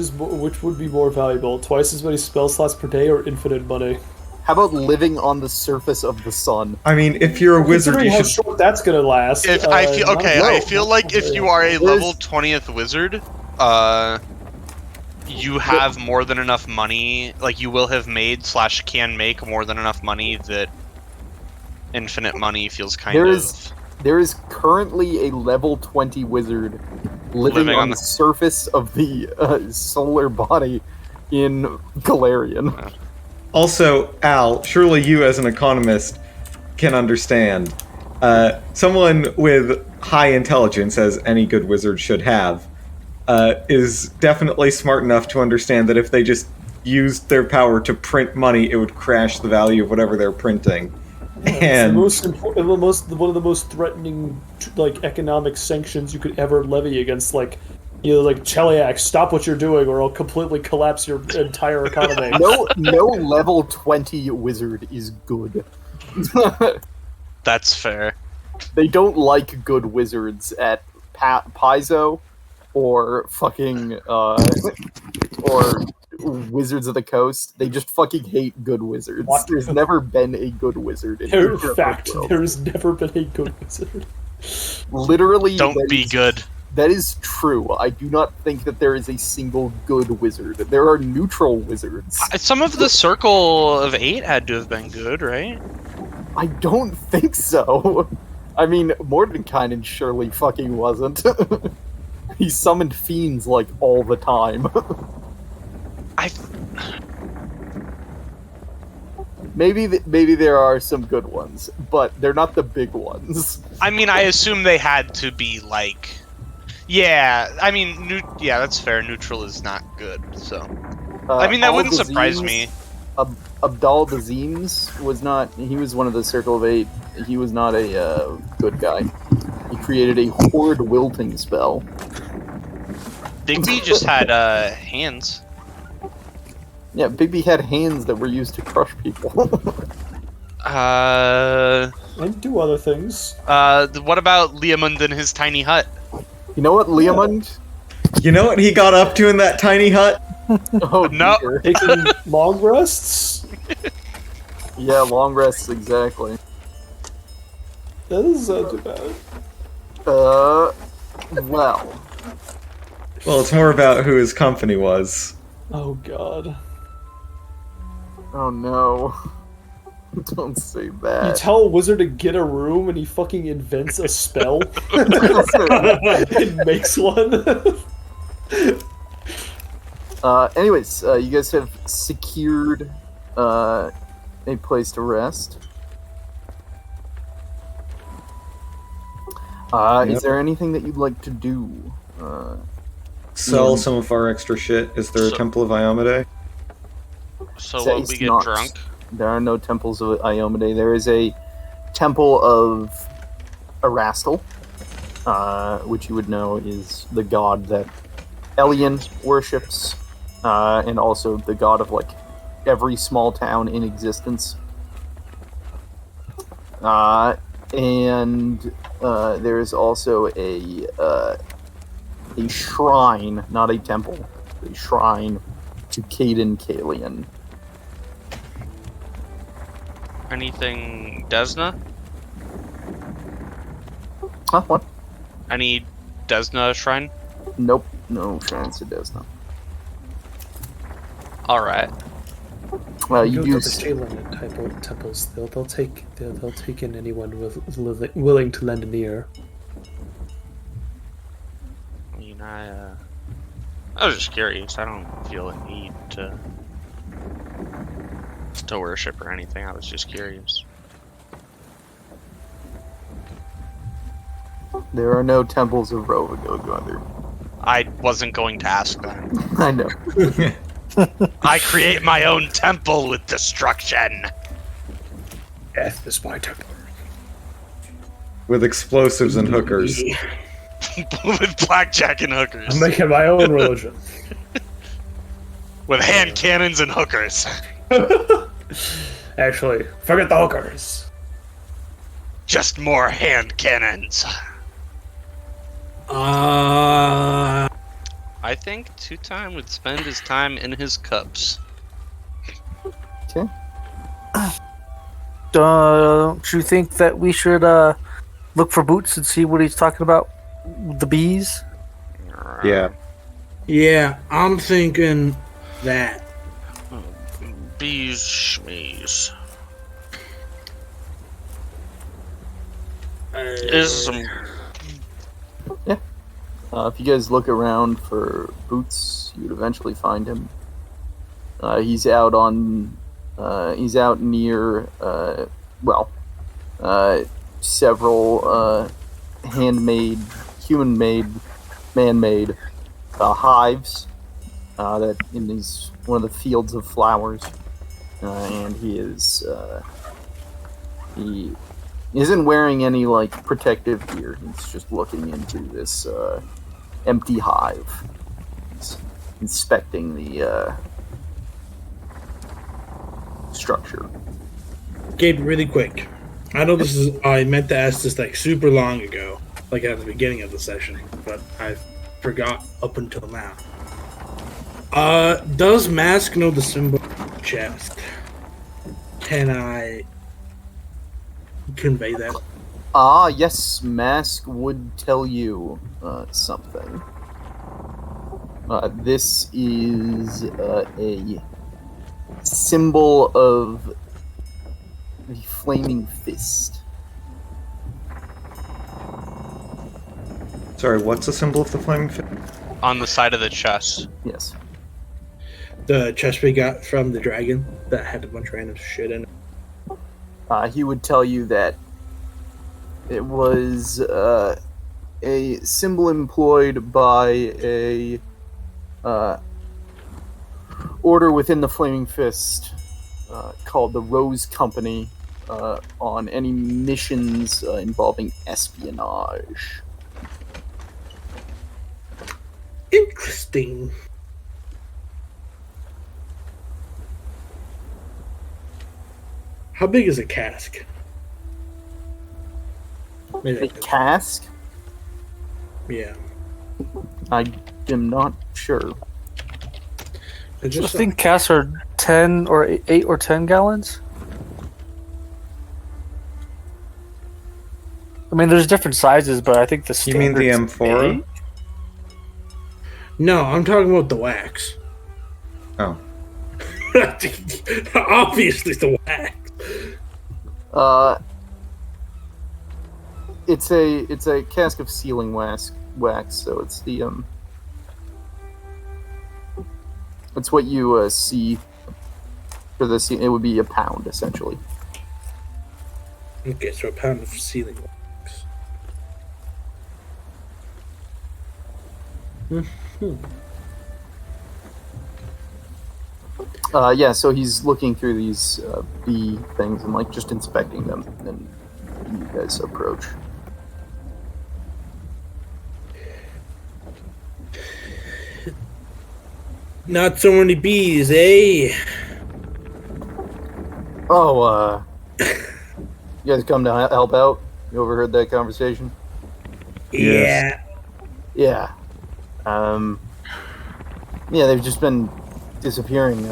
would be more valuable? Twice as many spell slots per day or infinite money? How about living on the surface of the sun? I mean, if you're a wizard, Considering you how should. short that's gonna last. If I feel not- okay, no, I feel like if you are a There's- level 20th wizard, you have more than enough money. Like you will have made / can make more than enough money that infinite money feels kind There of. is- There is currently a level 20 wizard living Living on on the the- surface of the solar body in Galarian. Also, Al, surely you as an economist can understand. Someone with high intelligence, as any good wizard should have, is definitely smart enough to understand that if they just used their power to print money, it would crash the value of whatever they're printing. And one of the most threatening like economic sanctions you could ever levy against like Cheliac, stop what you're doing or I'll completely collapse your entire economy. No level 20 wizard is good. That's fair. They don't like good wizards at Paizo or fucking or Wizards of the Coast. They just fucking hate good wizards. What? There's never been a good wizard in the Fact, world. there has never been a good wizard. Literally, Don't that be is- good. That is true. I do not think that there is a single good wizard. There are neutral wizards. Some of the Circle of 8 had to have been good, right? I don't think so. I mean, Mordenkainen surely fucking wasn't. He summoned fiends like all the time. Maybe there are some good ones, but they're not the big ones. I mean, I assume they had to be like. Yeah, I mean, yeah, that's fair. Neutral is not good, so. I mean, that wouldn't surprise me. Abdal Dazims was not. He was one of the Circle of 8. He was not a good guy. He created a horde wilting spell. Digby just had hands. Yeah, Bigby had hands that were used to crush people. And do other things. What about Leomund and his tiny hut? You know what, Leomund? you know what he got up to in that tiny hut? Oh, No. dear. Taking long rests? Yeah, long rests, exactly. That is too bad. Well. Well, it's more about who his company was. Oh god. Oh no. Don't say You that. tell a wizard to get a room and he fucking invents a spell and makes one. Anyways, you guys have secured a place to rest. Is there anything that you'd like to do? Sell some of our extra shit. Is there a Temple of Iomade? So Say what, we it's get not. drunk? There are no temples of Iomade. There is a temple of Erastil, which you would know is the god that Elyin worships, and also the god of like every small town in existence. And there is also a shrine, not a temple, a shrine to Caden Kalian. Anything Desna? Huh? What? Any Desna shrine? Nope, no shrines to Desna. Alright. You Go do. to the Shaylin temples. They'll take in anyone willing to lend an ear. I mean, I was just curious. I don't feel a need to worship or anything. I was just curious. There are no temples of Robodragon. I wasn't going to ask that. I know. I create my own temple with destruction. Death is my temple. With explosives and hookers. With blackjack and hookers. I'm making my own religion. With hand cannons and hookers. Actually, forget the hookers. Just more hand cannons. I think Two-Time would spend his time in his cups. Okay. Don't you think that we should look for Boots and see what he's talking about? The bees? Yeah. Yeah, I'm thinking that. Bees schmees. Is some If you guys look around for Boots, you'd eventually find him. He's out on. He's out near. Several handmade, human-made, man-made hives that in these one of the fields of flowers, and he isn't wearing any like protective gear. He's just looking into this empty hive. He's inspecting the structure. Gabe, really quick. I know this is. I meant to ask this like super long ago, like at the beginning of the session, but I forgot up until now. Does Mask know the symbol of the chest? Can I convey that? Yes, Mask would tell you something. This is a symbol of the Flaming Fist. Sorry, what's the symbol of the flaming fist? on the side of the chest. Yes. The chest we got from the dragon that had a bunch of random shit in it. He would tell you that it was a symbol employed by a order within the Flaming Fist called the Rose Company on any missions involving espionage. Interesting. How big is a cask? A cask? Yeah. I am not sure. I I think casks are 10 or 8 or 10 gallons. I mean, there's different sizes, but I think the You mean the standard's amphora? 8. No, I'm talking about the wax. Oh. Obviously, the wax. It's a cask of sealing wax, so it's the it's what you see for this. It would be a pound essentially. Okay, so a pound of sealing wax. Yeah, so he's looking through these bee things and like just inspecting them, and you guys approach. Not so many bees, eh? Oh, you guys come to help out? You overheard that conversation? Yeah. Yeah. Yeah, they've just been disappearing.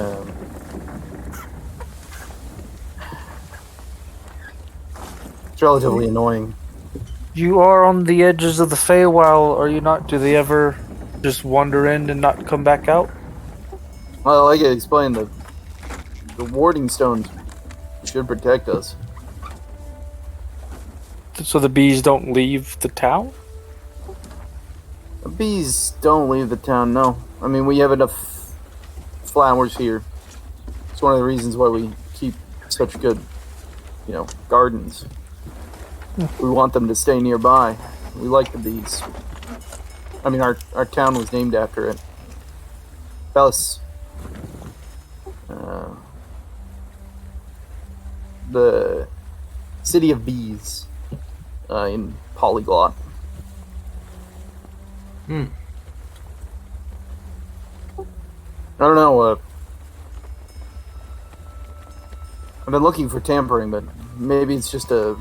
It's relatively annoying. You are on the edges of the Feywild, are you not? Do they ever just wander in and not come back out? Well, like I explained, the warding stones should protect us. So the bees don't leave the town? The bees don't leave the town, no. I mean, we have enough flowers here. It's one of the reasons why we keep such good, gardens. We want them to stay nearby. We like the bees. I mean, our town was named after it. Bellis. The city of bees in Polyglot. I don't know. I've been looking for tampering, but maybe it's just I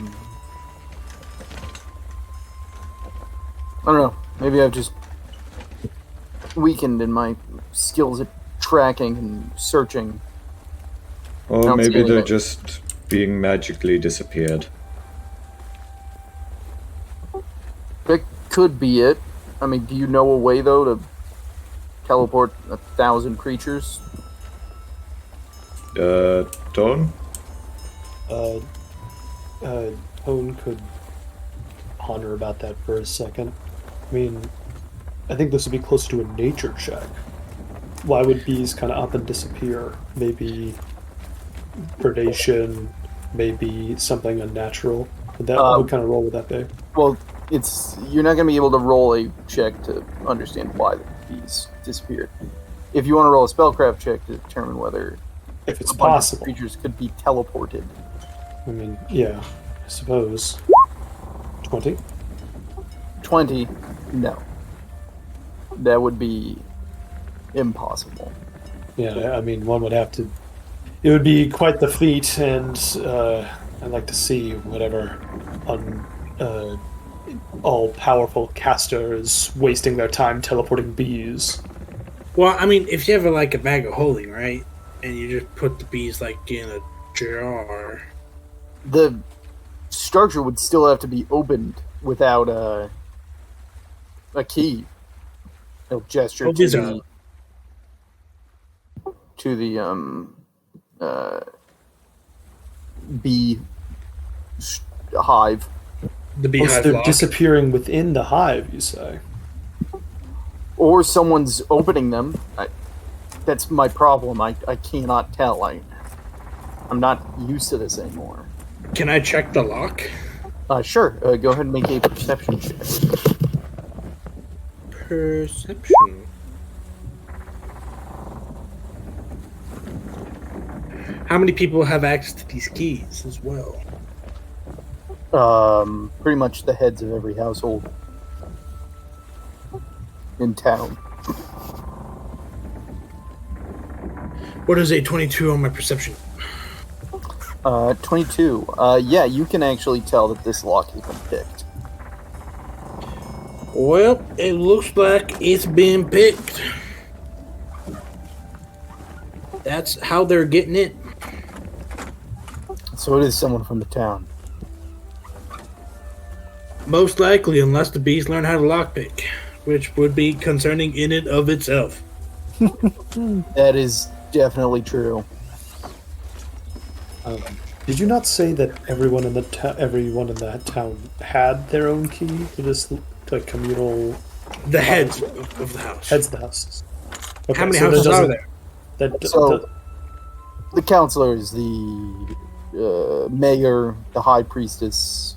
don't know. Maybe I've just weakened in my skills at tracking and searching. Or maybe they're just being magically disappeared. That could be it. I mean, do you know a way, though, to teleport 1,000 creatures? Dawn? Tone could ponder about that for a second. I mean, I think this would be close to a nature check. Why would bees kind of up and disappear? Maybe predation, maybe something unnatural. What kind of role would that be? Well, you're not going to be able to roll a check to understand why the bees disappeared. If you want to roll a spellcraft check to determine whether If it's a bunch of possible. creatures could be teleported. I mean, yeah, I suppose. 20? 20? No. That would be impossible. Yeah, I mean, one would have to. It would be quite the feat, and I'd like to see whatever all-powerful caster is wasting their time teleporting bees. Well, I mean, if you have a bag of holding, right, and you just put the bees in a jar. The structure would still have to be opened without a key. It'll gesture to the bee hive. The beehive So they're lock. disappearing within the hive, you say? Or someone's opening them. That's my problem. I cannot tell. I'm not used to this anymore. Can I check the lock? Sure. Go ahead and make a perception check. Perception. How many people have access to these keys as well? Pretty much the heads of every household in town. What is a 22 on my perception? 22. Yeah, you can actually tell that this lock has been picked. Well, it looks like it's been picked. That's how they're getting it. So it is someone from the town. Most likely, unless the bees learn how to lockpick, which would be concerning in and of itself. That is definitely true. Did you not say that everyone in that town had their own key to this communal The heads of the house. heads of the houses? Okay, How many so that houses are doesn't- there? So, the counselors, the mayor, the high priestess.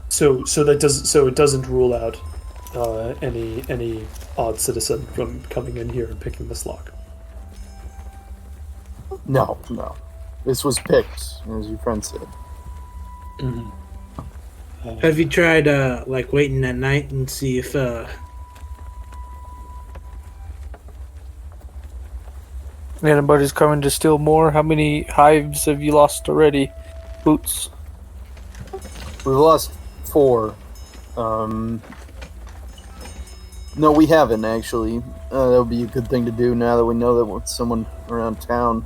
So it doesn't rule out any odd citizen from coming in here and picking this lock. No. This was picked, as your friend said. Have you tried like waiting at night and see if Anybody's coming to steal more? How many hives have you lost already? Boots. We've lost 4. No, we haven't, actually. That would be a good thing to do now that we know that with someone around town.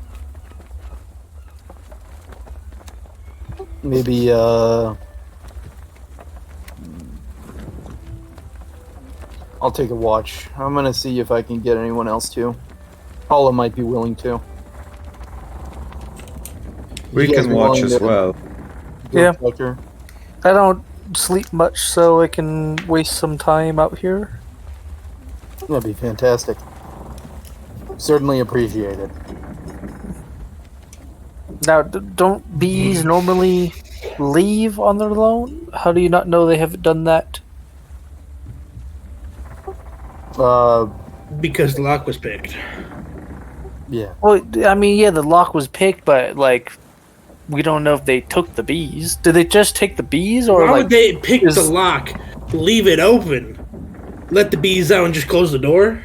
Maybe, I'll take a watch. I'm gonna see if I can get anyone else to. Paula might be willing to. We You guys can be watch willing as to well. go Yeah. check her? I don't sleep much, so I can waste some time out here. That'd be fantastic. Certainly appreciate it. Now, don't bees normally leave on their own? How do you not know they haven't done that? because the lock was picked? Yeah. Well, I mean, yeah, the lock was picked, but like, we don't know if they took the bees. Did they just take the bees, or Why like would they pick is- the lock, leave it open, let the bees out, and just close the door?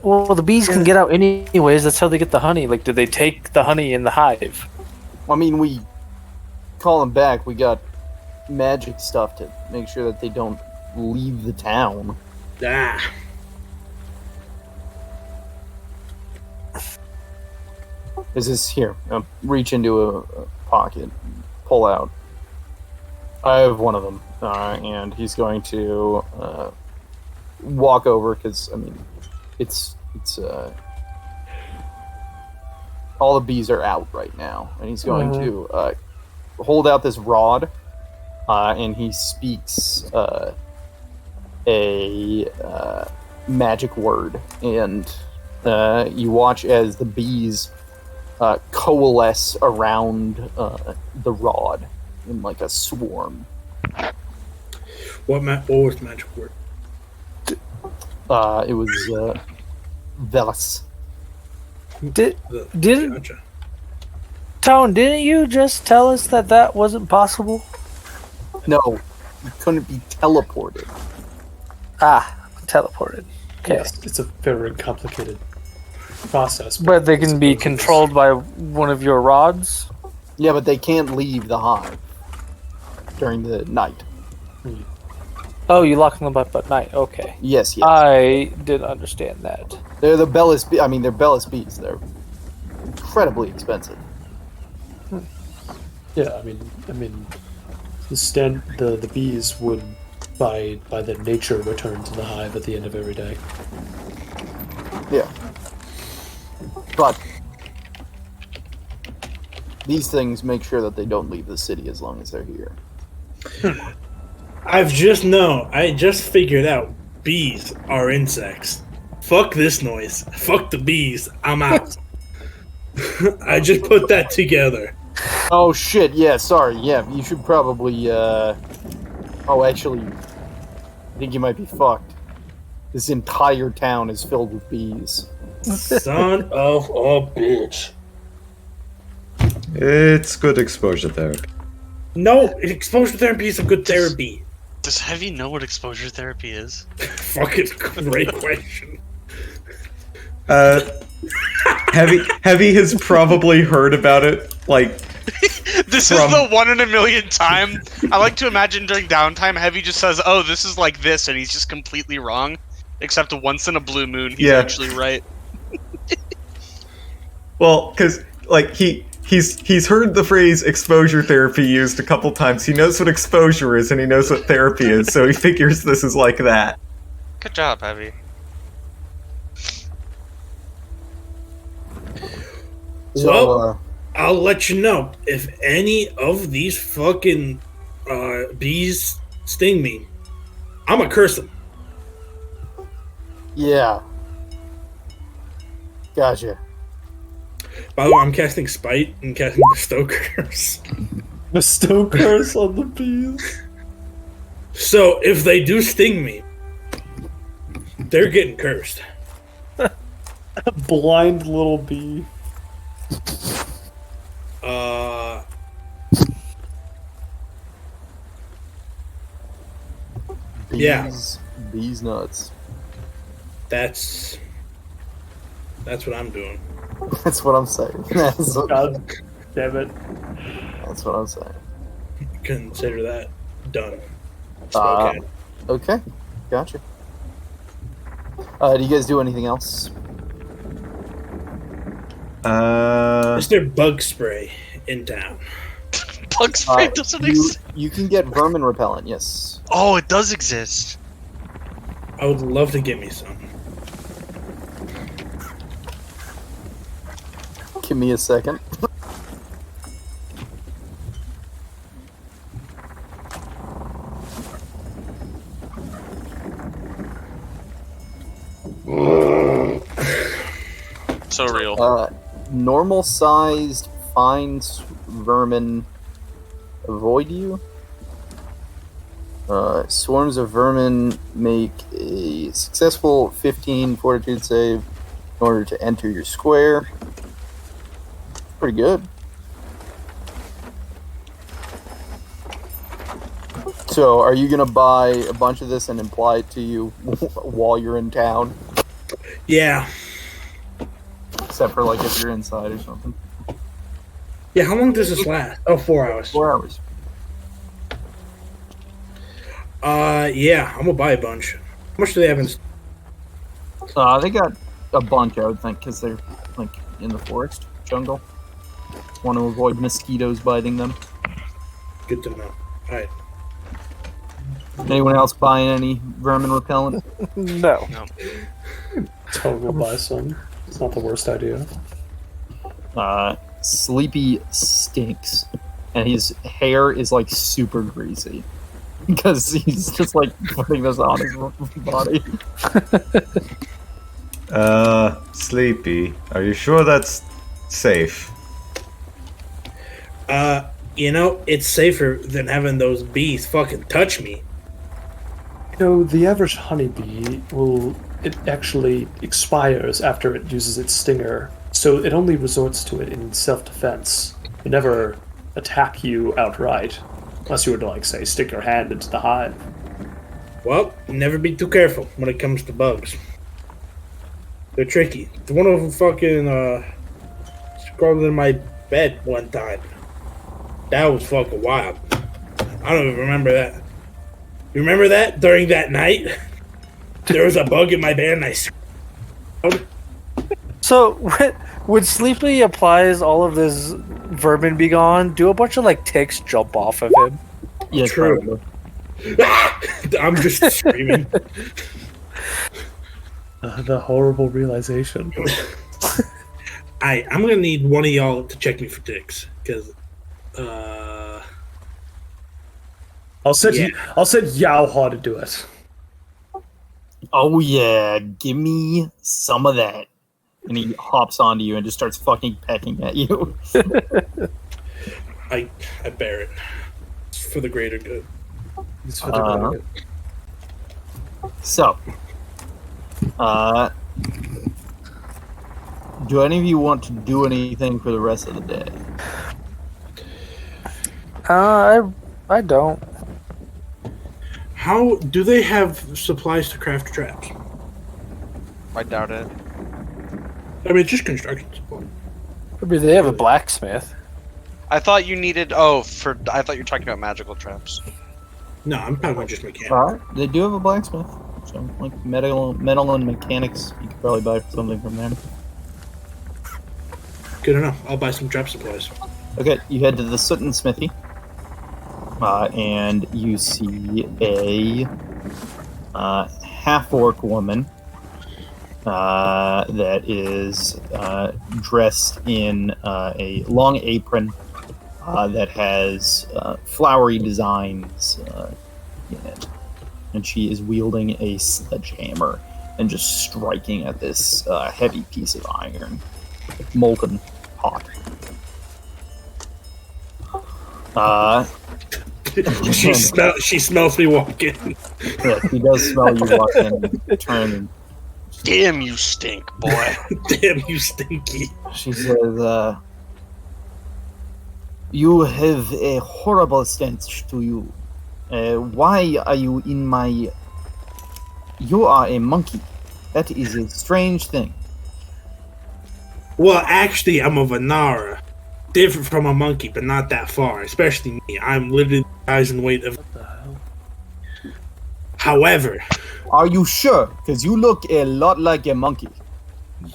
Well, the bees can get out anyways. That's how they get the honey. Like, did they take the honey in the hive? I mean, we call them back. We got magic stuff to make sure that they don't leave the town. Ah. This is here. Reach into a pocket, pull out. I have one of them, and he's going to walk over because I mean, it's all the bees are out right now, and he's going to hold out this rod, and he speaks a magic word, and you watch as the bees coalesce around the rod in like a swarm. What was the magic word? It was Velas. Didn't Gotcha. Tone? Didn't you just tell us that that wasn't possible? No, you couldn't be teleported. Ah, teleported. Okay, Yes, it's a very complicated process. but they can be I suppose controlled by one of your rods. Yeah, but they can't leave the hive during the night. Oh, you lock them up at night. Okay, Yes, yes. I didn't understand that. They're the Bellis. I mean, they're Bellis bees. They're incredibly expensive. Yeah, I mean, the bees would, by their nature, return to the hive at the end of every day. Yeah. But these things make sure that they don't leave the city as long as they're here. I just figured out bees are insects. Fuck this noise. Fuck the bees. I'm out. I just put that together. Oh shit! Yeah, sorry. Yeah, you should probably. Oh, actually, I think you might be fucked. This entire town is filled with bees. Son of a bitch. It's good exposure therapy. No, exposure therapy is a good therapy. Does Heavy know what exposure therapy is? Fucking great question. Heavy has probably heard about it, like, This From- is the 1 in a million time. I like to imagine during downtime, Heavy just says, "Oh, this is like this," and he's just completely wrong. Except once in a blue moon, he's Yeah. actually right. well, because, like, he's heard the phrase exposure therapy used a couple times. He knows what exposure is, and he knows what therapy is, so he figures this is like that. Good job, Heavy. Well, I'll let you know if any of these fucking bees sting me. I'm gonna curse them. Yeah. Gotcha. By the way, I'm casting Spite and casting Bestow Curse. Bestow curse on the bees. So if they do sting me, they're getting cursed. Blind little bee. Yeah. Bees nuts. That's what I'm doing. That's what I'm saying. That's God damn it. what I'm saying. Consider that done. Uh, Okay. Okay. Gotcha. Do you guys do anything else? Is there bug spray in town? Bug spray doesn't exist. You can get vermin repellent, yes. Oh, it does exist. I would love to get me some. Give me a second. So real. Normal sized finds vermin avoid you. Swarms of vermin make a successful 15 fortitude save in order to enter your square. Pretty good. So, are you gonna buy a bunch of this and imply it to you while you're in town? Yeah. Except for, like, if you're inside or something. Yeah, how long does this last? Oh, 4 hours. 4 hours. Yeah, I'm gonna buy a bunch. How much do they have in... They got a bunch, I would think, because they're, like, in the forest, jungle. Want to avoid mosquitoes biting them. Good to know. Alright. Anyone else buying any vermin repellent? No. Total buy some. It's not the worst idea. Sleepy stinks. And his hair is, like, super greasy. Because he's just, like, putting this on his body. Sleepy. Are you sure that's safe? You know, it's safer than having those bees fucking touch me. You know, the average honeybee it actually expires after it uses its stinger, so it only resorts to it in self-defense. It never attack you outright, unless you were to, like, say, stick your hand into the hive. Well, never be too careful when it comes to bugs. They're tricky. One of them fucking, crawled in my bed one time. That was fucking wild. I don't even remember that. You remember that? During that night? There was a bug in my bed and I screamed. So, when Sleepy applies all of this vermin be gone, do a bunch of, like, ticks jump off of him? Yeah, True. I'm just screaming. The horrible realization. I'm gonna need one of y'all to check me for ticks, because, I'll send Yaoha to do it. Oh yeah, give me some of that. And he hops onto you and just starts fucking pecking at you. I bear it. It's for the greater good. It's for the benefit. So, do any of you want to do anything for the rest of the day? I don't. How do they have supplies to craft traps? I doubt it. I mean, just construction supply. I mean, they have a blacksmith. I thought you needed. I thought you were talking about magical traps. No, I'm talking about just mechanical. They do have a blacksmith. So, like, metal and mechanics, you could probably buy something from them. Good enough. I'll buy some trap supplies. Okay, you head to the Sutton Smithy. And you see a half-orc woman that is dressed in a long apron that has flowery designs in it. And she is wielding a sledgehammer and just striking at this heavy piece of iron, molten hot. She smells me walking. Yeah, he does smell you walk in and turn. And Damn, you stink, boy. Damn, you stinky. she says, "You have a horrible stench to you. Why are you in my... You are a monkey. That is a strange thing." Well, actually, I'm a Vanara. Different from a monkey, but not that far. Especially me. I'm literally the size and weight of... What the hell? However... Are you sure? Because you look a lot like a monkey.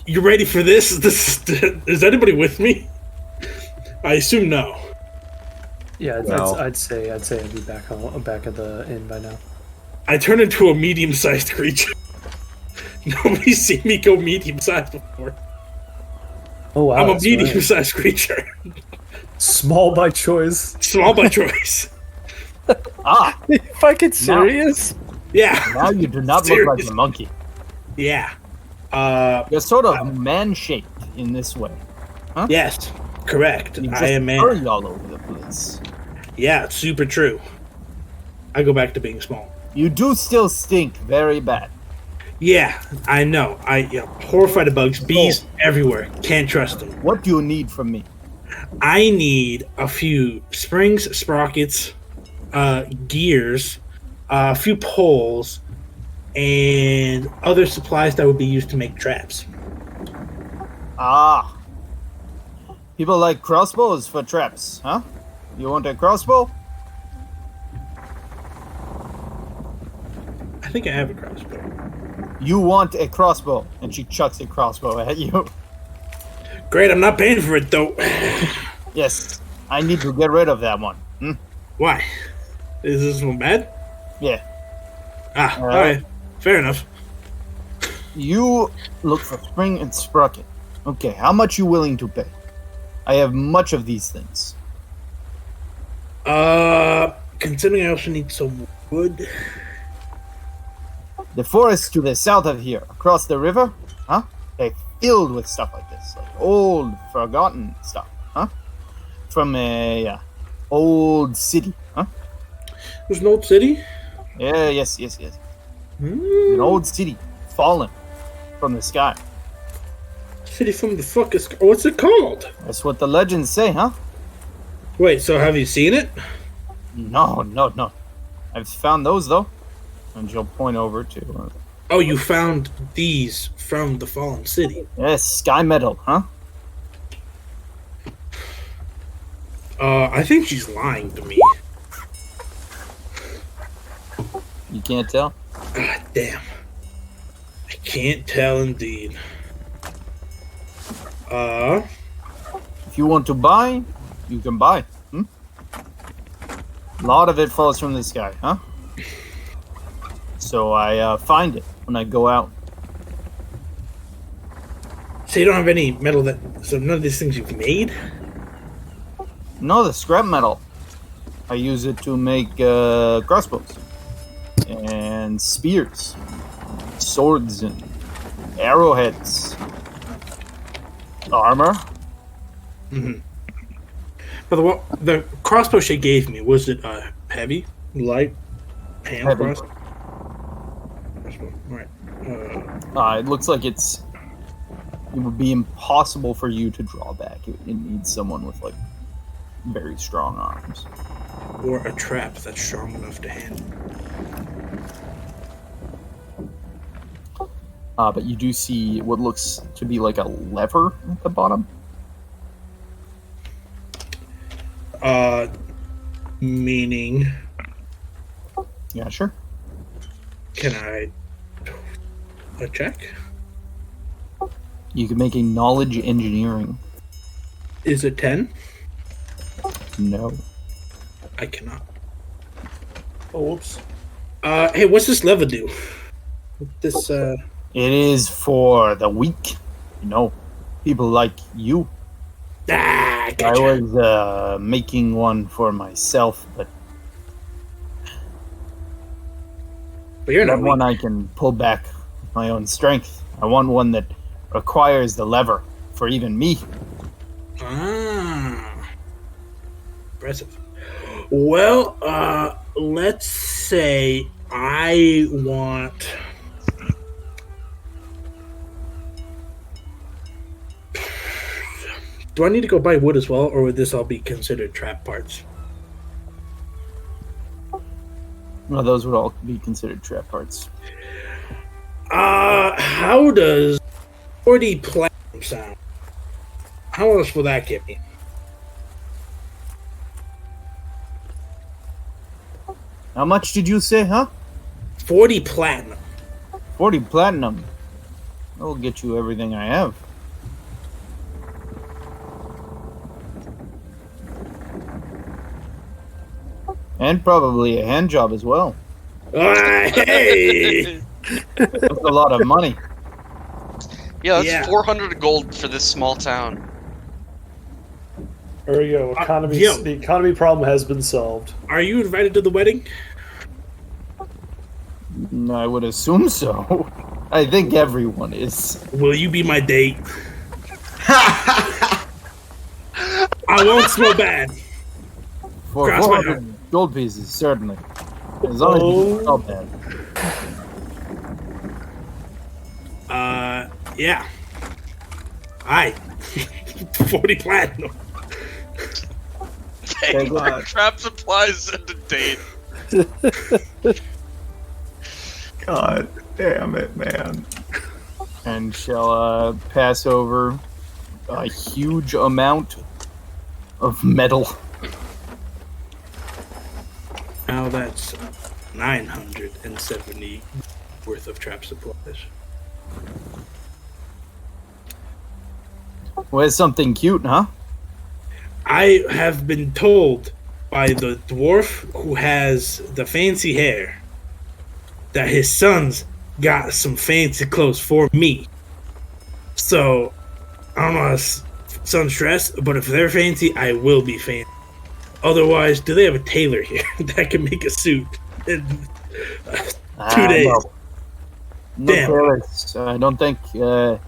You ready for this? Is anybody with me? I assume no. Yeah, No. I'd say I'd be back at the inn by now. I turn into a medium-sized creature. Nobody's seen me go medium-sized before. Oh wow, I'm a that's right. medium-sized creature. Small by choice. Small by choice. Ah, Fucking serious? Yeah. now you do not look like a monkey. Yeah. You're sort of man-shaped in this way. Yes. Correct. You just I am man. furry all over the place. Yeah, it's super true. I go back to being small. You do still stink very bad. Yeah, I know. Horrified of bugs, bees everywhere. Can't trust them. What do you need from me? I need a few springs, sprockets, gears, a few poles, and other supplies that would be used to make traps. Ah. People like crossbows for traps, huh? You want a crossbow? I think I have a crossbow. You want a crossbow. And she chucks a crossbow at you. Great, I'm not paying for it though. Yes, I need to get rid of that one. Why? Is this one bad? Yeah. Alright. Fair enough. You look for spring and sprocket. Okay, how much you willing to pay? I have much of these things. Considering I also need some wood. The forest to the south of here, across the river, huh? They're filled with stuff like this, like old, forgotten stuff, huh? From a old city, huh? There's an old city? Yeah, yes. An old city, fallen from the sky. City from the fuck is... What's it called? That's what the legends say, huh? Wait, so have you seen it? No. I've found those, though. And she'll point over to... Oh, you found these from the fallen city. yes, sky metal, huh? I think she's lying to me. You can't tell? God damn. I can't tell indeed. If you want to buy, you can buy. A lot of it falls from the sky, huh? So I find it when I go out. So you don't have any metal that... So none of these things you've made? No, the scrap metal. I use it to make crossbows. And spears. Swords and arrowheads. Armor. Mm-hmm. But the crossbow she gave me, was it heavy? Light? Hand Heavy. crossbow? Alright. It looks like it would be impossible for you to draw back. It needs someone with, like, very strong arms. Or a trap that's strong enough to handle. But you do see what looks to be like a lever at the bottom. Meaning... Yeah, sure. Can I... A check? You can make a knowledge engineering. Is it 10? No. I cannot. Oh, whoops. Hey, what's this lever do? This, It is for the weak. You know, people like you. Ah, I gotcha. was making one for myself, but You're not not one weak. I can pull back with my own strength. I want one that requires the lever for even me. Ah, impressive. Well, let's say I want. Do I need to go buy wood as well, or would this all be considered trap parts? Well, those would all be considered trap parts. How does 40 platinum sound? How much will that get me? How much did you say, huh? 40 platinum. 40 platinum. That'll get you everything I have. And probably a hand job as well. Hey! That's a lot of money. Yeah, that's Yeah. 400 gold for this small town. There we go. yo. The economy problem has been solved. Are you invited to the wedding? I would assume so. I think everyone is. Will you be my date? I won't smell bad. For Cross my 400 gold pieces, certainly. As long as you smell bad. Yeah. Aye. 40 platinum. Paying for God. trap supplies and a date. God damn it, man. And shall pass over a huge amount of metal. Now that's 970 worth of trap supplies. Where's something cute, huh? I have been told by the dwarf who has the fancy hair that his sons got some fancy clothes for me. So, I don't know how his sons dress, but if they're fancy, I will be fancy. Otherwise, do they have a tailor here that can make a suit in 2 days? No Damn. tailors. I don't think too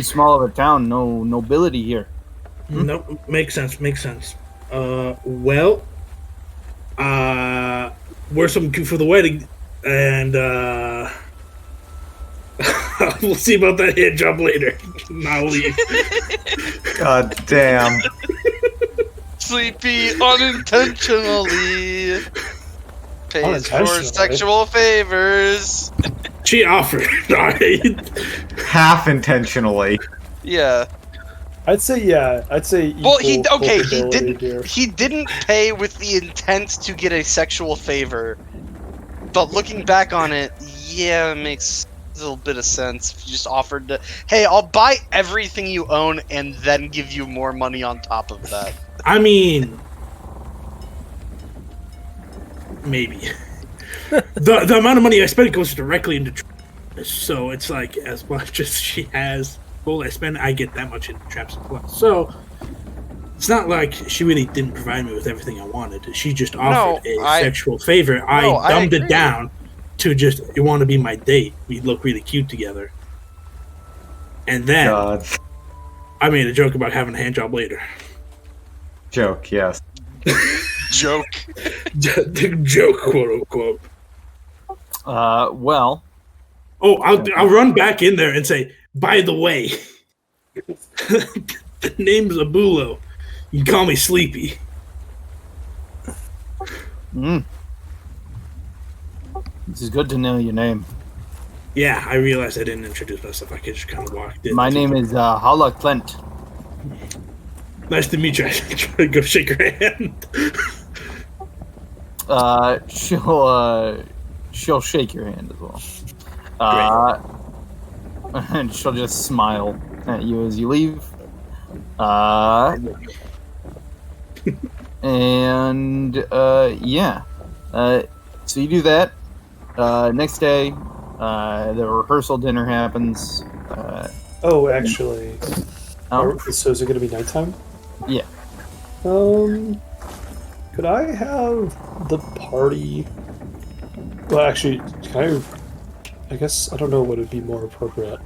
small of a town. No nobility here. Nope, makes sense. Wear something cute for the wedding, and we'll see about that hand job later. I'll leave. God damn. Sleepy unintentionally pays for Unintentionally? sexual favors. She offered, alright? Half intentionally. Yeah. I'd say yeah. I'd say Well, he equal okay. He culpability didn't. here. He didn't pay with the intent to get a sexual favor. But looking back on it, yeah, it makes a little bit of sense. If you just offered to, hey, I'll buy everything you own and then give you more money on top of that. I mean, maybe. The amount of money I spend goes directly into traps, so it's like as much as she has gold I spend, I get that much in trap supply. So it's not like she really didn't provide me with everything I wanted. She just offered a sexual favor. I dumbed it down to just, you want to be my date. We look really cute together. And then God. I made a joke about having a hand job later. Joke, yes. Joke. Joke, quote unquote. Well, Oh, I'll run back in there and say, by the way, the name's Abulo. You can call me Sleepy. this is good to know your name. Yeah, I realized I didn't introduce myself. I could just kind of walk in. My name is Hala Clint. Nice to meet you. I try to go shake her hand. She'll shake your hand as well. And she'll just smile at you as you leave. Yeah. So you do that. Next day, The rehearsal dinner happens. Oh, actually, Oh, so is it going to be nighttime? yeah. Could I have the party? Well, actually, can I guess I don't know what would be more appropriate.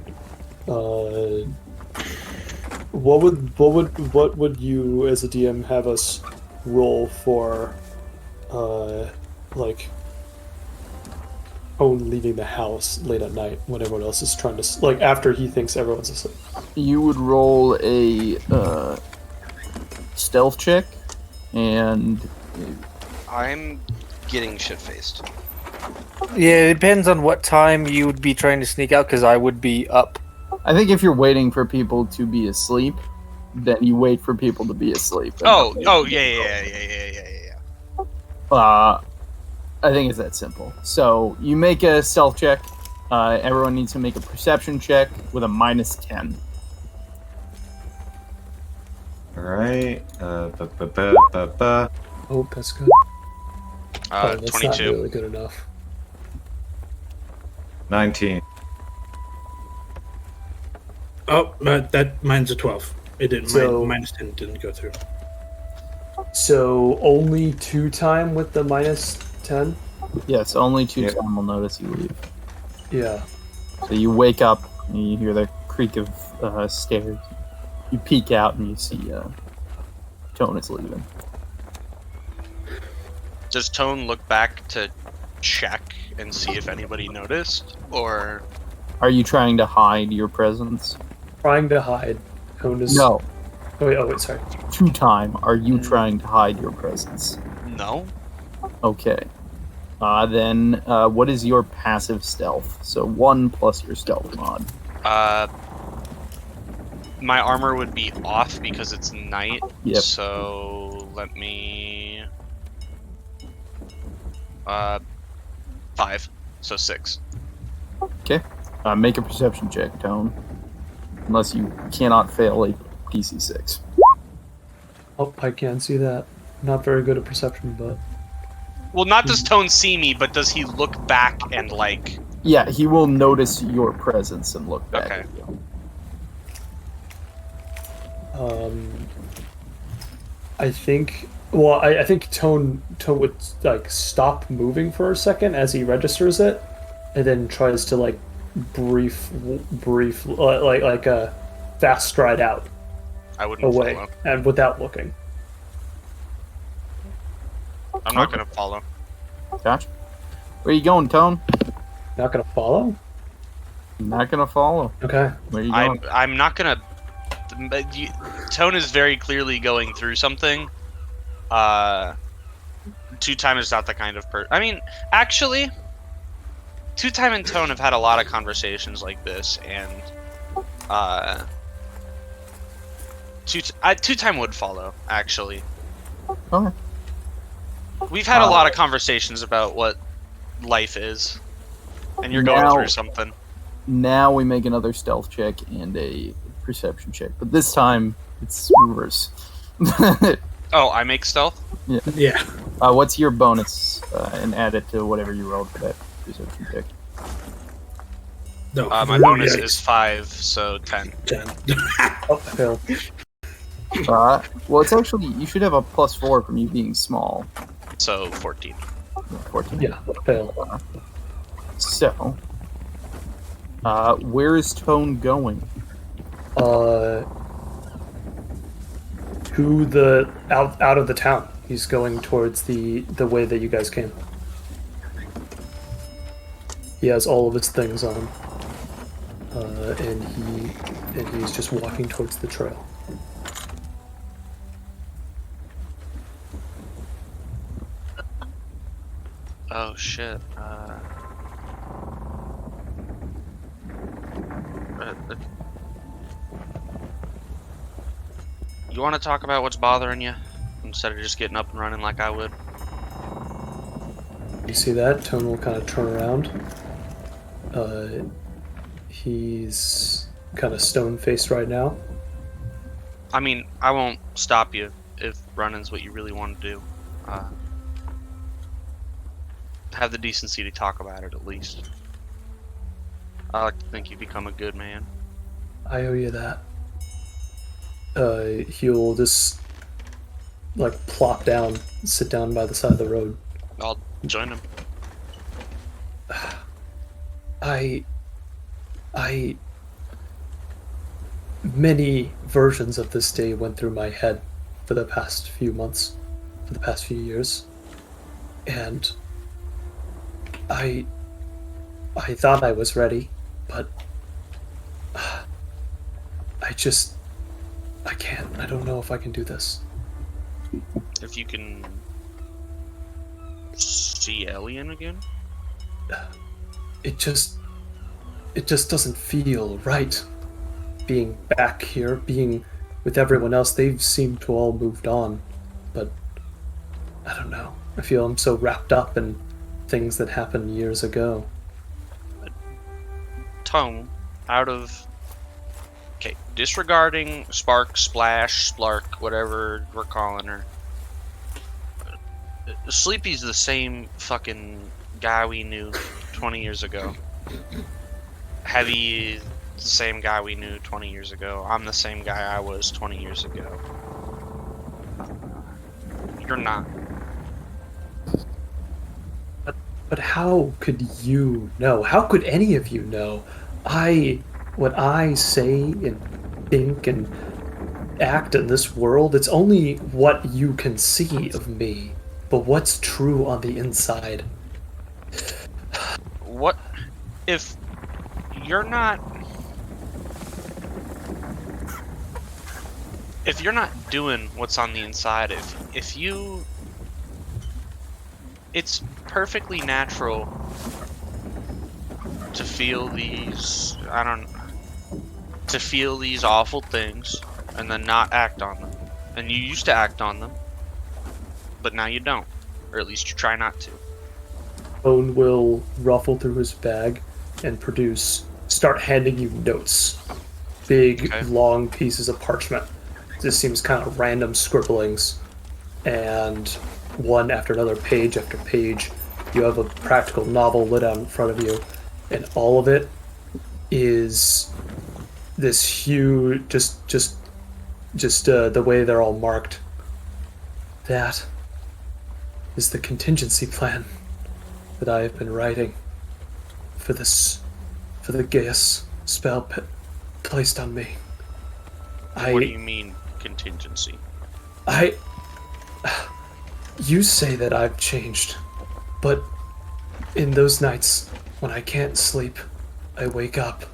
What would you as a DM have us roll for? Like Owen leaving the house late at night when everyone else is trying to like after he thinks everyone's asleep. You would roll a stealth check, and I'm getting shit-faced. Yeah, it depends on what time you would be trying to sneak out, because I would be up. I think if you're waiting for people to be asleep, then you wait for people to be asleep. and Oh, not oh, wait. yeah. I think it's that simple. So you make a stealth check. Everyone needs to make a perception check with a -10. All right. Oh, that's good. That's 22. not really good enough. 19. Oh, that mine's a 12. It didn't. So- -10 didn't go through. So only 2 time with the -10. Yes, only two Yeah. time will notice you leave. Yeah. So you wake up and you hear the creak of stairs. You peek out and you see Tone is leaving. Does Tone look back to check and see if anybody noticed? Or. Are you trying to hide your presence? Trying to hide. Cone is... No. Oh wait, sorry. Two time. Are you trying to hide your presence? No? Okay. Then what is your passive stealth? So 1 plus your stealth mod. My armor would be off because it's night. Yep. So let me. 5. So 6. Okay. Make a perception check, Tone. Unless you cannot fail a PC 6. Oh, I can see that. Not very good at perception, but Well, not does Tone see me, but does he look back and like. Yeah, he will notice your presence and look back Okay. at you. I think. Well, I think Tone would like stop moving for a second as he registers it, and then tries to like brief like a fast stride out I wouldn't away follow. and without looking. I'm not gonna follow. Gotcha. Where you going, Tone? Not gonna follow. Not gonna follow. Okay. Where you going? I'm not gonna. Tone is very clearly going through something. 2 time is not the kind of person. I mean, actually, 2 time and Tone have had a lot of conversations like this, and 2 time would follow. Actually, Okay. we've had a lot of conversations about what life is, and you're going Now- through something. Now we make another stealth check and a perception check, but this time it's reverse. Oh, I make stealth. Yeah. What's your bonus? And add it to whatever you rolled for that perception check. No. My bonus is 5, so 10. 10. Oh, I failed. Well, it's actually you should have a +4 from you being small. So 14. 14. Yeah, failed. So, where is Tone going? To the out of the town. He's going towards the way that you guys came. He has all of his things on, and he's just walking towards the trail. Oh shit. You want to talk about what's bothering you instead of just getting up and running like I would? You see that? Tone will kind of turn around. He's kind of stone-faced right now. I mean, I won't stop you if running's what you really want to do. Have the decency to talk about it at least. I like to think you become a good man. I owe you that. He'll just like plop down, sit down by the side of the road. I'll join him. I many versions of this day went through my head for the past few months, for the past few years, and I thought I was ready, but I can't. I don't know if I can do this. If you can see Elyin again? It just doesn't feel right. Being back here, being with everyone else, they've seemed to all moved on, but I don't know. I feel I'm so wrapped up in things that happened years ago. Tone, out of... Okay, disregarding Spark, Splash, Splark, whatever we're calling her. Sleepy's the same fucking guy we knew 20 years ago. Heavy, the same guy we knew 20 years ago. I'm the same guy I was 20 years ago. You're not. But how could you know? How could any of you know? What I say and think and act in this world, it's only what you can see of me. But what's true on the inside? What if you're not doing what's on the inside, if you, it's perfectly natural to feel these, to feel these awful things and then not act on them. And you used to act on them, but now you don't, or at least you try not to. Owen will ruffle through his bag and start handing you notes. Big, long pieces of parchment. This seems kind of random scribblings. And one after another, page after page, you have a practical novel lit out in front of you. And all of it is this huge, just the way they're all marked. That is the contingency plan that I have been writing for the Gaius spell placed on me. What do you mean, contingency? You say that I've changed, but in those nights when I can't sleep, I wake up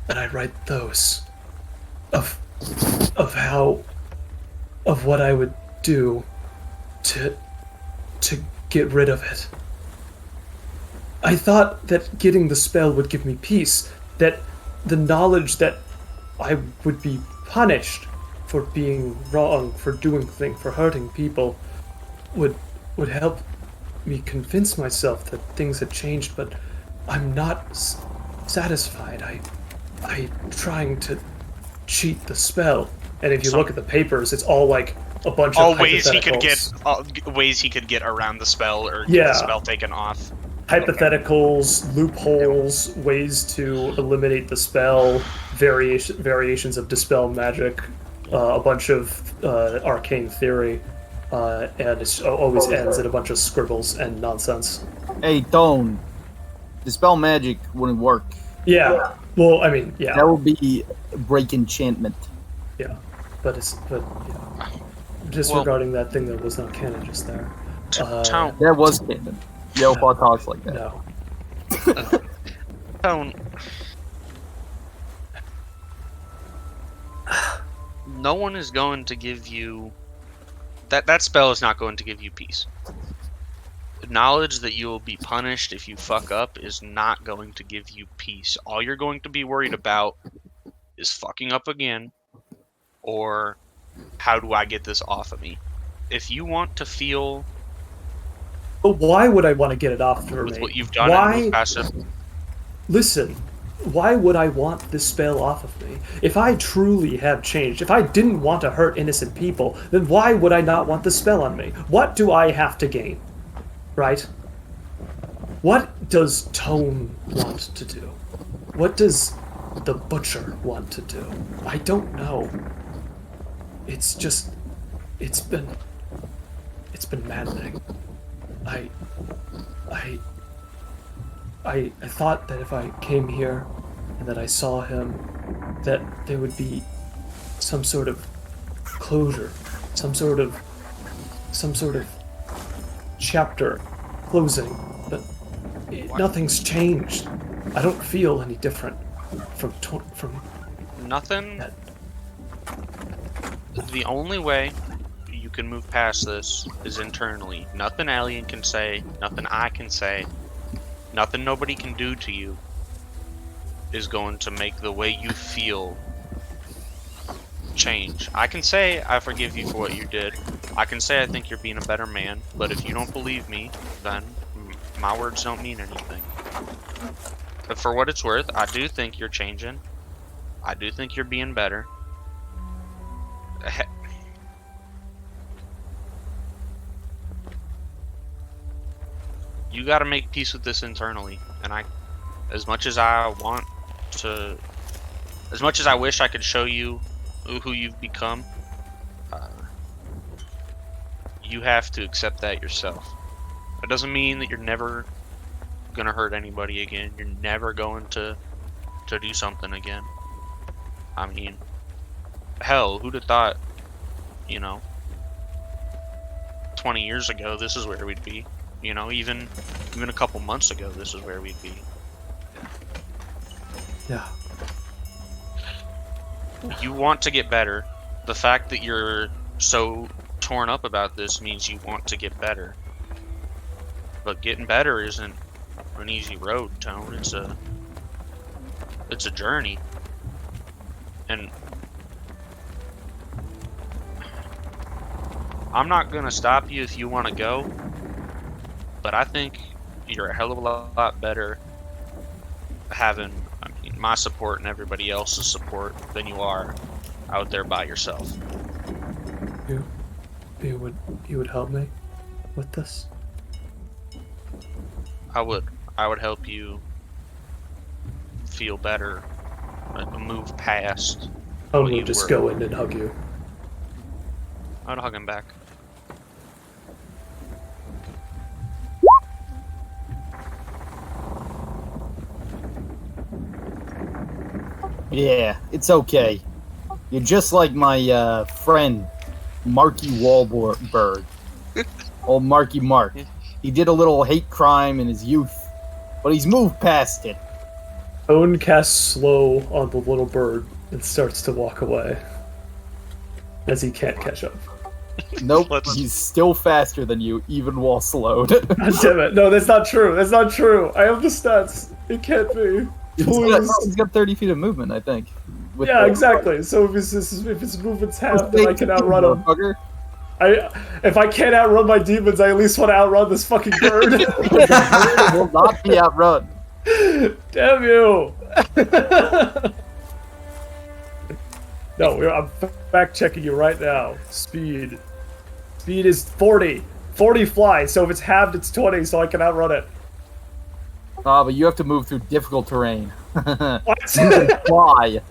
and I write those of what I would do to get rid of it. I thought that getting the spell would give me peace, that the knowledge that I would be punished for being wrong, for doing things, for hurting people, would help me convince myself that things had changed, but I'm not satisfied. I'm trying to cheat the spell, and if you look at the papers, it's all like a bunch of ways he could get around the spell or get the spell taken off. Hypotheticals, loopholes, ways to eliminate the spell, variations of dispel magic, a bunch of arcane theory, and it always ends in a bunch of scribbles and nonsense. Hey, Tone, dispel magic wouldn't work. Yeah. Well, I mean, yeah. That would be break enchantment. Yeah, but disregarding that thing that was not canon just there. That was canon. Yelpa talks like that. No. Tone. No one is going to give you... That spell is not going to give you peace. Knowledge that you will be punished if you fuck up is not going to give you peace. All you're going to be worried about is fucking up again, or how do I get this off of me? If you want to feel... But why would I want to get it off for with me? what you've done and with passive... Listen, why would I want this spell off of me? If I truly have changed, if I didn't want to hurt innocent people, then why would I not want the spell on me? What do I have to gain? Right? What does Tone want to do? What does the butcher want to do? I don't know. It's just... It's been maddening. I thought that if I came here and that I saw him, that there would be some sort of closure, some sort of chapter closing, but nothing's changed. I don't feel any different from Nothing. that. The only way you can move past this is internally. Nothing Elyin can say, nothing I can say, nothing nobody can do to you is going to make the way you feel change. I can say I forgive you for what you did. I can say I think you're being a better man, but if you don't believe me, then my words don't mean anything. But for what it's worth, I do think you're changing. I do think you're being better. You gotta make peace with this internally, and as much as I wish I could show you who you've become, you have to accept that yourself. That doesn't mean that you're never gonna hurt anybody again. You're never going to do something again. I mean, hell, who'd have thought, 20 years ago this is where we'd be. Even a couple months ago this is where we'd be. Yeah. You want to get better. The fact that you're so torn up about this means you want to get better. But getting better isn't an easy road, Tone. It's a journey. And I'm not gonna stop you if you want to go, but I think you're a hell of a lot better having my support and everybody else's support than you are out there by yourself. You would help me with this? I would help you feel better, move past. I what you would just were. go in and hug you. I'd hug him back. Yeah, it's okay. You're just like my friend, Marky Wahlberg. Old Marky Mark. He did a little hate crime in his youth, but he's moved past it. Owen casts slow on the little bird and starts to walk away, as he can't catch up. Nope, he's still faster than you, even while slowed. God damn it. No, that's not true. That's not true. I have the stats. It can't be. He's got 30 feet of movement, I think. Yeah, exactly. So if his movement's half, then I can outrun him. If I can't outrun my demons, I at least want to outrun this fucking bird. It will not be outrun. Damn you! No, I'm fact checking you right now. Speed is 40. 40 fly. So if it's halved, it's 20. So I can outrun it. Ah, but you have to move through difficult terrain. What? You can fly.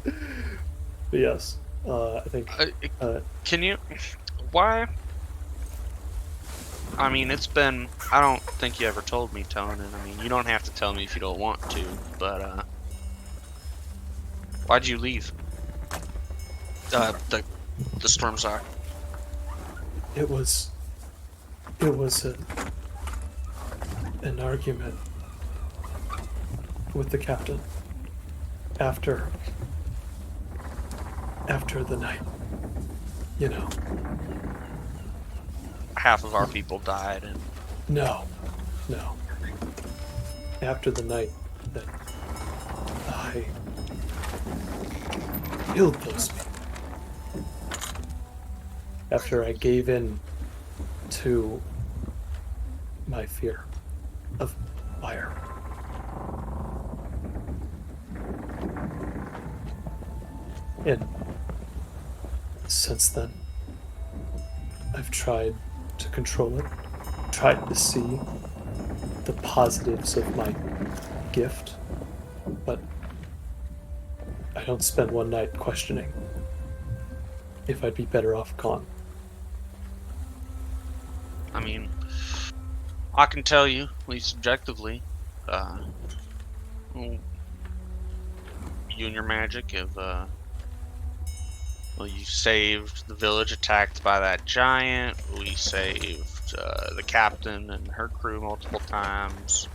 But yes, I think. Can you? Why? I mean, it's been. I don't think you ever told me, Tone, and I mean, you don't have to tell me if you don't want to, but why'd you leave? The Storm Czar. It was an argument with the captain after the night. Half of our people died, and No. After the night that I killed those people. After I gave in to my fear of fire. And since then, I've tried to control it, tried to see the positives of my gift, but I don't spend one night questioning if I'd be better off gone. I mean, I can tell you, at least objectively, you and your magic have, well, you saved the village attacked by that giant. We saved the captain and her crew multiple times.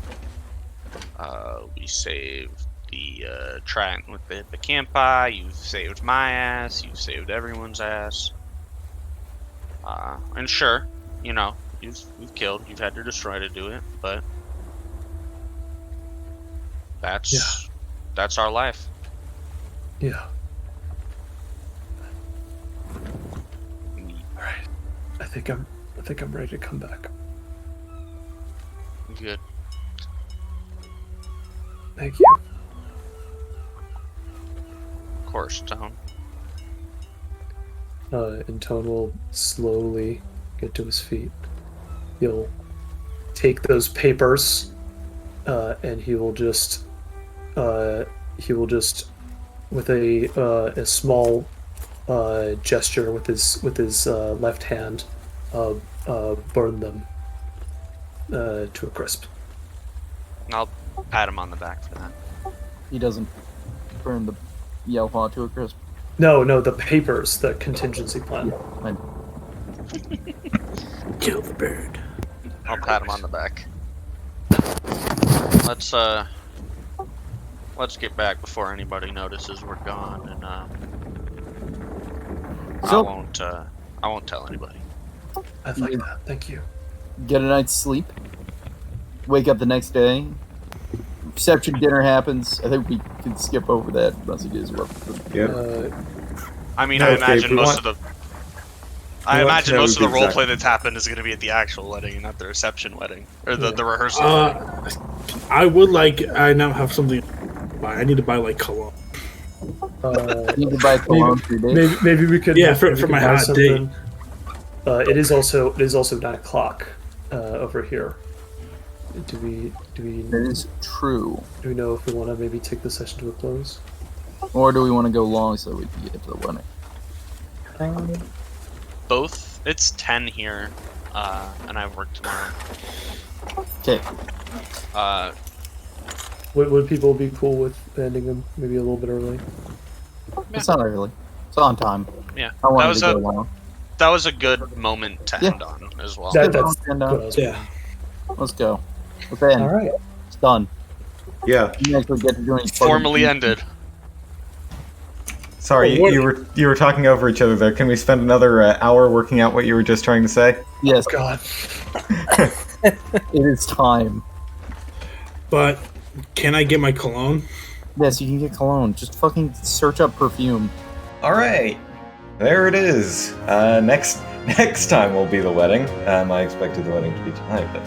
We saved the track with the hippocampi. You've saved my ass. You've saved everyone's ass. And sure, you know, you've killed. You've had to destroy to do it, but that's our life. Yeah. All right. I think I'm ready to come back. Good. Thank you. Of course, Tone. And Tone will slowly get to his feet. He'll take those papers, and he will just, with a small gesture with his left hand, burn them to a crisp. I'll pat him on the back for that. He doesn't burn the Yelpaw to a crisp. No, the papers, the contingency plan. Kill the bird. I'll pat him on the back. Let's get back before anybody notices we're gone, and So- I won't tell anybody. I'd like that. Thank you. Get a night's sleep. Wake up the next day. Reception dinner happens. I think we can skip over that messages. Yep. I mean, No, I Gabe, imagine we most want- of the. we I want imagine to know most of the the exact- roleplay that's happened is going to be at the actual wedding and not the reception wedding or the rehearsal. I would like. I now have something. I need to buy like cologne. You can buy cologne for your day. Maybe we could. Yeah, maybe for we could my buy hot something. It is also 9:00 over here. Do we That is true. do we know if we want to maybe take the session to a close? Or do we want to go long so we can get to the wedding? Both. It's 10 here, and I work tomorrow. Okay. Would people be cool with ending them maybe a little bit early? It's not early. It's on time. Yeah, I wanted was to a- go long. that was a good moment to Yeah. end on as well. That's And, what I was Yeah. let's go. Let's end. All right. It's done. Yeah. You actually get to do any Formally ended. Sorry, Oh, what- you were talking over each other there. Can we spend another hour working out what you were just trying to say? Yes, God. it is time. But can I get my cologne? Yes, you can get cologne. Just fucking search up perfume. All right, there it is. Next time will be the wedding. I expected the wedding to be tonight, but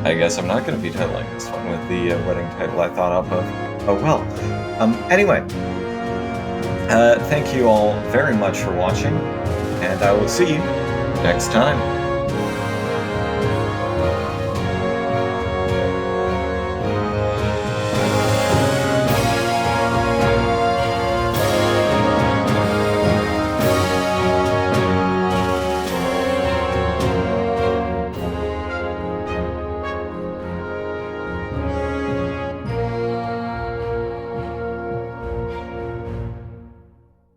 I guess I'm not going to be totally this one with the wedding title I thought up of. Oh well. Anyway, thank you all very much for watching, and I will see you next time.